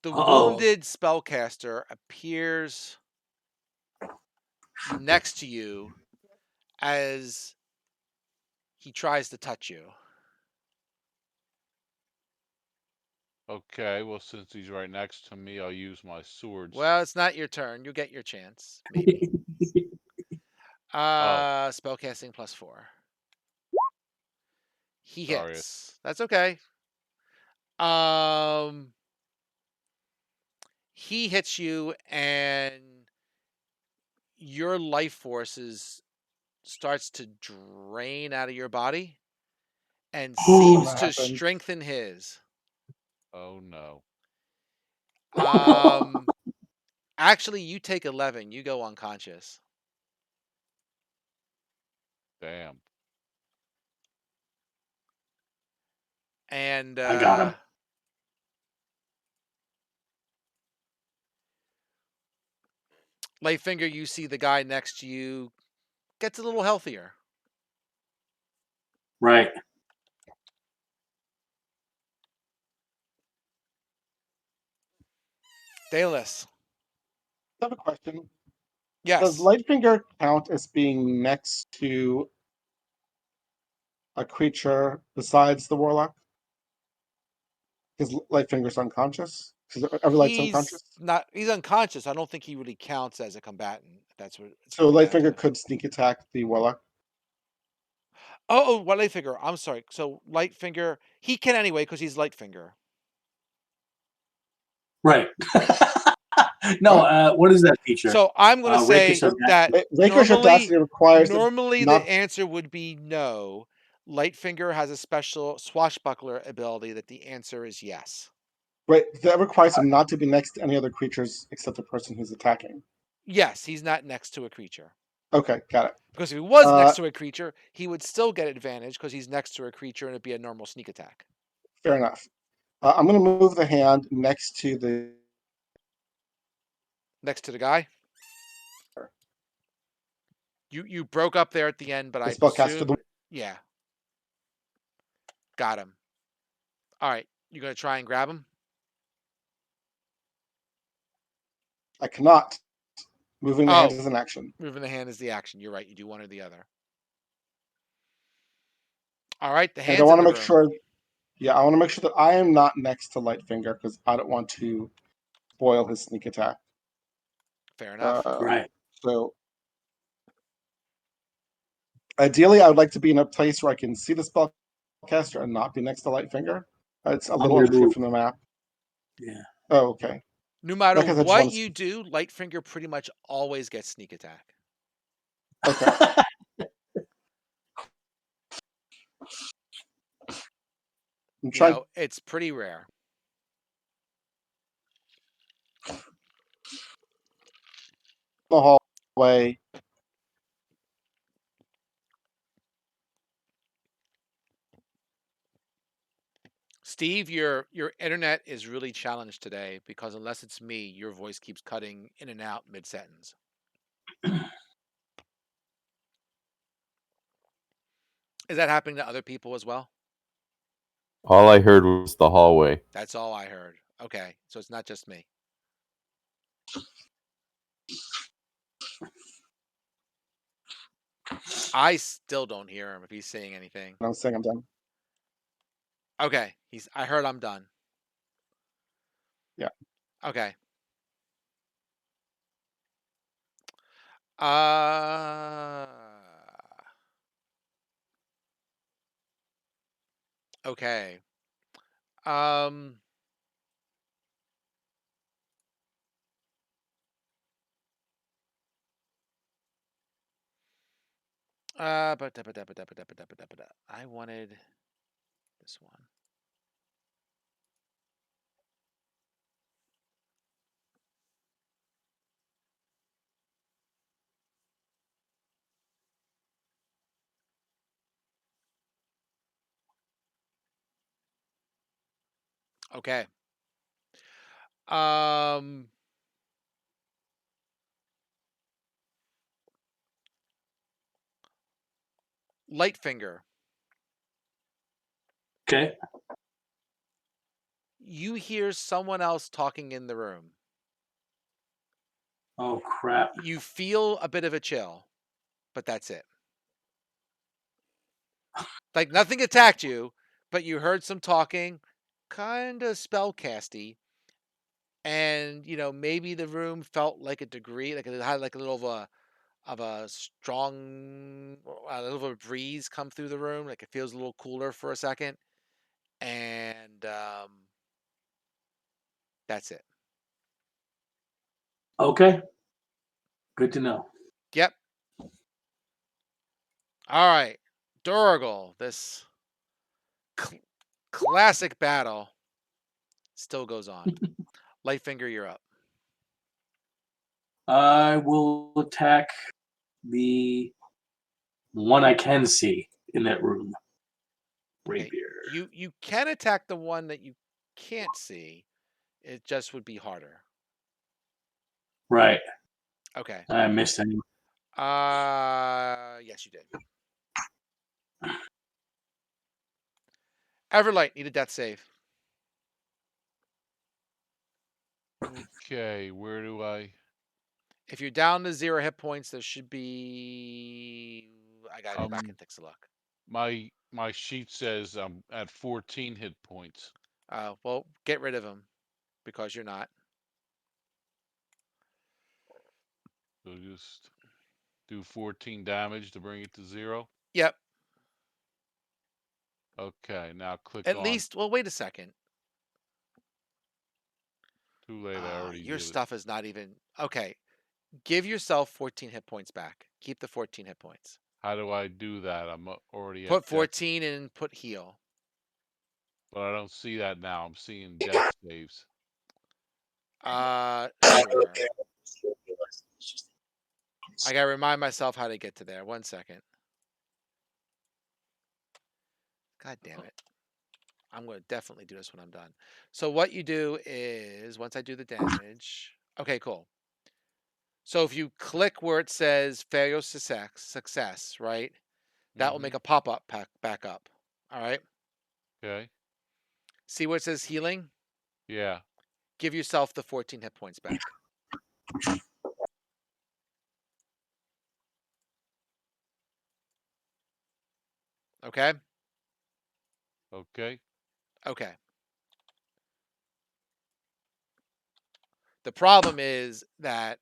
The Uh-oh. wounded spellcaster appears next to you as he tries to touch you. Okay. Well, since he's right next to me, I'll use my swords. Well, it's not your turn. You'll get your chance, maybe. Spellcasting +4. He Sorry. hits. That's okay. He hits you, and your life forces starts to drain out of your body, and Ooh. seems What to happened? strengthen his. Oh no. Actually, you take 11. You go unconscious. Damn. And I got him. Lightfinger, you see the guy next to you gets a little healthier. Right. Dallas. I have a question. Yes. Does Lightfinger count as being next to a creature besides the warlock? Because Lightfinger's unconscious. Because Everlight's unconscious. He's unconscious. I don't think he really counts as a combatant. That's what it's So coming down Lightfinger to. could sneak attack the warlock. Oh, well, Lightfinger. I'm sorry. So Lightfinger, he can anyway because he's Lightfinger. Right. No, what is that feature? So I'm going to say Rakish Audacity. that Rakish Audacity requires them normally not. the answer would be no. Lightfinger has a special swashbuckler ability that the answer is yes. Right, that requires him not to be next to any other creatures except the person who's attacking. Yes, he's not next to a creature. Okay, got it. Because if he was next to a creature, he would still get advantage because he's next to a creature and it'd be a normal sneak attack. Fair enough. I'm going to move the hand next to the. Next to the guy. You broke up there at the end, but I spellcaster. presume, yeah. Got him. All right, you gonna try and grab him? I cannot. Moving the hand Oh. is an action. Moving the hand is the action. You're right. You do one or the other. All right, the And hand's I want in to the make room. sure. Yeah, I want to make sure that I am not next to Lightfinger because I don't want to spoil his sneak attack. Fair enough. Right. So ideally, I would like to be in a place where I can see the spellcaster and not be next to Lightfinger. It's a little your unclear move. from the map. Yeah. Oh, okay. No matter Because I just what wanna you do, Lightfinger pretty much always gets sneak attack. Okay. I'm You trying know, it's pretty rare. the hallway. Steve, your internet is really challenged today because unless it's me, your voice keeps cutting in and out mid-sentence. Is that happening to other people as well? All I heard was the hallway. That's all I heard. Okay, so it's not just me. I still don't hear him if he's saying anything. I'm saying I'm done. Okay, I heard I'm done. Yeah. Okay. Okay. Um. I wanted this one. Okay. Lightfinger. Okay. You hear someone else talking in the room. Oh crap. You feel a bit of a chill, but that's it. Like nothing attacked you, but you heard some talking, kind of spellcasty, and maybe the room felt like a degree, like it had like a little of a strong, a little bit of breeze come through the room, like it feels a little cooler for a second, and that's it. Okay. Good to know. Yep. All right, Duragle. This classic battle still goes on. Lightfinger, you're up. I will attack the one I can see in that room. Okay, Rapier. You can attack the one that you can't see. It just would be harder. Right. Okay. I missed him. Yes, you did. Everlight, need a death save. Okay, where do I? If you're down to 0 hit points, there should be. I gotta go back and take a look. My sheet says I'm at 14 hit points. Well, get rid of him because you're not. So just do 14 damage to bring it to 0. Yep. Okay, now click At on. least. Well, wait a second. Too late. I already Your did stuff is not even okay. Give yourself 14 hit points back. Keep the 14 hit points. it. How do I do that? I'm already Put at death, 14 and put heal. but I don't see that now. I'm seeing death saves. Sure. I gotta remind myself how to get to there. 1 second. God damn it. I'm going to definitely do this when I'm done. So what you do is, once I do the damage... Okay, cool. So if you click where it says failure success, right? That will make a pop-up back up. All right? Okay. See where it says healing? Yeah. Give yourself the 14 hit points back. Okay? Okay. Okay. The problem is that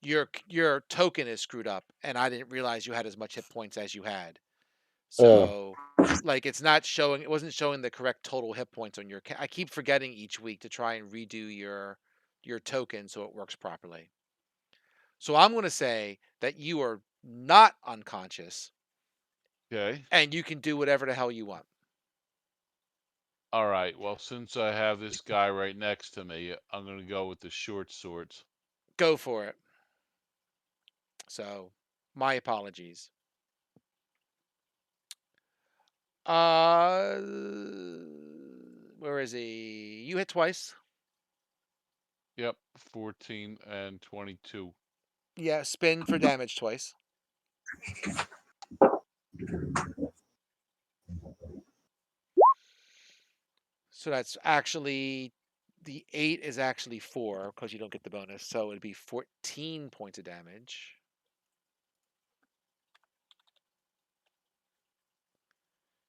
your token is screwed up, and I didn't realize you had as much hit points as you had. So, like, it's not showing. It wasn't showing the correct total hit points on your. I keep forgetting each week to try and redo your token so it works properly. So I'm going to say that you are not unconscious, Okay. and you can do whatever the hell you want. All right. Well, since I have this guy right next to me, I'm going to go with the short swords. Go for it. So, my apologies. Where is he? You hit twice. Yep. 14 and 22. Yeah, spin for damage twice. So that's actually the 8 is actually 4 because you don't get the bonus. So it'd be 14 points of damage.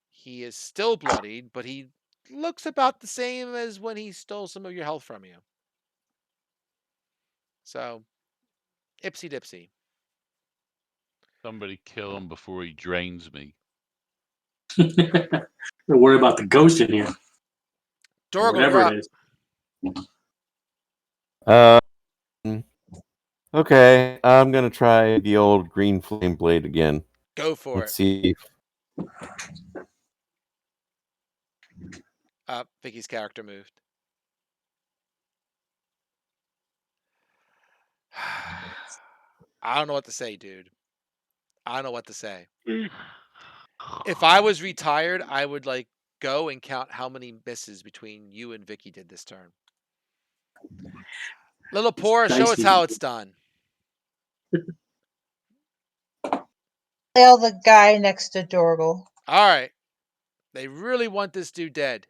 He is still bloodied, but he looks about the same as when he stole some of your health from you. So, ipsy dipsy. Somebody kill him before he drains me. Don't worry about the ghost in here. Dorgle, Whatever you're up. it is. Okay, I'm gonna try the old green flame blade again. Go for Let's it. see. Vicky's character moved. I don't know what to say, dude. I don't know what to say. If I was retired, I would like go and count how many misses between you and Vicky did this turn. Little Poor, show us how it's done. Kill the guy next to Dorgle. All right. They really want this dude dead.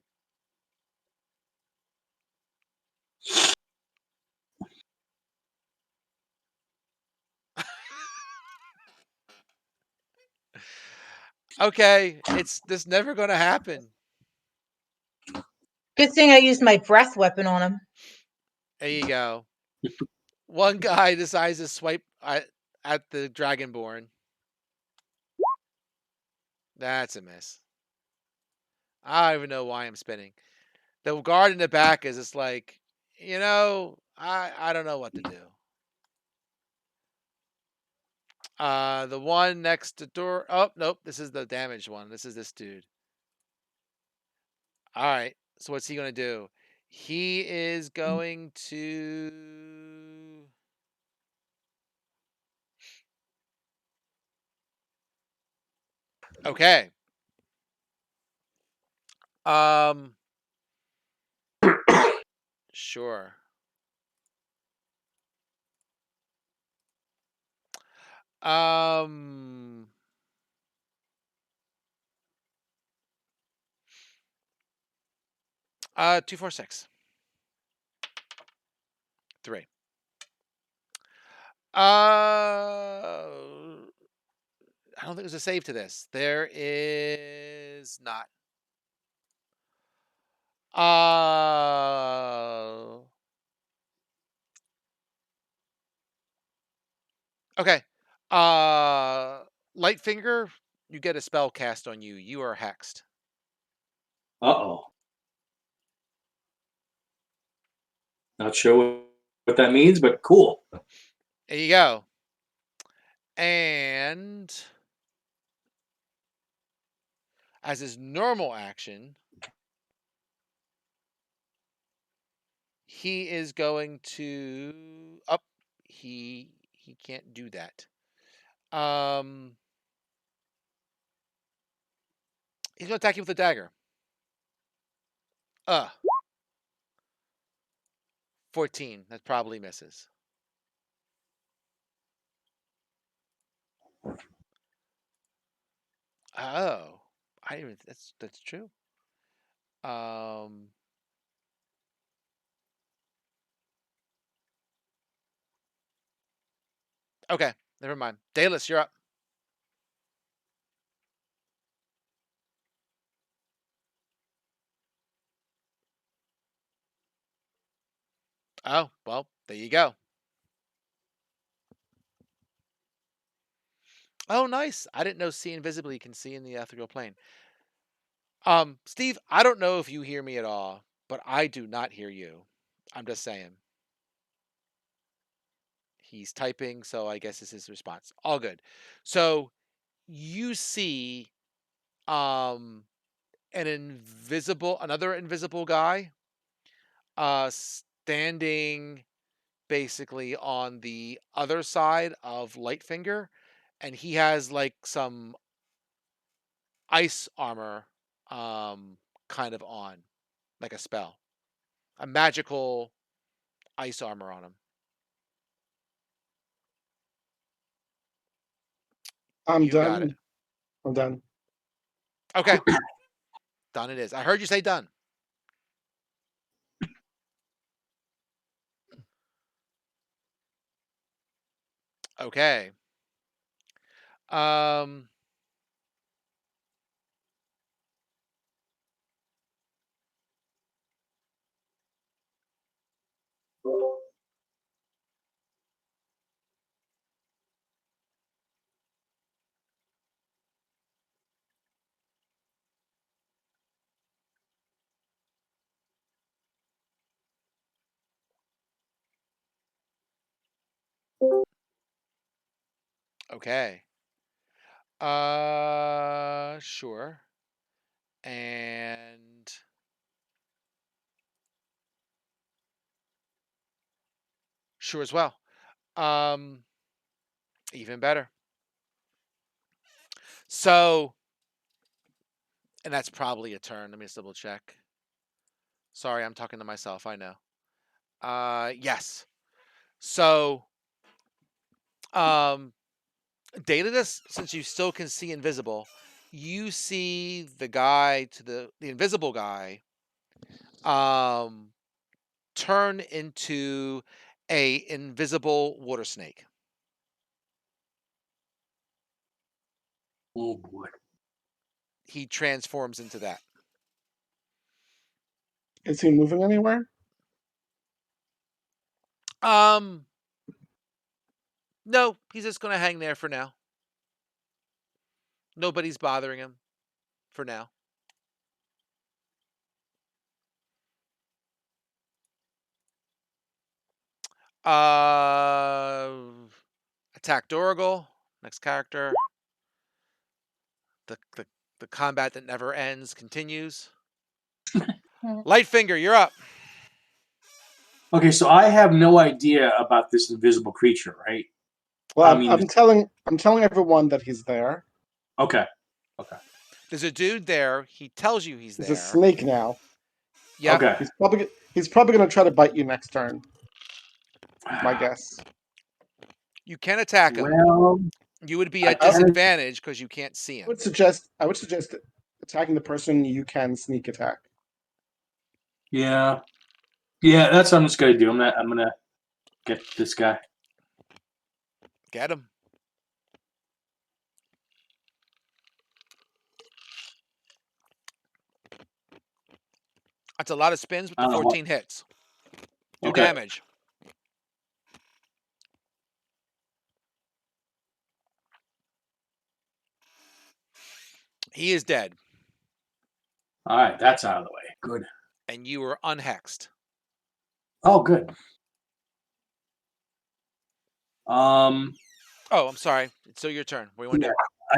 Okay, it's this never going to happen. Good thing I used my breath weapon on him. There you go. One guy decides to swipe at the Dragonborn. That's a miss. I don't even know why I'm spinning. The guard in the back is just like, I don't know what to do. The one next to door. Oh, nope. This is the damaged one. This is this dude. All right. So what's he going to do? He is going to. Okay. Um. Sure. Um. 2, 4, 6, 3. I don't think there's a save to this. There is not. Uh. Okay. Lightfinger, you get a spell cast on you. You are hexed. Uh-oh. Not sure what that means, but cool. There you go. And as his normal action, he is going to up. He can't do that. He's gonna attack you with a dagger. 14. That probably misses. Oh, I didn't even. That's true. Okay, never mind. Dalus, you're up. Oh, well, there you go. Oh, nice. I didn't know see invisibly can see in the ethereal plane. Steve, I don't know if you hear me at all, but I do not hear you. I'm just saying. He's typing, so I guess it's his response. All good. So you see another invisible guy standing basically on the other side of Lightfinger, and he has like some ice armor kind of on, like a spell. A magical ice armor on him. I'm You got it. done. I'm done. Okay. Done it is. I heard you say done. Okay. Um okay. Sure. And sure as well. Um Even better. So, and that's probably a turn. Let me just double check. Sorry, I'm talking to myself. I know. Yes. So, um, Daedalus, since you still can see invisible, you see the guy to the invisible guy, um, turn into a invisible water snake. Oh boy. He transforms into that. Is he moving anywhere? Um, no, he's just gonna hang there for now. Nobody's bothering him for now. Uh, Attack Dorigal. Next character. The combat that never ends continues. Lightfinger, you're up. Okay, so I have no idea about this invisible creature, right? Well, I I'm, mean- I'm telling everyone that he's there. Okay. There's a dude there. He tells you he's He's there. a snake now. Yeah. Okay. He's probably going to try to bite you next turn. My guess. You can attack him. Well, You would be I at can- disadvantage because you can't see I him. would suggest attacking the person you can sneak attack. yeah. That's what I'm just gonna do. I'm gonna get this guy. Get him. That's a lot of spins with the Oh, 14 hits. Do Okay. damage. He is dead, All right, that's out of the way. Good. and you were unhexed. Oh, good. Oh, I'm sorry. It's still your turn. What do you want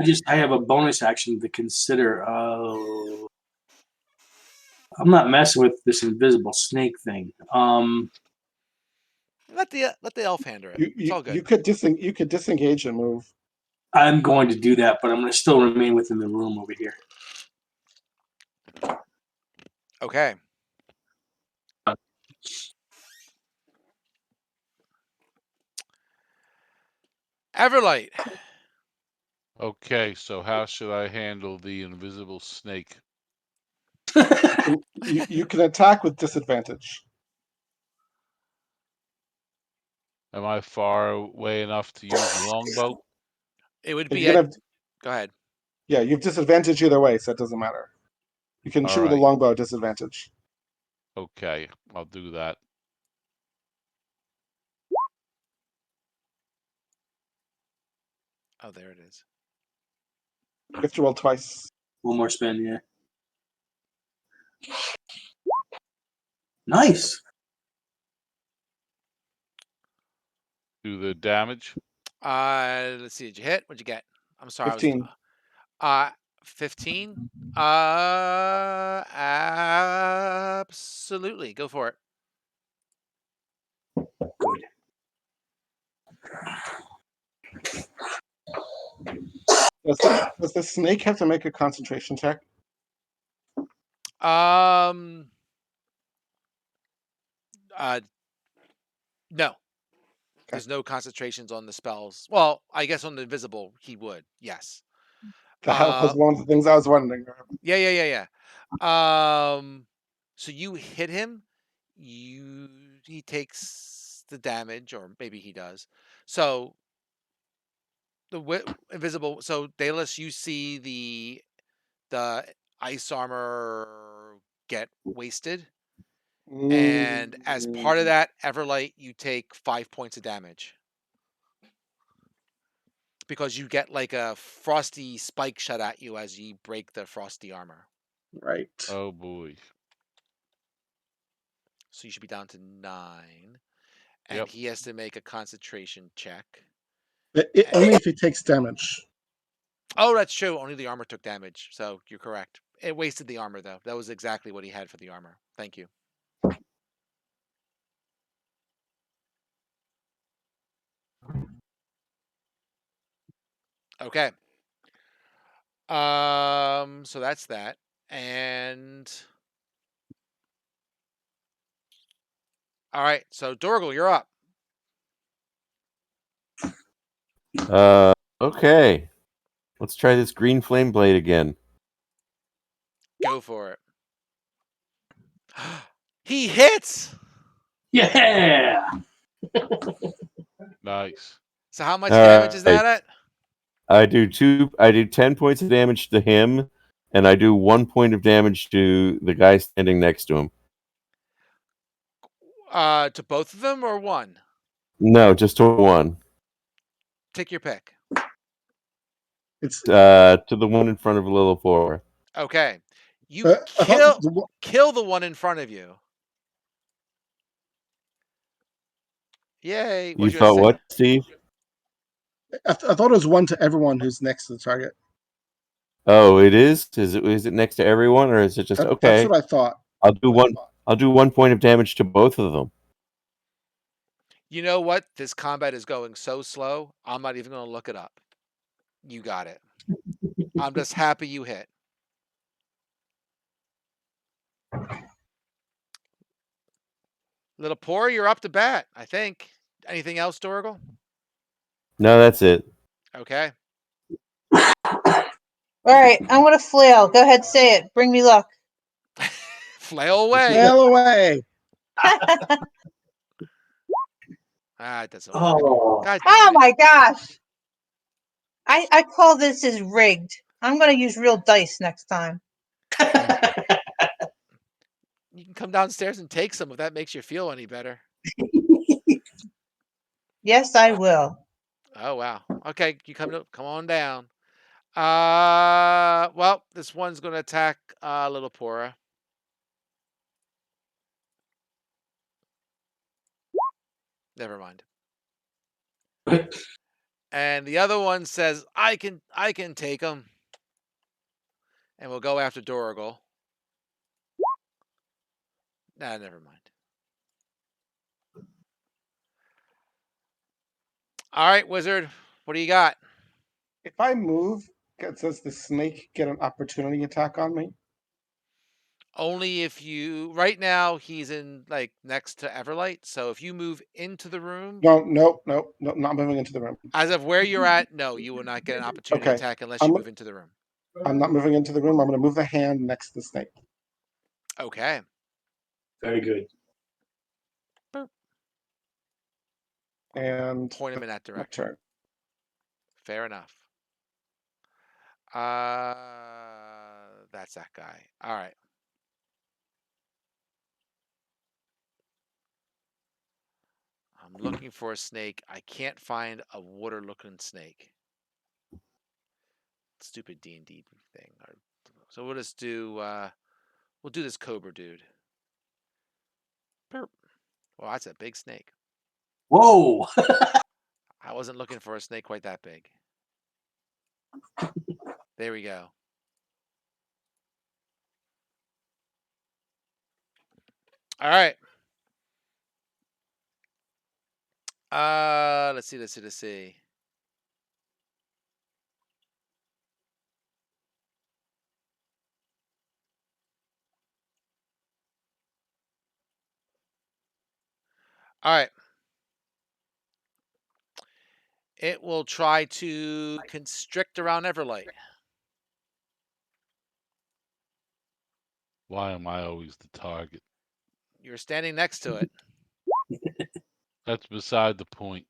to do? I have a bonus action to consider. Oh, I'm not messing with this invisible snake thing. Let the elf handle it. It's all good. You could disengage and move. I'm going to do that, but I'm going to still remain within the room over here. Okay. Everlight. Okay, so how should I handle the invisible snake? You can attack with disadvantage. Am I far away enough to use the longbow? It would You're be gonna at. have- Go ahead. yeah, you have disadvantage either way, so it doesn't matter. You can All shoot with a right. longbow at disadvantage. Okay, I'll do that. Oh, there it is. You have to roll twice. One more spin, yeah. Nice. Do the damage. Let's see. Did you hit? What'd you get? I'm sorry. 15. 15. Absolutely. Go for it. Good. Does the snake have to make a concentration check? No. There's no concentrations on the spells. Well, I guess on the invisible he would. Yes. That was one of the things I was wondering. Yeah. So you hit him. He takes the damage, or maybe he does. So the invisible. So Dallas, you see the ice armor get wasted, and as part of that, Everlight, you take 5 points of damage because you get like a frosty spike shot at you as you break the frosty armor. Right. Oh boy. So you should be down to 9. And Yep. he has to make a concentration check. Only if he takes damage. Oh, that's true. Only the armor took damage. So you're correct. It wasted the armor, though. That was exactly what he had for the armor. Thank you. Okay. So that's that. And all right. So Dorgal, you're up. Okay. Let's try this green flame blade again. Go for it. He hits. Yeah. Nice. So how much damage is that at? I do 10 points of damage to him, and I do 1 point of damage to the guy standing next to him. To both of them or one? No, just to one. Take your pick. It's To the one in front of Lilithor. Okay. You kill the one in front of you. Yay. You thought what, Steve? I thought it was one to everyone who's next to the target. Oh, it is. Is it next to everyone, or is it just That's okay? what I thought. I'll do one. I'll do 1 point of damage to both of them. You know what? This combat is going so slow. I'm not even going to look it up. You got it. I'm just happy you hit. Little Poor, you're up to bat, I think. Anything else, Dorgal? No, that's it. Okay. All right, I'm gonna flail. Go ahead, say it. Bring me luck. Flail away. Sail away. Ah, it doesn't work. Oh, God Oh damn it. my gosh. I call this is rigged. I'm gonna use real dice next time. You can come downstairs and take some if that makes you feel any better. Yes, I will. Oh wow. Okay, you come on down. Well, this one's gonna attack Little Pora. Never mind. And the other one says, I can take him. And we'll go after Dorgal. Nah, never mind. All right, Wizard. What do you got? If I move, does the snake get an opportunity attack on me? Only if you right now he's in like next to Everlight. So if you move into the room, No, not moving into the room. as of where you're at, no, you will not get an opportunity Okay. attack unless you move into the room. I'm not moving into the room. I'm going to move the hand next to the snake. Okay. very good. And Point him in that my direction. turn. Fair enough. That's that guy. All right. I'm looking for a snake. I can't find a water-looking snake. Stupid D&D thing. So we'll just do we'll do this cobra dude. Burp. Well, that's a big snake. Whoa! I wasn't looking for a snake quite that big. There we go. All right. Let's see. All right. It will try to constrict around Everlight. Why am I always the target? You're standing next to it. That's beside the point.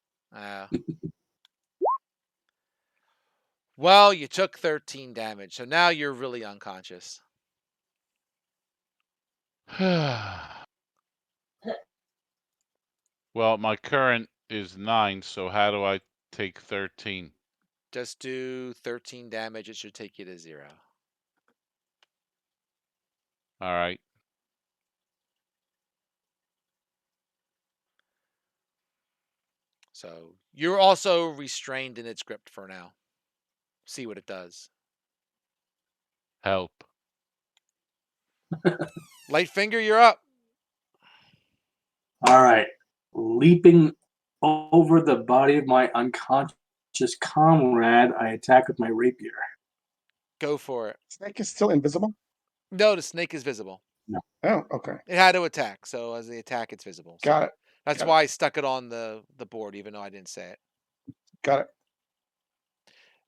Well, you took 13 damage, so now you're really unconscious. Well, my current is 9, so how do I take 13? Just do 13 damage. It should take you to 0. All right. So you're also restrained in its grip for now. See what it does. Help. Lightfinger, you're up. All right. Leaping over the body of my unconscious comrade, I attack with my rapier. Go for it. Snake is still invisible? No, the snake is visible. Oh, okay. It had to attack, so as the attack, it's visible. So Got it. that's Got why I stuck it on the board, even though I didn't say it. Got it.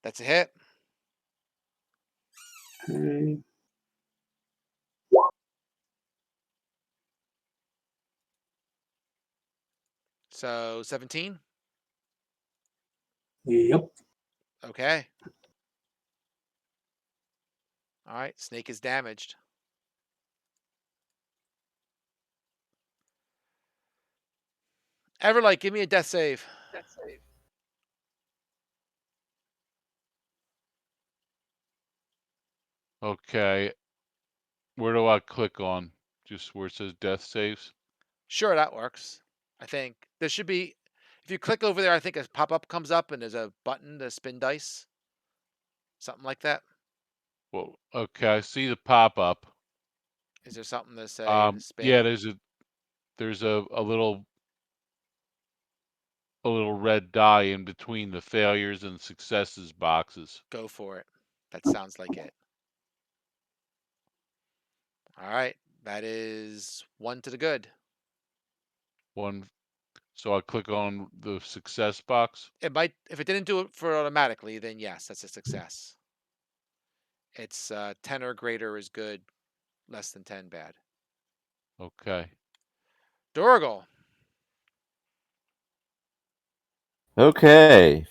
That's a hit. Okay. So 17. Yep. Okay. All right. Snake is damaged. Everlight, give me a death save. Okay. Where do I click on? Just where it says death saves? Sure, that works. I think there should be. If you click over there, I think a pop-up comes up and there's a button to spin dice. Something like that. Well, okay, I see the pop-up. Is there something to say to spin? Yeah, there's a little red die in between the failures and successes boxes. Go for it. That sounds like it. All right. That is 1 to the good. One, so I click on the success box. It might, if it didn't do it for automatically, then yes, that's a success. It's 10 or greater is good, less than 10 bad. Okay. Dorgal. Okay.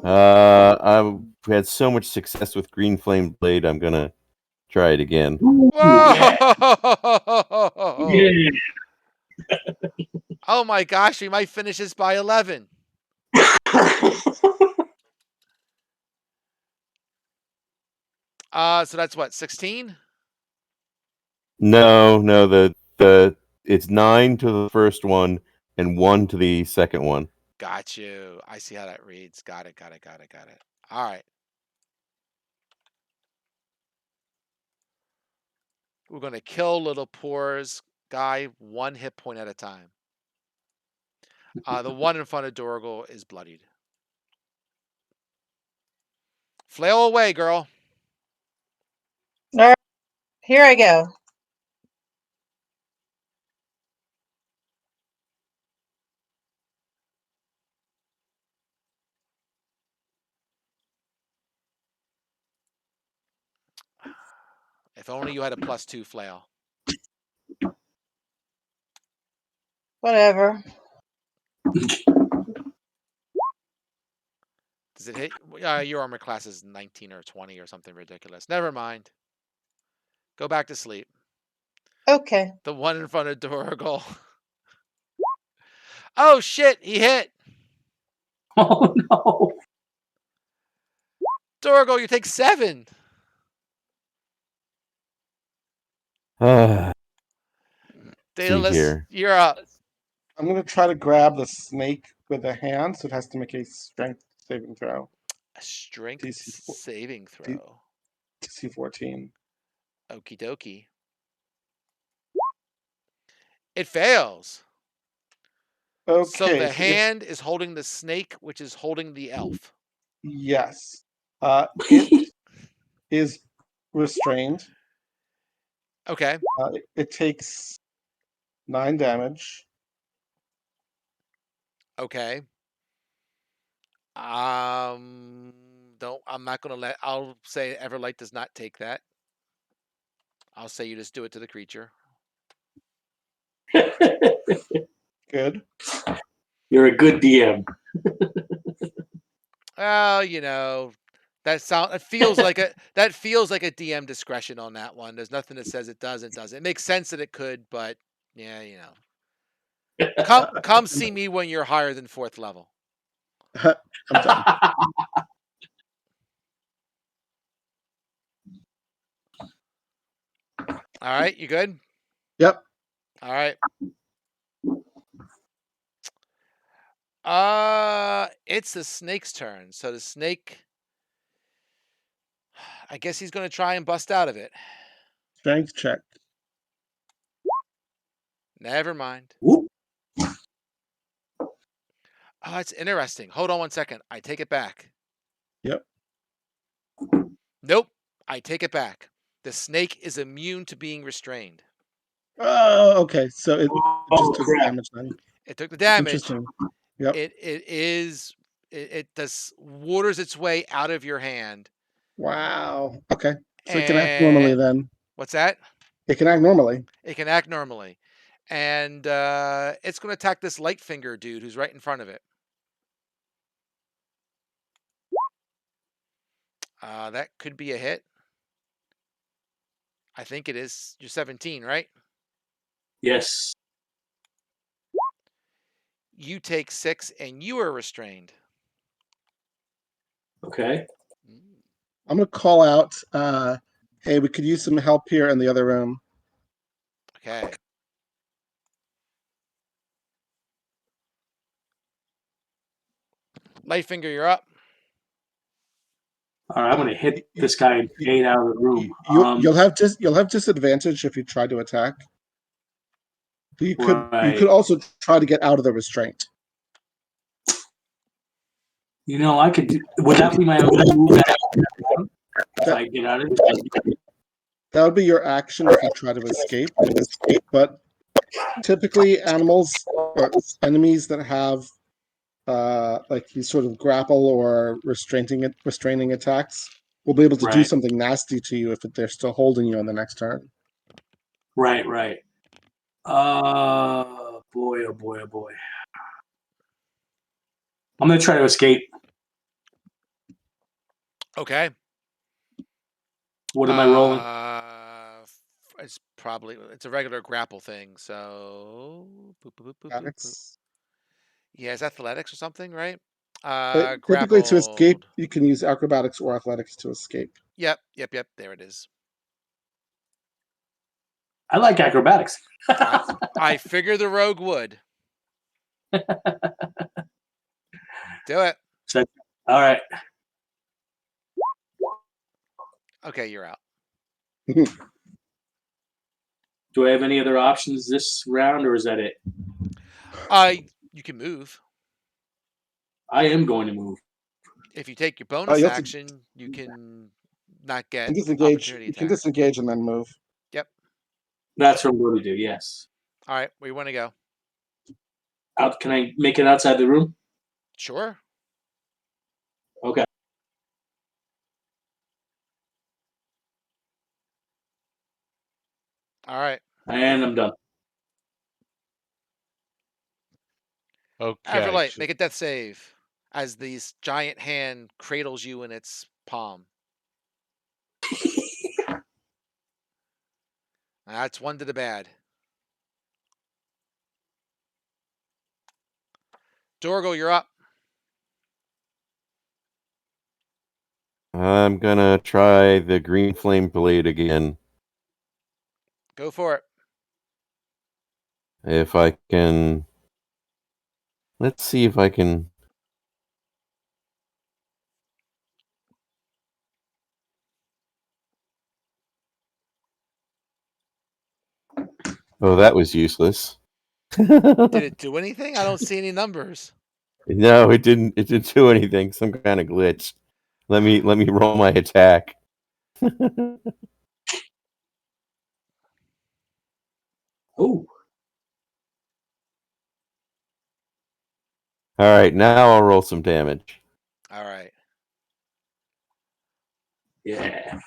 I've had so much success with Green Flame Blade. I'm gonna try it again. Whoa! Yeah. Oh my gosh, we might finish this by 11. So that's what, 16? No, the it's 9 to the first one and 1 to the second one. Got you. I see how that reads. Got it. All right. We're going to kill little Poor's guy 1 hit point at a time. The one in front of Dorgal is bloodied. Flail away, girl. Here I go. If only you had a +2 flail. Whatever. Does it hit? Your armor class is 19 or 20 or something ridiculous. Never mind. Go back to sleep. Okay. The one in front of Dorgal. Oh shit, he hit. Oh no. Dorgal, you take 7. Ah, Daedalus, here. you're up. I'm gonna try to grab the snake with a hand, so it has to make a strength saving throw. A strength DC saving throw. DC 14. Okie dokie. It fails. Okay. So the so if- hand is holding the snake, which is holding the elf. yes. It is restrained. Okay. It takes 9 damage. Okay. Don't. I'm not gonna let. I'll say Everlight does not take that. I'll say you just do it to the creature. Good. You're a good DM. Well, you know, it feels like a DM discretion on that one. There's nothing that says it does. It doesn't. It makes sense that it could, but yeah, you know. Come see me when you're higher than 4th level. I'm done. All right, you good? Yep. All right. It's the snake's turn. So the snake, I guess he's going to try and bust out of it. Strength check. Never mind. Whoop. Oh, it's interesting. Hold on 1 second. I take it back. Yep. Nope. I take it back. The snake is immune to being restrained. Oh, okay. So it Oh, just took crap. damage then. It took the damage. Interesting. Yep. It does waters its way out of your hand. Wow. Okay. So it can act normally And- then. What's that? It can act normally. It can act normally. And it's going to attack this Lightfinger dude who's right in front of it. That could be a hit. I think it is. You're 17, right? Yes. You take 6 and you are restrained. Okay. I'm gonna call out. Hey, we could use some help here in the other room. Okay. Lightfinger, you're up. All right, I'm gonna hit this guy and fade out of the room. You'll have disadvantage if you try to attack. You could Right. also try to get out of the restraint. You know, I could. Would that be my only move? If I get out of it? That would be your action if you try to escape. But typically, animals or enemies that have like these sort of grapple or restraining attacks will be able to do Right. something nasty to you if they're still holding you on the next turn. Right. Boy, oh boy, oh boy. I'm gonna try to escape. Okay. What am I rolling? It's a regular grapple thing. So Athletics. Yeah, it's athletics or something, right? But typically, to escape, Grappled. you can use acrobatics or athletics to escape. Yep. There it is. I like acrobatics. I figure the rogue would. Do it. All right. Okay, you're out. Do I have any other options this round, or is that it? You can move. I am going to move. If you take your bonus you have to- action, you can not get You can disengage. opportunity You can attack. disengage and then move. Yep. That's what I'm going to do. Yes. All right, where you want to go? Out? Can I make it outside the room? Sure. Okay. All right. And I'm done. Okay. Everlight, so- make a death save as this giant hand cradles you in its palm. That's one to the bad. Dorgo, you're up. I'm gonna try the green flame blade again. Go for it. If I can. Let's see if I can. Oh, that was useless. Did it do anything? I don't see any numbers. No, it didn't. It didn't do anything. Some kind of glitch. Let me roll my attack. Oh, All right, now I'll roll some damage. All right. yeah.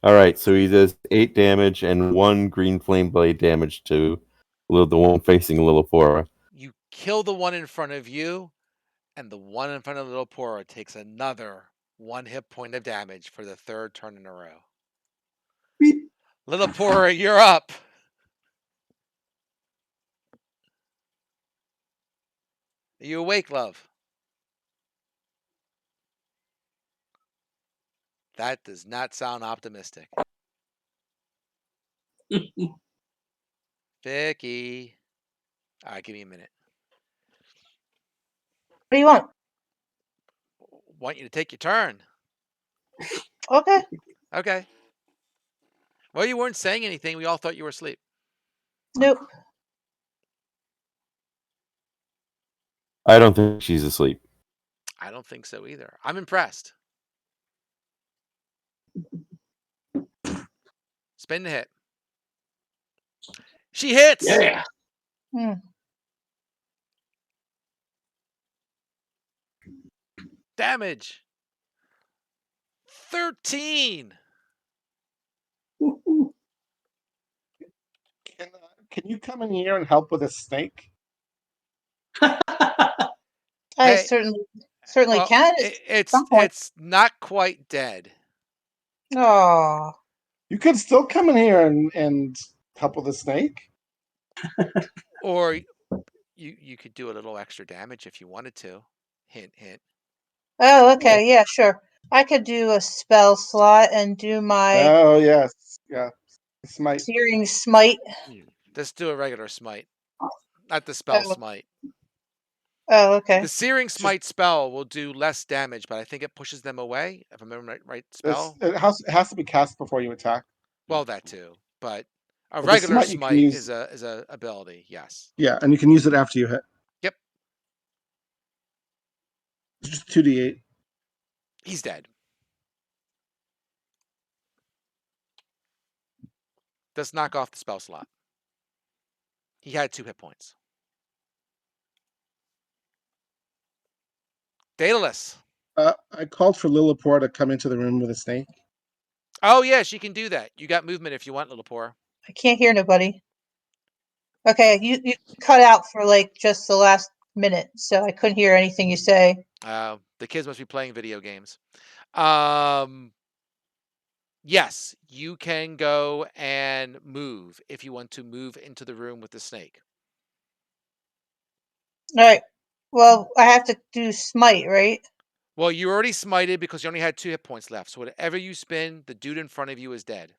All right, so he does 8 damage and 1 green flame blade damage to the one facing Lilipora. You kill the one in front of you, and the one in front of Lilipora takes another 1 hit point of damage for the 3rd turn in a row. Beep. Lilipora, you're up. Are you awake, love? That does not sound optimistic. Vicky. All right, give me a minute. What do you want? Want you to take your turn. Okay. Okay. Well, you weren't saying anything. We all thought you were asleep. Nope. I don't think she's asleep. I don't think so either. I'm impressed. Spin the hit. She hits. Yeah. Hmm. Damage. 13. Can you come in here and help with a snake? I Hey, certainly Well, can. some point. it's not quite dead. Oh. You could still come in here and help with a snake. Or you could do a little extra damage if you wanted to. Hint, hint. Oh, okay. Yeah, sure. I could do a spell slot and do my Oh yes, yeah. Smite. searing smite. Just do a regular smite. Not the spell Oh. smite. Oh, okay. The Searing Smite spell will do less damage, but I think it pushes them away. If I remember right spell. It has to be cast before you attack. Well, that too, but a But the regular smite you can smite use- is a ability. Yes. Yeah, and you can use it after you hit. Yep. It's just 2d8. He's dead. Does knock off the spell slot. He had 2 hit points. Daedalus. I called for Lillipore to come into the room with a snake. Oh yeah, she can do that. You got movement if you want, little poor. I can't hear nobody. Okay, you cut out for like just the last minute, so I couldn't hear anything you say. The kids must be playing video games. Yes, you can go and move if you want to move into the room with the snake. All right. Well, I have to do smite, right? Well, you already smited because you only had 2 hit points left. So whatever you spin, the dude in front of you is dead.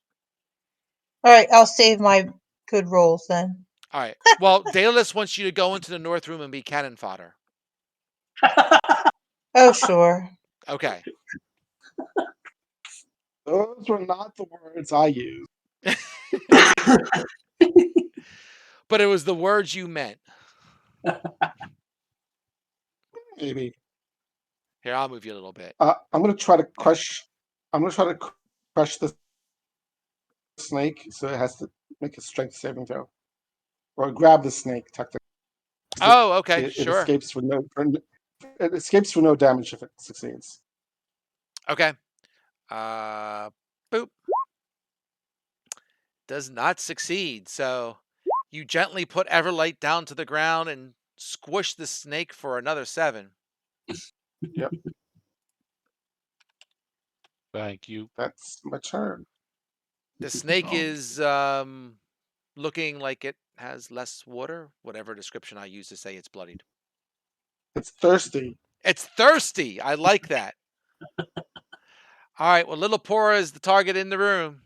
All right, I'll save my good rolls then. All right. Well, Daedalus wants you to go into the north room and be cannon fodder. Oh, sure. Okay. Those were not the words I used. But it was the words you meant. Maybe. Here, I'll move you a little bit. I'm gonna try to crush. I'm gonna try to crush the snake, so it has to make a strength saving throw, or grab the snake. Technically, Oh, okay, it sure. escapes for no. It escapes for no damage if it succeeds. Okay. Boop. Does not succeed. So you gently put Everlight down to the ground and squish the snake for another 7. Yep, Thank you. that's my turn. The snake Oh. is looking like it has less water, whatever description I use to say it's bloodied. It's thirsty. It's thirsty. I like that. All right. Well, Little Pora is the target in the room.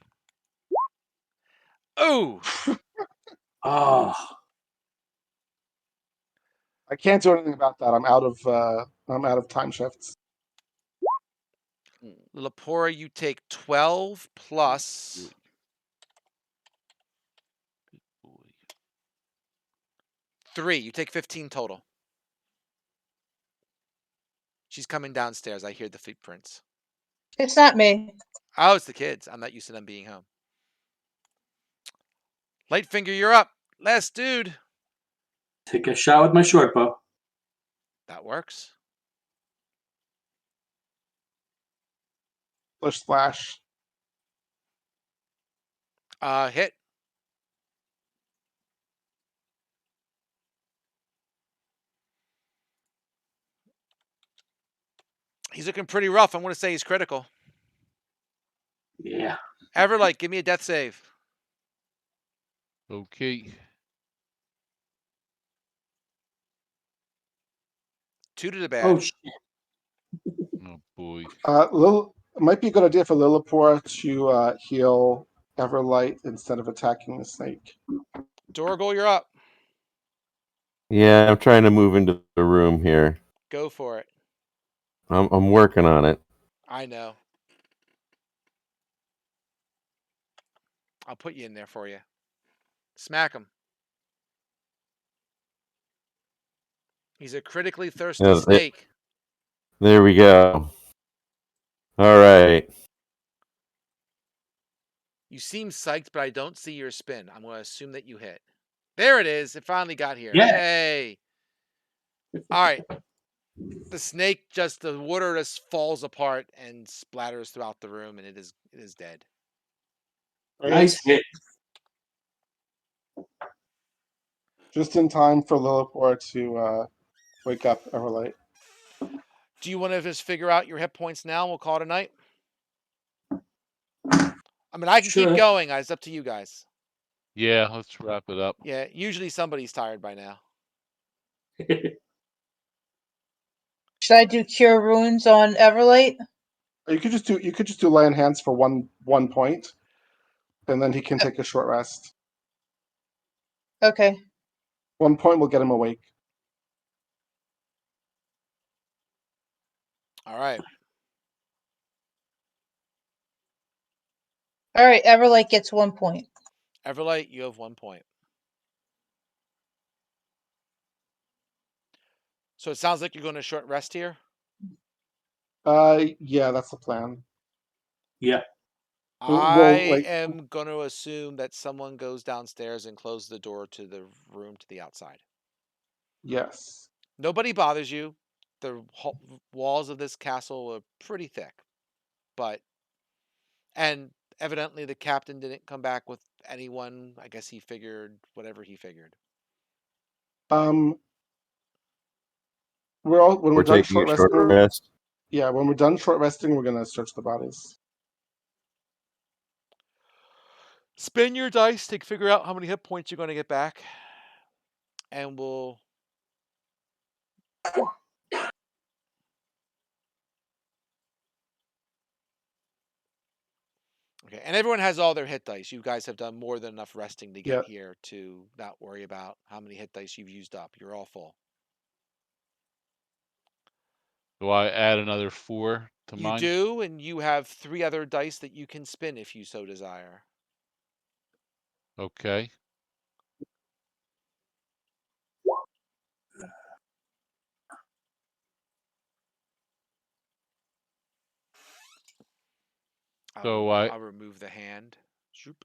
Ooh. Oh, I can't do anything about that. I'm out of time shifts. Little Pora, you take 12 plus 3. You take 15 total. She's coming downstairs. I hear the footprints. It's not me. Oh, it's the kids. I'm not used to them being home. Lightfinger, you're up. Last dude. take a shot with my short bow. That works. Splash. Hit. He's looking pretty rough. I'm going to say he's critical. Yeah. Everlight, give me a death save. Okay. 2 to the bad. Oh shit. Oh boy. It might be a good idea for Lillipore to heal Everlight instead of attacking the snake. Dorgal, you're up. Yeah, I'm trying to move into the room here. Go for it. I'm working on it. I know. I'll put you in there for you. Smack him. He's a critically thirsty Yeah, snake. There we go. All right. You seem psyched, but I don't see your spin. I'm going to assume that you hit. There it is. It finally got here. Yeah. Yay. All right. The snake the water just falls apart and splatters throughout the room, and it is dead. Nice hit. Just in time for Lillipore to wake up Everlight. Do you want to just figure out your hit points now and we'll call it a night? I mean, I can keep Sure. going. It's up to you guys. Yeah, let's wrap it up. Yeah, usually somebody's tired by now. Should I do cure wounds on Everlight? You could just do lay on hands for one point, and then he can take a short rest. Okay. 1 point will get him awake. All right. All right, Everlight gets 1 point. Everlight, you have 1 point. So it sounds like you're going to short rest here. Yeah, that's the plan. Yeah. I am going to assume that someone goes downstairs and closes the door to the room to the outside. Yes. Nobody bothers you. The walls of this castle are pretty thick, and evidently the captain didn't come back with anyone. I guess he figured whatever he figured. When We're we're done taking a short short resting. rest. Yeah, when we're done short resting, we're gonna search the bodies. Spin your dice to figure out how many hit points you're going to get back, and we'll. Okay, and everyone has all their hit dice. You guys have done more than enough resting to get Yeah. here to not worry about how many hit dice you've used up. You're all full. Do I add another 4 to You mine? do, and you have 3 other dice that you can spin if you so desire. Okay. So I'll remove the hand. Shoop.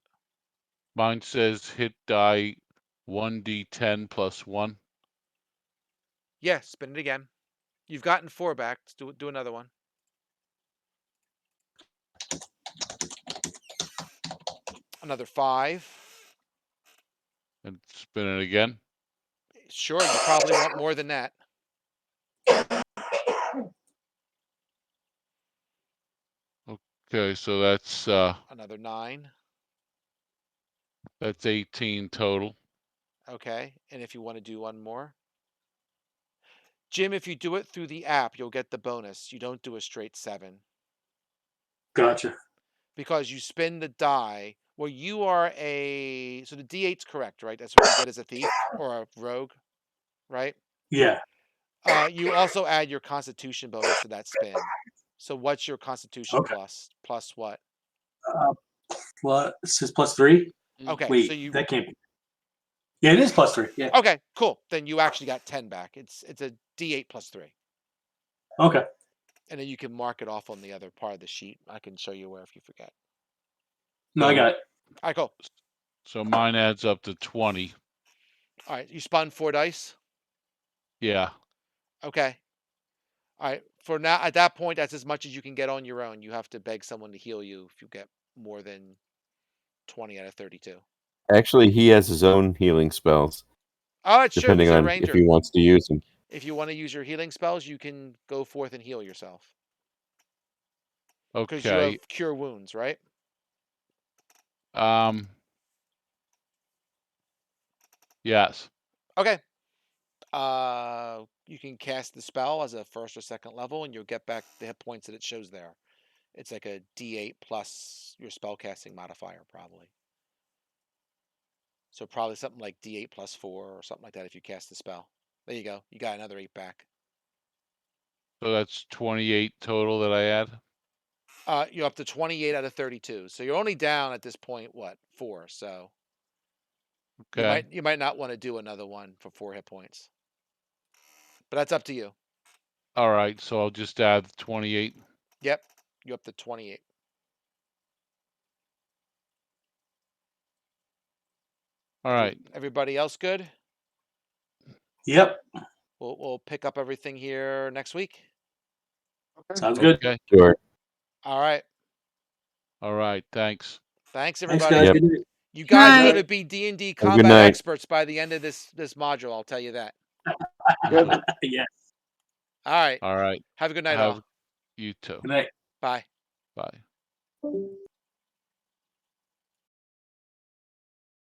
mine says hit die 1d10 plus 1. Yeah, spin it again. You've gotten 4 back. Let's do another one. Another 5. And spin it again. Sure, you probably want more than that. Okay, so that's Another 9. that's 18 total. Okay, and if you want to do one more. Jim, if you do it through the app, you'll get the bonus. You don't do a straight 7. Gotcha. Because you spin the die. Well, you are so the D8's correct, right? That's what you get as a thief or a rogue, right? Yeah. You also add your constitution bonus to that spin. So what's your constitution Okay. plus? Plus what? Plus, it says +3. Okay, Wait, so you. that can't be. Yeah, it is +3. Yeah. Okay, cool. Then you actually got 10 back. It's a D8 plus 3. Okay. And then you can mark it off on the other part of the sheet. I can show you where if you forget. No, I got it. All right, cool. So mine adds up to 20. All right, you spun 4 dice. Yeah. Okay. All right. For now, at that point, that's as much as you can get on your own. You have to beg someone to heal you if you get more than 20 out of 32. Actually, he has his own healing spells, Oh, it's true. depending He's a on ranger. if he wants to use them. If you want to use your healing spells, you can go forth and heal yourself. Because you Okay. have cure wounds, right? Yes. Okay. You can cast the spell as a 1st or 2nd level, and you'll get back the hit points that it shows there. It's like a D8 plus your spellcasting modifier, probably. So probably something like D8 plus 4 or something like that if you cast the spell. There you go. You got another 8 back. So that's 28 total that I add. You're up to 28 out of 32. So you're only down at this point, 4. So Okay. you might not want to do another one for 4 hit points. But that's up to you. All right. So I'll just add 28. Yep. You're up to 28. All right. Everybody else good? Yep. We'll pick up everything here next week. Sounds good. Okay. Sure. All right. All right. Thanks. Thanks, Thanks, everybody. guys. Yep. Good night. You guys are Night. going to be D&D Have a good combat night. experts by the end of this module. I'll tell you that. Good. Yeah. All right. All right. Have a good night, Have all. you too. Good night. Bye. Bye.